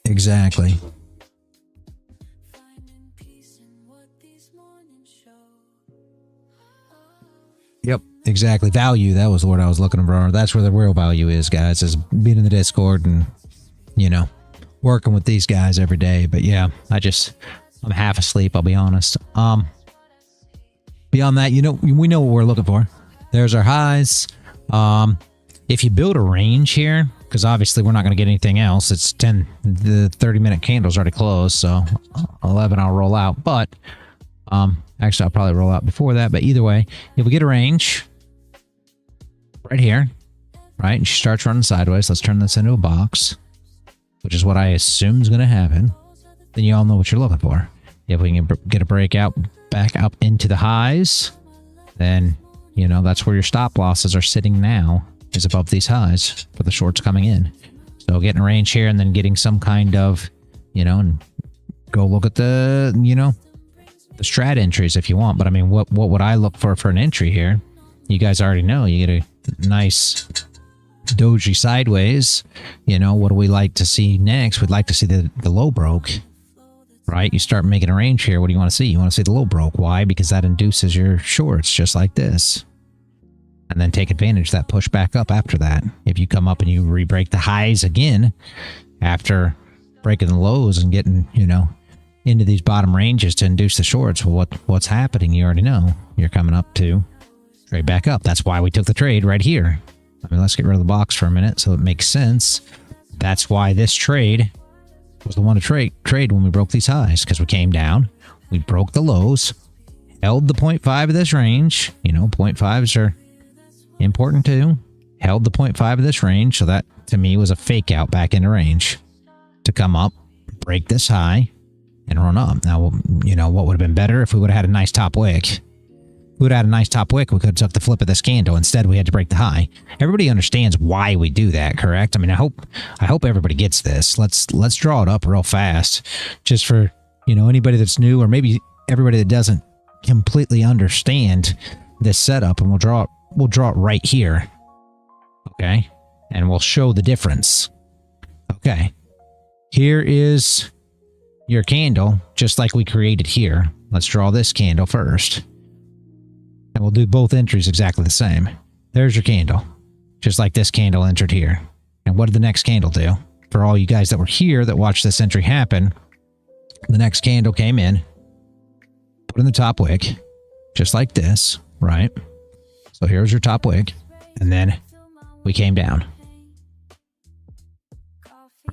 Exactly. Yep. Exactly. Value. That was the word I was looking for. That's where the real value is, guys, is being in the Discord and, you know, working with these guys every day. But yeah, I'm half asleep, I'll be honest. Beyond that, you know, we know what we're looking for. There's our highs. If you build a range here, because obviously we're not going to get anything else. It's 10, the 30-minute candle's already closed, so 11 I'll roll out. But actually I'll probably roll out before that. But either way, if we get a range right here, right, and she starts running sideways, let's turn this into a box, which is what I assume is going to happen. Then you all know what you're looking for. If we can get a breakout back up into the highs, then, you know, that's where your stop losses are sitting now, is above these highs for the shorts coming in. So getting a range here and then getting some kind of, you know, and go look at the, you know, the strat entries if you want. But I mean, what would I look for an entry here? You guys already know. You get a nice doji sideways. You know, what do we like to see next? We'd like to see the low broke. Right? You start making a range here. What do you want to see? You want to see the low broke. Why? Because that induces your shorts just like this. And then take advantage of that push back up after that. If you come up and you re-break the highs again after breaking the lows and getting, you know, into these bottom ranges to induce the shorts, well, what's happening? You already know. You're coming up to trade back up. That's why we took the trade right here. I mean, let's get rid of the box for a minute so it makes sense. That's why this trade was the one to trade when we broke these highs, because we came down, we broke the lows, held the 0.5 of this range. You know, 0.5s are important too. Held the 0.5 of this range, so that to me was a fake out back into range to come up, break this high, and run up. Now, you know, what would have been better if we would have had a nice top wick? We would have had a nice top wick, we could have took the flip of this candle. Instead, we had to break the high. Everybody understands why we do that, correct? I mean, I hope everybody gets this. Let's draw it up real fast, just for, you know, anybody that's new, or maybe everybody that doesn't completely understand this setup, and we'll draw it right here. Okay, and we'll show the difference. Okay, here is your candle, just like we created here. Let's draw this candle first. And we'll do both entries exactly the same. There's your candle, just like this candle entered here. And what did the next candle do? For all you guys that were here that watched this entry happen, the next candle came in, put in the top wick, just like this, right? So here's your top wick, and then we came down,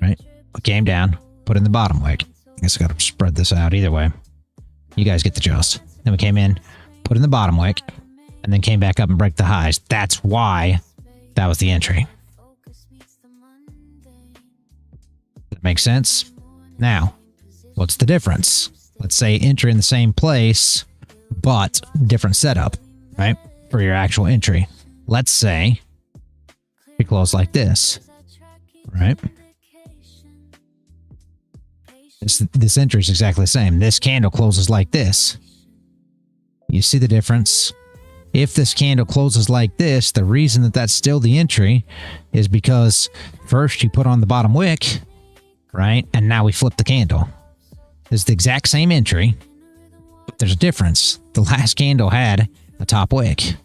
right? We came down, put in the bottom wick. I guess I got to spread this out either way. You guys get the gist. Then we came in, put in the bottom wick, and then came back up and break the highs. That's why that was the entry. That makes sense? Now, what's the difference? Let's say entry in the same place, but different setup, right? For your actual entry. Let's say we close like this, right? This entry is exactly the same. This candle closes like this. You see the difference? If this candle closes like this, the reason that that's still the entry is because first you put on the bottom wick, right? And now we flip the candle. It's the exact same entry, but there's a difference. The last candle had a top wick.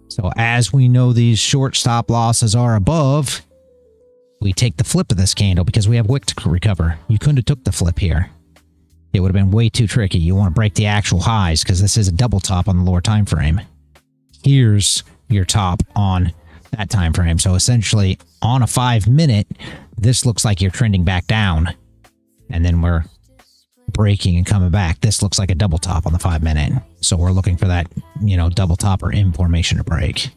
So as we know these short stop losses are above, we take the flip of this candle because we have wick to recover. You couldn't have took the flip here. It would have been way too tricky. You want to break the actual highs because this is a double top on the lower time frame. Here's your top on that time frame. So essentially on a 5-minute, this looks like you're trending back down, and then we're breaking and coming back. This looks like a double top on the 5-minute. So we're looking for that, you know, double top or M formation to break.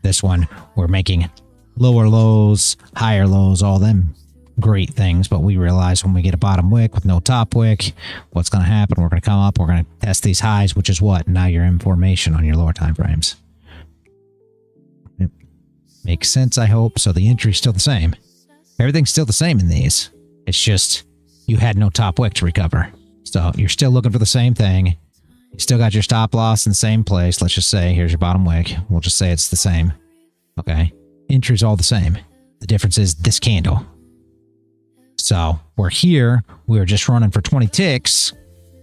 This one, we're making lower lows, higher lows, all them great things, but we realize when we get a bottom wick with no top wick, what's going to happen? We're going to come up, we're going to test these highs, which is what? Now you're in formation on your lower time frames. It makes sense, I hope. So the entry's still the same. Everything's still the same in these. It's just you had no top wick to recover. So you're still looking for the same thing. You still got your stop loss in the same place. Let's just say here's your bottom wick. We'll just say it's the same. Okay. Entry's all the same. The difference is this candle. So we're here. We were just running for 20 ticks,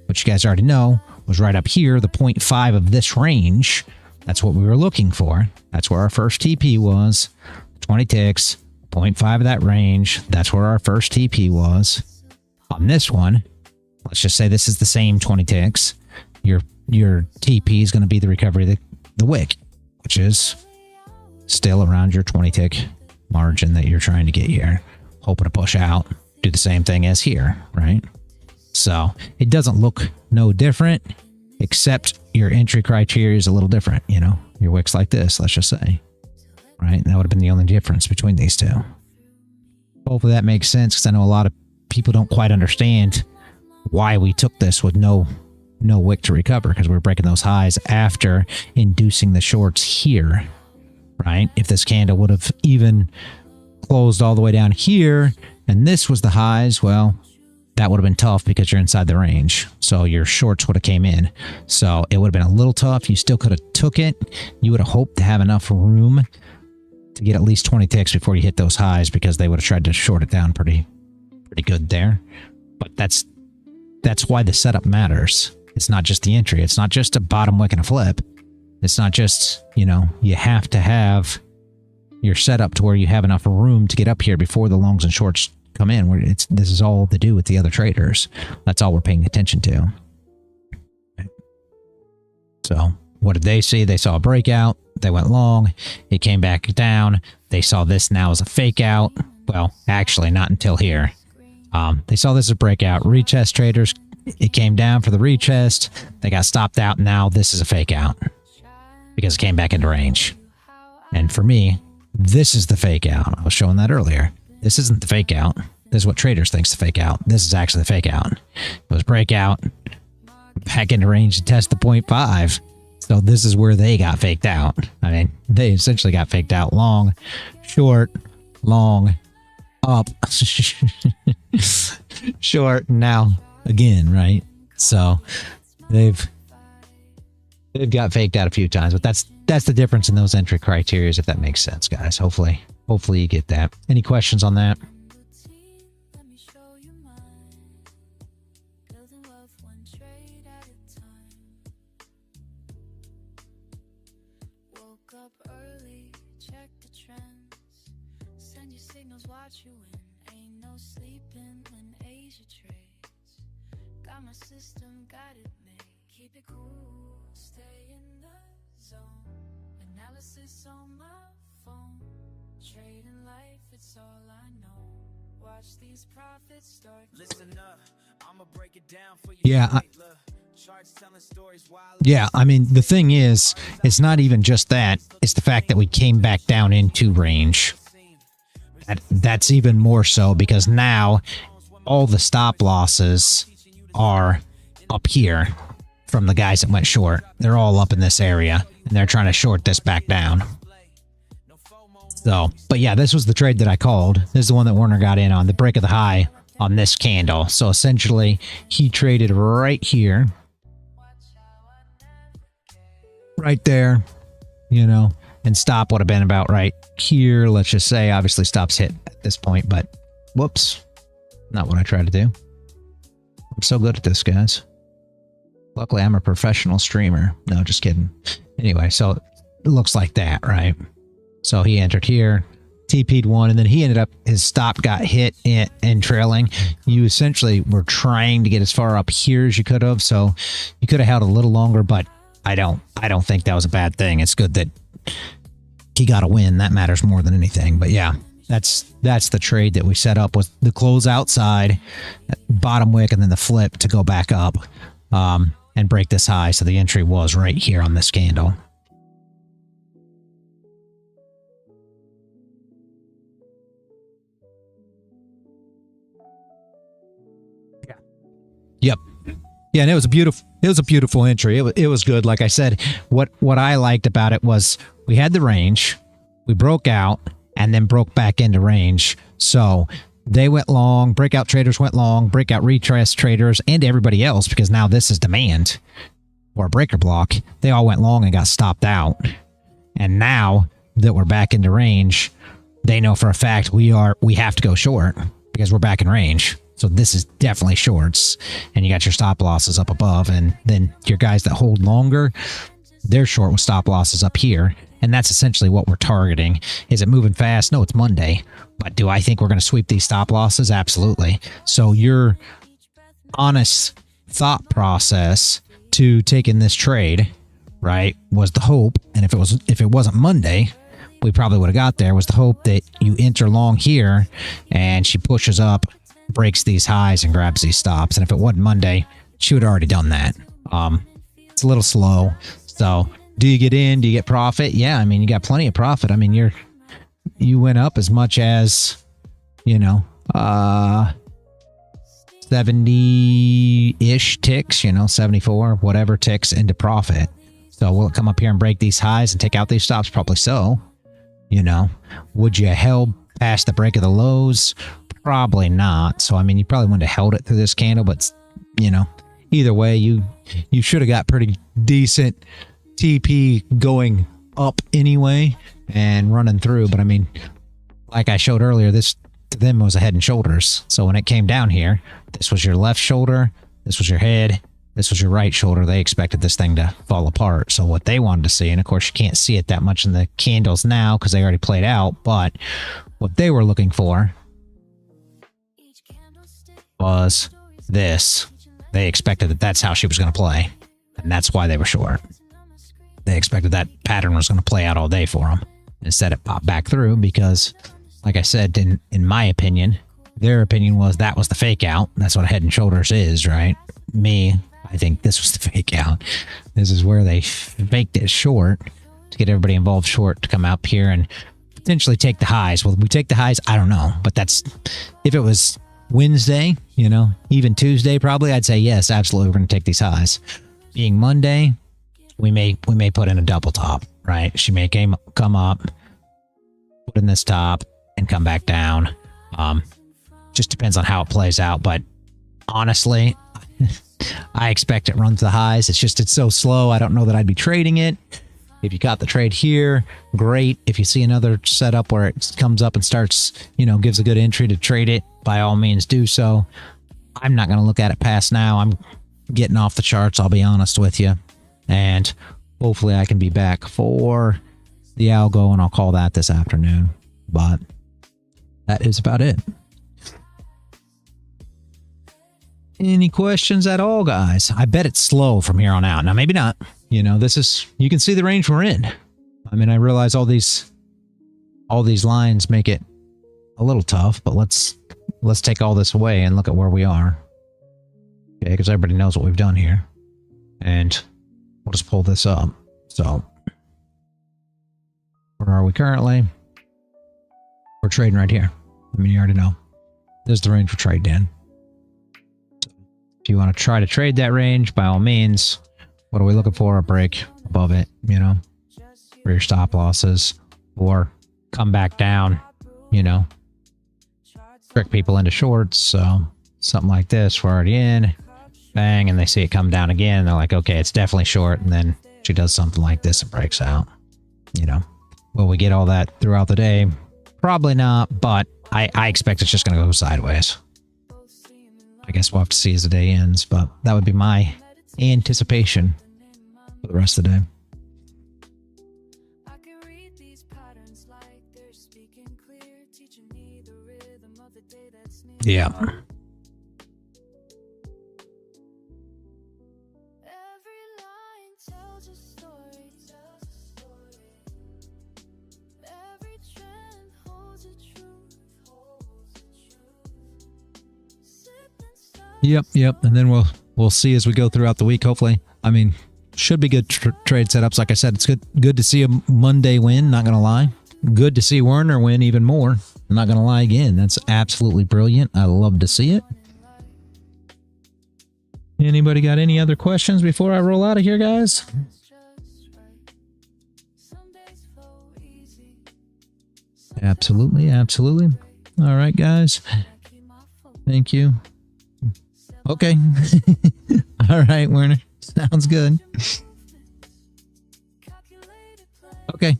which you guys already know was right up here, the 0.5 of this range. That's what we were looking for. That's where our first TP was. 20 ticks, 0.5 of that range. That's where our first TP was. On this one, let's just say this is the same 20 ticks. Your TP is going to be the recovery of the wick, which is still around your 20 tick margin that you're trying to get here. Hoping to push out, do the same thing as here, right? So it doesn't look no different, except your entry criteria is a little different, you know? Your wick's like this, let's just say, right? And that would have been the only difference between these two. Hopefully that makes sense, because I know a lot of people don't quite understand why we took this with no wick to recover, because we were breaking those highs after inducing the shorts here, right? If this candle would have even closed all the way down here and this was the highs, well, that would have been tough because you're inside the range. So your shorts would have came in. So it would have been a little tough. You still could have took it. You would have hoped to have enough room to get at least 20 ticks before you hit those highs, because they would have tried to short it down pretty good there. But that's why the setup matters. It's not just the entry. It's not just a bottom wick and a flip. It's not just, you know, you have to have your setup to where you have enough room to get up here before the longs and shorts come in. This is all to do with the other traders. That's all we're paying attention to. So what did they see? They saw a breakout. They went long. It came back down. They saw this now as a fake out. Well, actually, not until here. They saw this as a breakout. Retest traders, it came down for the retest. They got stopped out. Now this is a fake out because it came back into range. And for me, this is the fake out. I was showing that earlier. This isn't the fake out. This is what traders think is the fake out. This is actually the fake out. It was breakout, back into range to test the 0.5. So this is where they got faked out. I mean, they essentially got faked out long, short, long, up, short, now again, right? So they've got faked out a few times, but that's the difference in those entry criteria, if that makes sense, guys. Hopefully you get that. Any questions on that?
Let me show you mine. Building wealth one trade at a time. Woke up early, check the trends. Send your signals, watch you win. Ain't no sleeping when Asia trades. Got my system, got it made. Keep it cool, stay in the zone. Analysis on my phone. Trading life, it's all I know. Watch these profits start.
Listen up, I'ma break it down for you.
Yeah, yeah, I mean, the thing is, it's not even just that. It's the fact that we came back down into range. That's even more so because now all the stop losses are up here from the guys that went short. They're all up in this area, and they're trying to short this back down. So, but yeah, this was the trade that I called. This is the one that Warner got in on, the break of the high on this candle. So essentially, he traded right here. Right there, you know, and stop would have been about right here. Let's just say, obviously stops hit at this point, but whoops, not what I tried to do. I'm so good at this, guys. Luckily, I'm a professional streamer. No, just kidding. Anyway, so it looks like that, right? So he entered here, TP'd one, and then he ended up, his stop got hit in trailing. You essentially were trying to get as far up here as you could have, so you could have held a little longer, but I don't think that was a bad thing. It's good that he got a win. That matters more than anything. But yeah, that's the trade that we set up, with the close outside, bottom wick, and then the flip to go back up and break this high. So the entry was right here on this candle. Yep. Yeah, and it was a beautiful entry. It was good. Like I said, what I liked about it was we had the range, we broke out, and then broke back into range. So they went long, breakout traders went long, breakout retrace traders, and everybody else, because now this is demand or a breaker block. They all went long and got stopped out. And now that we're back into range, they know for a fact we have to go short because we're back in range. So this is definitely shorts, and you got your stop losses up above, and then your guys that hold longer, they're short with stop losses up here, and that's essentially what we're targeting. Is it moving fast? No, it's Monday, but do I think we're going to sweep these stop losses? Absolutely. So your honest thought process to taking this trade, right, was the hope, and if it wasn't Monday, we probably would have got there, was the hope that you enter long here, and she pushes up, breaks these highs, and grabs these stops. And if it wasn't Monday, she would have already done that. It's a little slow. So do you get in? Do you get profit? Yeah, I mean, you got plenty of profit. I mean, you went up as much as, 70-ish ticks, 74, whatever ticks into profit. So will it come up here and break these highs and take out these stops? Probably so. Would you held past the break of the lows? Probably not. So, I mean, you probably wouldn't have held it through this candle, but, either way, you should have got pretty decent TP going up anyway and running through. But, I mean, like I showed earlier, this to them was a head and shoulders. So when it came down here, this was your left shoulder, this was your head, this was your right shoulder. They expected this thing to fall apart. So what they wanted to see, and of course you can't see it that much in the candles now because they already played out, but what they were looking for was this. They expected that that's how she was going to play, and that's why they were short. expected that pattern was going to play out all day for them. Instead, it popped back through because, like I said, in my opinion, their opinion was that was the fake out. That's what Head and Shoulders is, right? Me, I think this was the fake out. This is where they faked it short to get everybody involved short to come up here and potentially take the highs. Will we take the highs? I don't know. But that's, if it was Wednesday, you know, even Tuesday probably, I'd say yes, absolutely, we're going to take these highs. Being Monday, we may put in a double top, right? She may come up, put in this top, and come back down. Just depends on how it plays out. But honestly, I expect it runs the highs. It's so slow. I don't know that I'd be trading it. If you got the trade here, great. If you see another setup where it comes up and starts, you know, gives a good entry to trade it, by all means do so. I'm not going to look at it past now. I'm getting off the charts, I'll be honest with you. And hopefully I can be back for the algo, and I'll call that this afternoon. But that is about it. Any questions at all, guys? I bet it's slow from here on out. Now, maybe not. You know, this is, you can see the range we're in. I mean, I realize all these lines make it a little tough, but let's take all this away and look at where we are. Okay, because everybody knows what we've done here. And we'll just pull this up. So, where are we currently? We're trading right here. I mean, you already know. There's the range we're trading in. If you want to try to trade that range, by all means, what are we looking for? A break above it, you know, for your stop losses, or come back down, you know, trick people into shorts. So something like this, we're already in, bang, and they see it come down again. And they're like, okay, it's definitely short. And then she does something like this and breaks out, you know. Will we get all that throughout the day? Probably not, but I expect it's just going to go sideways. I guess we'll have to see as the day ends, but that would be my anticipation for the rest of the day. Yeah. Yep. And then we'll see as we go throughout the week, hopefully. I mean, should be good trade setups. Like I said, it's good to see a Monday win, not going to lie. Good to see Werner win even more. I'm not going to lie again. That's absolutely brilliant. I love to see it. Anybody got any other questions before I roll out of here, guys? Absolutely. All right, guys. Thank you. Okay. All right, Werner. Sounds good. Okay.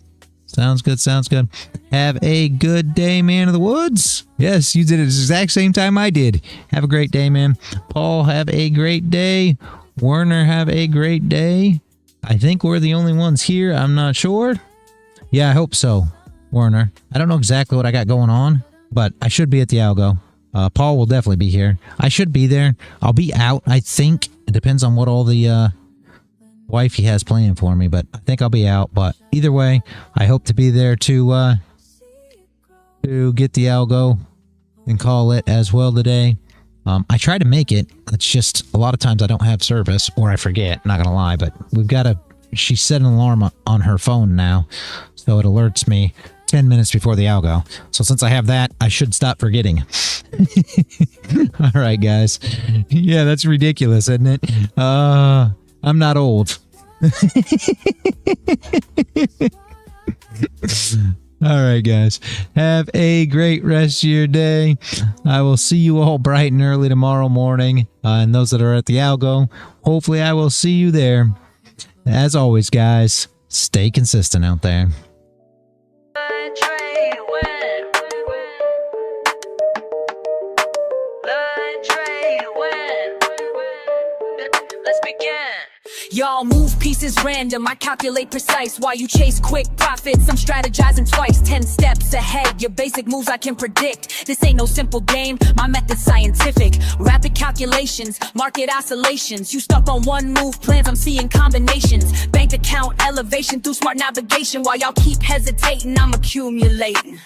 Sounds good. Have a good day, man of the woods. Yes, you did it at the exact same time I did. Have a great day, man. Paul, have a great day. Werner, have a great day. I think we're the only ones here. I'm not sure. Yeah, I hope so, Werner. I don't know exactly what I got going on, but I should be at the algo. Paul will definitely be here. I should be there. I'll be out, I think. It depends on what all the wifey has planned for me, but I think I'll be out. But either way, I hope to be there to get the algo and call it as well today. I try to make it. It's just a lot of times I don't have service or I forget, not gonna lie, but we've got to, she set an alarm on her phone now, so it alerts me 10 minutes before the algo. So since I have that, I should stop forgetting. All right, guys. Yeah, that's ridiculous, isn't it? I'm not old. All right, guys. Have a great rest of your day. I will see you all bright and early tomorrow morning. And those that are at the algo, hopefully I will see you there. As always, guys, stay consistent out there.
Y'all all move pieces random, I calculate precise. While you chase quick profits, I'm strategizing twice, 10 steps ahead. Your basic moves I can predict. This ain't no simple game, my method's scientific. Rapid calculations, market oscillations. You stuck on one move plans, I'm seeing combinations. Bank account elevation through smart navigation. While y'all keep hesitating, I'm accumulating.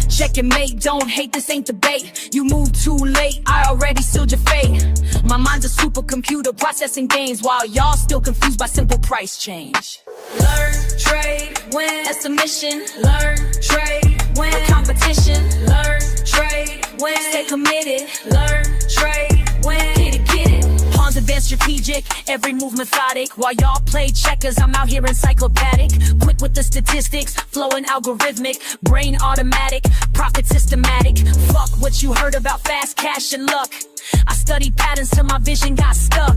Check your mate, don't hate, this ain't debate. You moved too late, I already sealed your fate. My mind's a supercomputer processing gains, while y'all still confused by simple price change. Learn, trade, win, that's the mission. Learn, trade, win, competition. Learn, trade, win, stay committed. Learn, trade, win, get it. Pawns advanced strategic, every move methodic. While y'all play checkers, I'm out here encyclopedic. Quick with the statistics, flowing algorithmic. Brain automatic, profit systematic. Fuck what you heard about fast cash and luck. I studied patterns till my vision got stuck.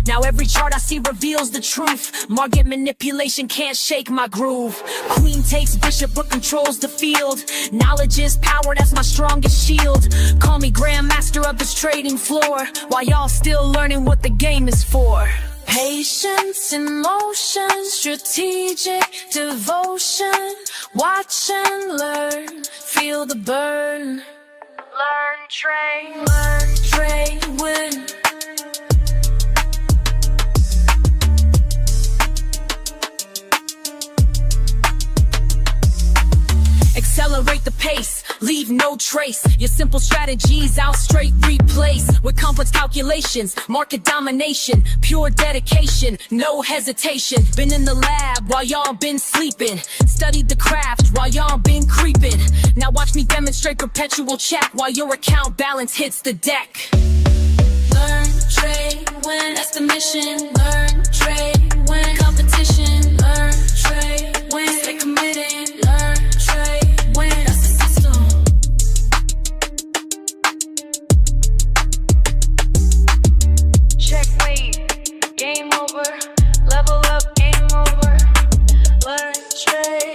Now every chart I see reveals the truth. Market manipulation can't shake my groove. Queen takes bishop but controls the field. Knowledge is power, that's my strongest shield. Call me grandmaster of this trading floor, while y'all still learning what the game is for.
Patience in motion, strategic devotion. Watch and learn, feel the burn. Learn, trade, win.
Accelerate the pace, leave no trace. Your simple strategies I'll straight replace with complex calculations, market domination, pure dedication, no hesitation. Been in the lab while y'all been sleeping, studied the craft while y'all been creeping. Now watch me demonstrate perpetual check while your account balance hits the deck.
Learn, trade, win, that's the mission. Learn, trade, win, competition. Learn, trade, win, stay committed. Learn, trade, win, that's the system.
Checkmate, game over, level up, game over. Learn, trade.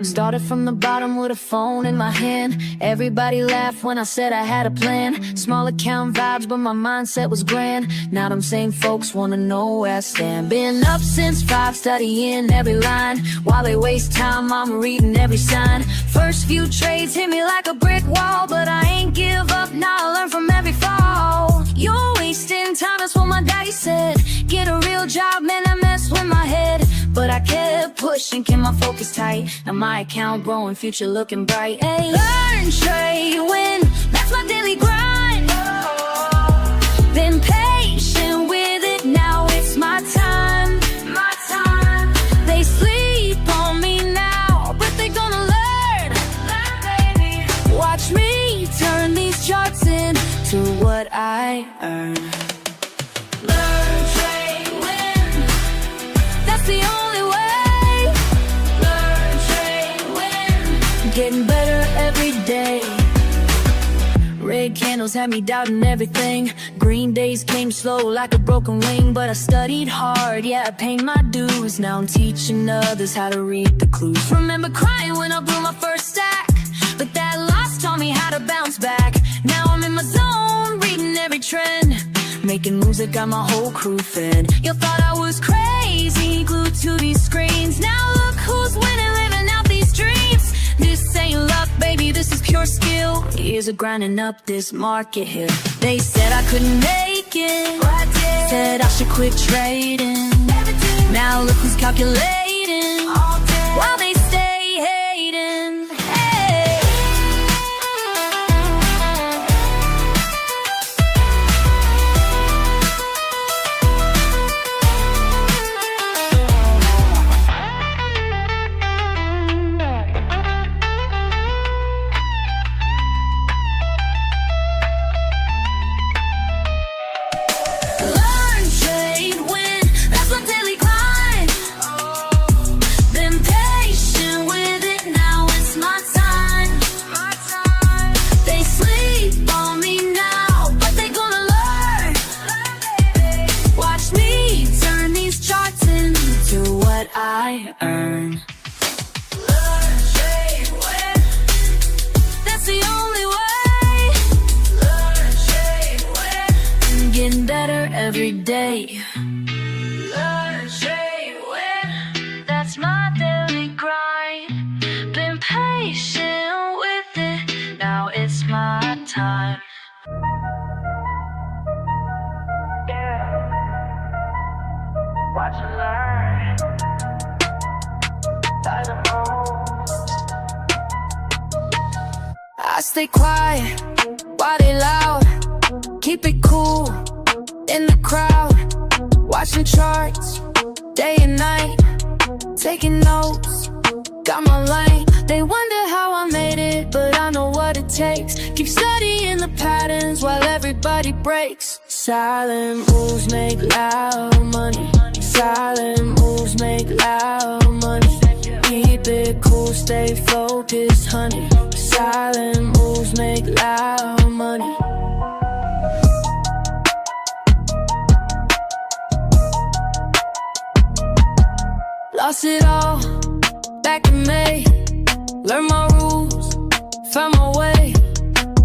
Started from the bottom with a phone in my hand. Everybody laughed when I said I had a plan. Small account vibes, but my mindset was grand. Now them same folks wanna know where I stand. Been up since 5, studying every line. While they waste time, I'm reading every sign. First few trades hit me like a brick wall, but I ain't give up, now I learn from every fall. You're wasting time, that's what my daddy said. Get a real job, man, I mess with my head. But I kept pushing, kept my focus tight. Now my account growing, future looking bright. Hey, learn, trade, win, that's my daily grind. Been patient with it, now it's my time. My time. They sleep on me now, but they gonna learn. Learn, baby. Watch me turn these charts into what I earn. Learn, trade, win, that's the only way. Learn, trade, win, getting better every day. Red candles had me doubting everything. Green days came slow like a broken wing. But I studied hard, yeah, I paid my dues. Now I'm teaching others how to read the clues. Remember crying when I blew my first stack, but that loss taught me how to bounce back. Now I'm in my zone, reading every trend, making moves that got my whole crew fed. You thought I was crazy, glued to these screens. Now look who's winning, living out these dreams. This ain't luck, baby, this is pure skill. Years of grinding up this market hill. They said I couldn't make it, said I should quit trading. Now look who's calculating, while they stay hating. Hey. Learn, I earn. Learn, trade, win. That's the only way. Learn, trade, win. Getting better every day. Learn, trade, win. That's my daily grind. Been patient with it. Now it's my time. Watch and learn.
I stay quiet, why they loud? Keep it cool, in the crowd. Watching charts, day and night. Taking notes, got my lane. They wonder how I made it, but I know what it takes. Keep studying the patterns while everybody breaks. Silent moves make loud money. Silent moves make loud money. Keep it cool, stay focused, honey. Silent moves make loud money. Lost it all, back in May. Learn my rules, found my way.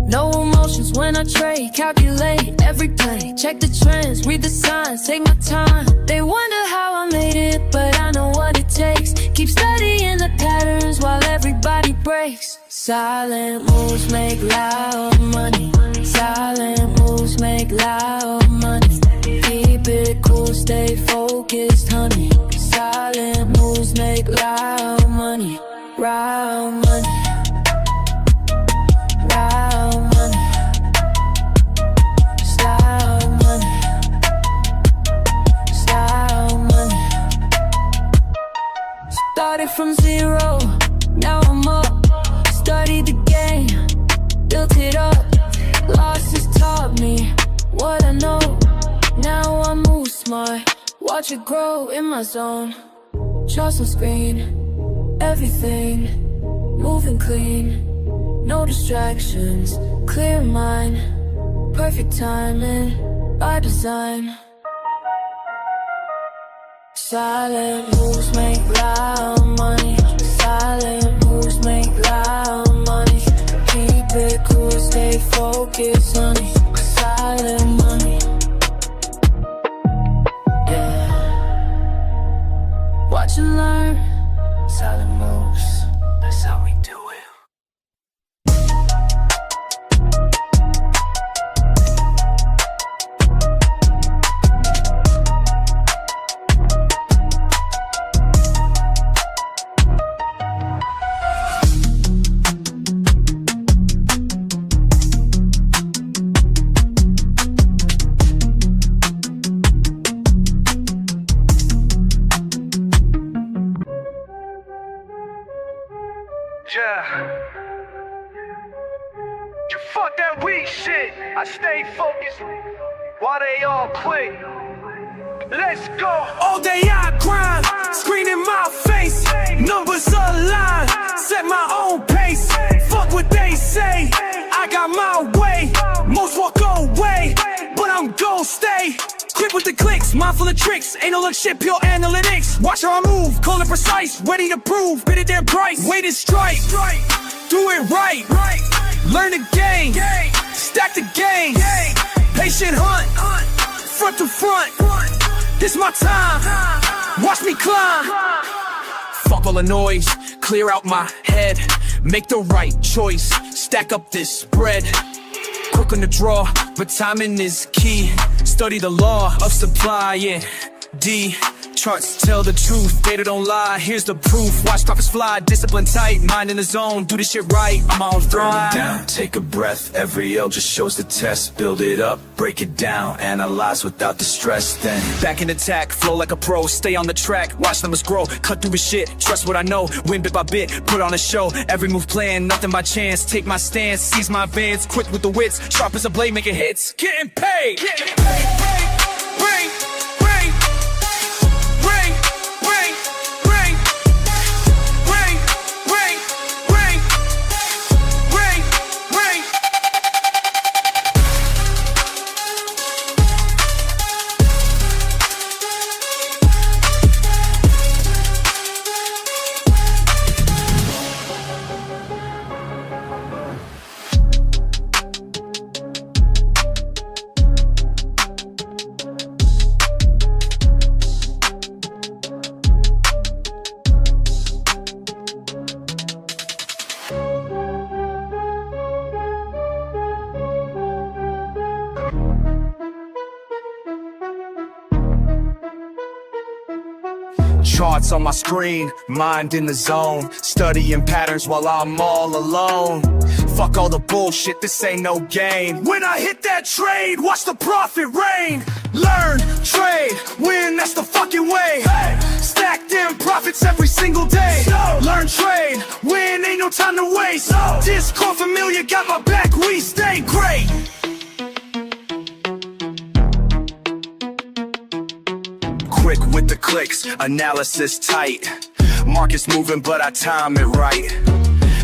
No emotions when I trade, calculate every play. Check the trends, read the signs, take my time. They wonder how I made it, but I know what it takes. Keep studying the patterns while everybody breaks. Silent moves make loud money. Silent moves make loud money. Keep it cool, stay focused, honey. Silent moves make loud money. Loud money. Loud money. Loud money. Loud money. Started from zero, now I'm up. Studied the game, built it up. Losses taught me what I know. Now I move smart, watch it grow in my zone. Trust on screen, everything moving clean. No distractions, clear mind. Perfect timing, by design. Silent moves make loud money. Silent moves make loud money. Keep it cool, stay focused, honey. Silent money. Yeah. Watch and learn. Silent moves, that's how we do it.
Yeah. You fuck that weak shit. I stay focused. Why they all quit? Let's go.
All day I grind, screen in my face. Numbers align, set my own pace. Fuck what they say, I got my way. Most walk away, but I'm gon' stay. Quick with the clicks, mindful of tricks. Ain't no look shit, pure analytics. Watch how I move, call it precise. Ready to prove, bid it their price. Wait and strike, do it right. Learn the game, stack the game. Patient hunt, front to front. This my time, watch me climb. Fuck all the noise, clear out my head. Make the right choice, stack up this bread. Quick on the draw, but timing is key. Study the law of supply and D. Charts tell the truth, data don't lie. Here's the proof, watch profits fly. Discipline tight, mind in the zone, do this shit right. I'm on thrive.
Down, take a breath, every L just shows the test. Build it up, break it down, analyze without the stress. Then
Back in attack, flow like a pro. Stay on the track, watch numbers grow. Cut through the shit, trust what I know. Win bit by bit, put on a show. Every move planned, nothing by chance. Take my stance, seize my advance. Quick with the wits, sharp as a blade, making hits. Getting paid, getting paid. Ring, ring, ring, ring, ring, ring, ring, ring, ring, ring.
charts on my screen, mind in the zone, studying patterns while I'm all alone. Fuck all the bullshit, this ain't no game. When I hit that trade, watch the profit rain. Learn, trade, win, that's the fucking way. Stack them profits every single day. Learn, trade, win, ain't no time to waste. Discord familiar, got my back, we stay great. Quick with the clicks, analysis tight. Market's moving, but I time it right.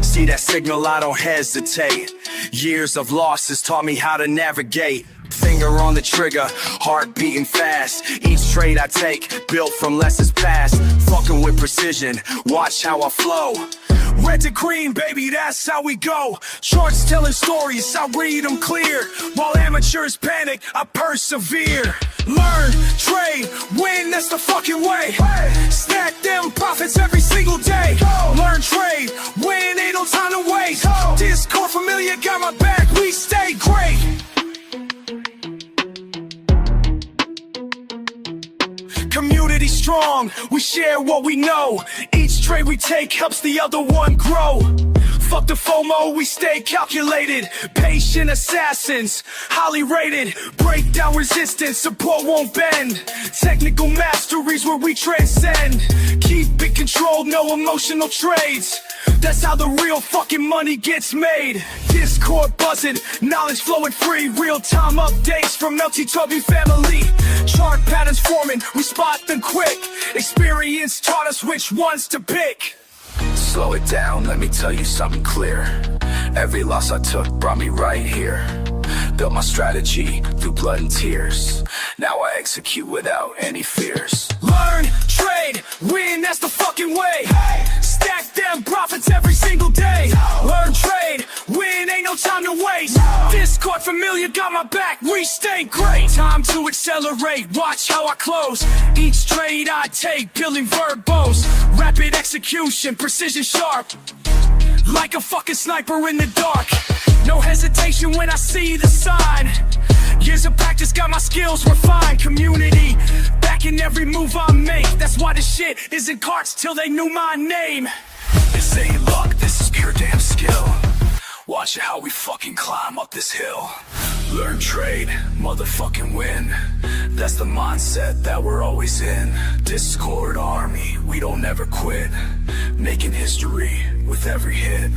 See that signal, I don't hesitate. Years of losses taught me how to navigate. Finger on the trigger, heart beating fast. Each trade I take, built from lessons past. Fucking with precision, watch how I flow. Red to green, baby, that's how we go. Charts telling stories, I read them clear. While amateurs panic, I persevere. Learn, trade, win, that's the fucking way. Stack them profits every single day. Learn, trade, win, ain't no time to waste. Discord familiar, got my back, we stay great. Community strong, we share what we know. Each trade we take helps the other one grow. Fuck the FOMO, we stay calculated. Patient assassins, highly rated. Break down resistance, support won't bend. Technical masteries where we transcend. Keep it controlled, no emotional trades. That's how the real fucking money gets made. Discord buzzing, knowledge flowing free. Real-time updates from LTW family. Chart patterns forming, we spot them quick. Experience taught us which ones to pick. Slow it down, let me tell you something clear. Every loss I took brought me right here. Built my strategy through blood and tears. Now I execute without any fears. Learn, trade, win, that's the fucking way. Stack them profits every single day. Learn, trade, win, ain't no time to waste. Discord familiar, got my back, we stay great. Time to accelerate, watch how I close. Each trade I take, peeling verbose. Rapid execution, precision sharp. Like a fucking sniper in the dark. No hesitation when I see the sign. Years of practice got my skills refined. Community backing every move I make. That's why this shit isn't carts till they knew my name. This ain't luck, this is pure damn skill. Watch how we fucking climb up this hill. Learn, trade, motherfucking win. That's the mindset that we're always in. Discord army, we don't ever quit. Making history with every hit.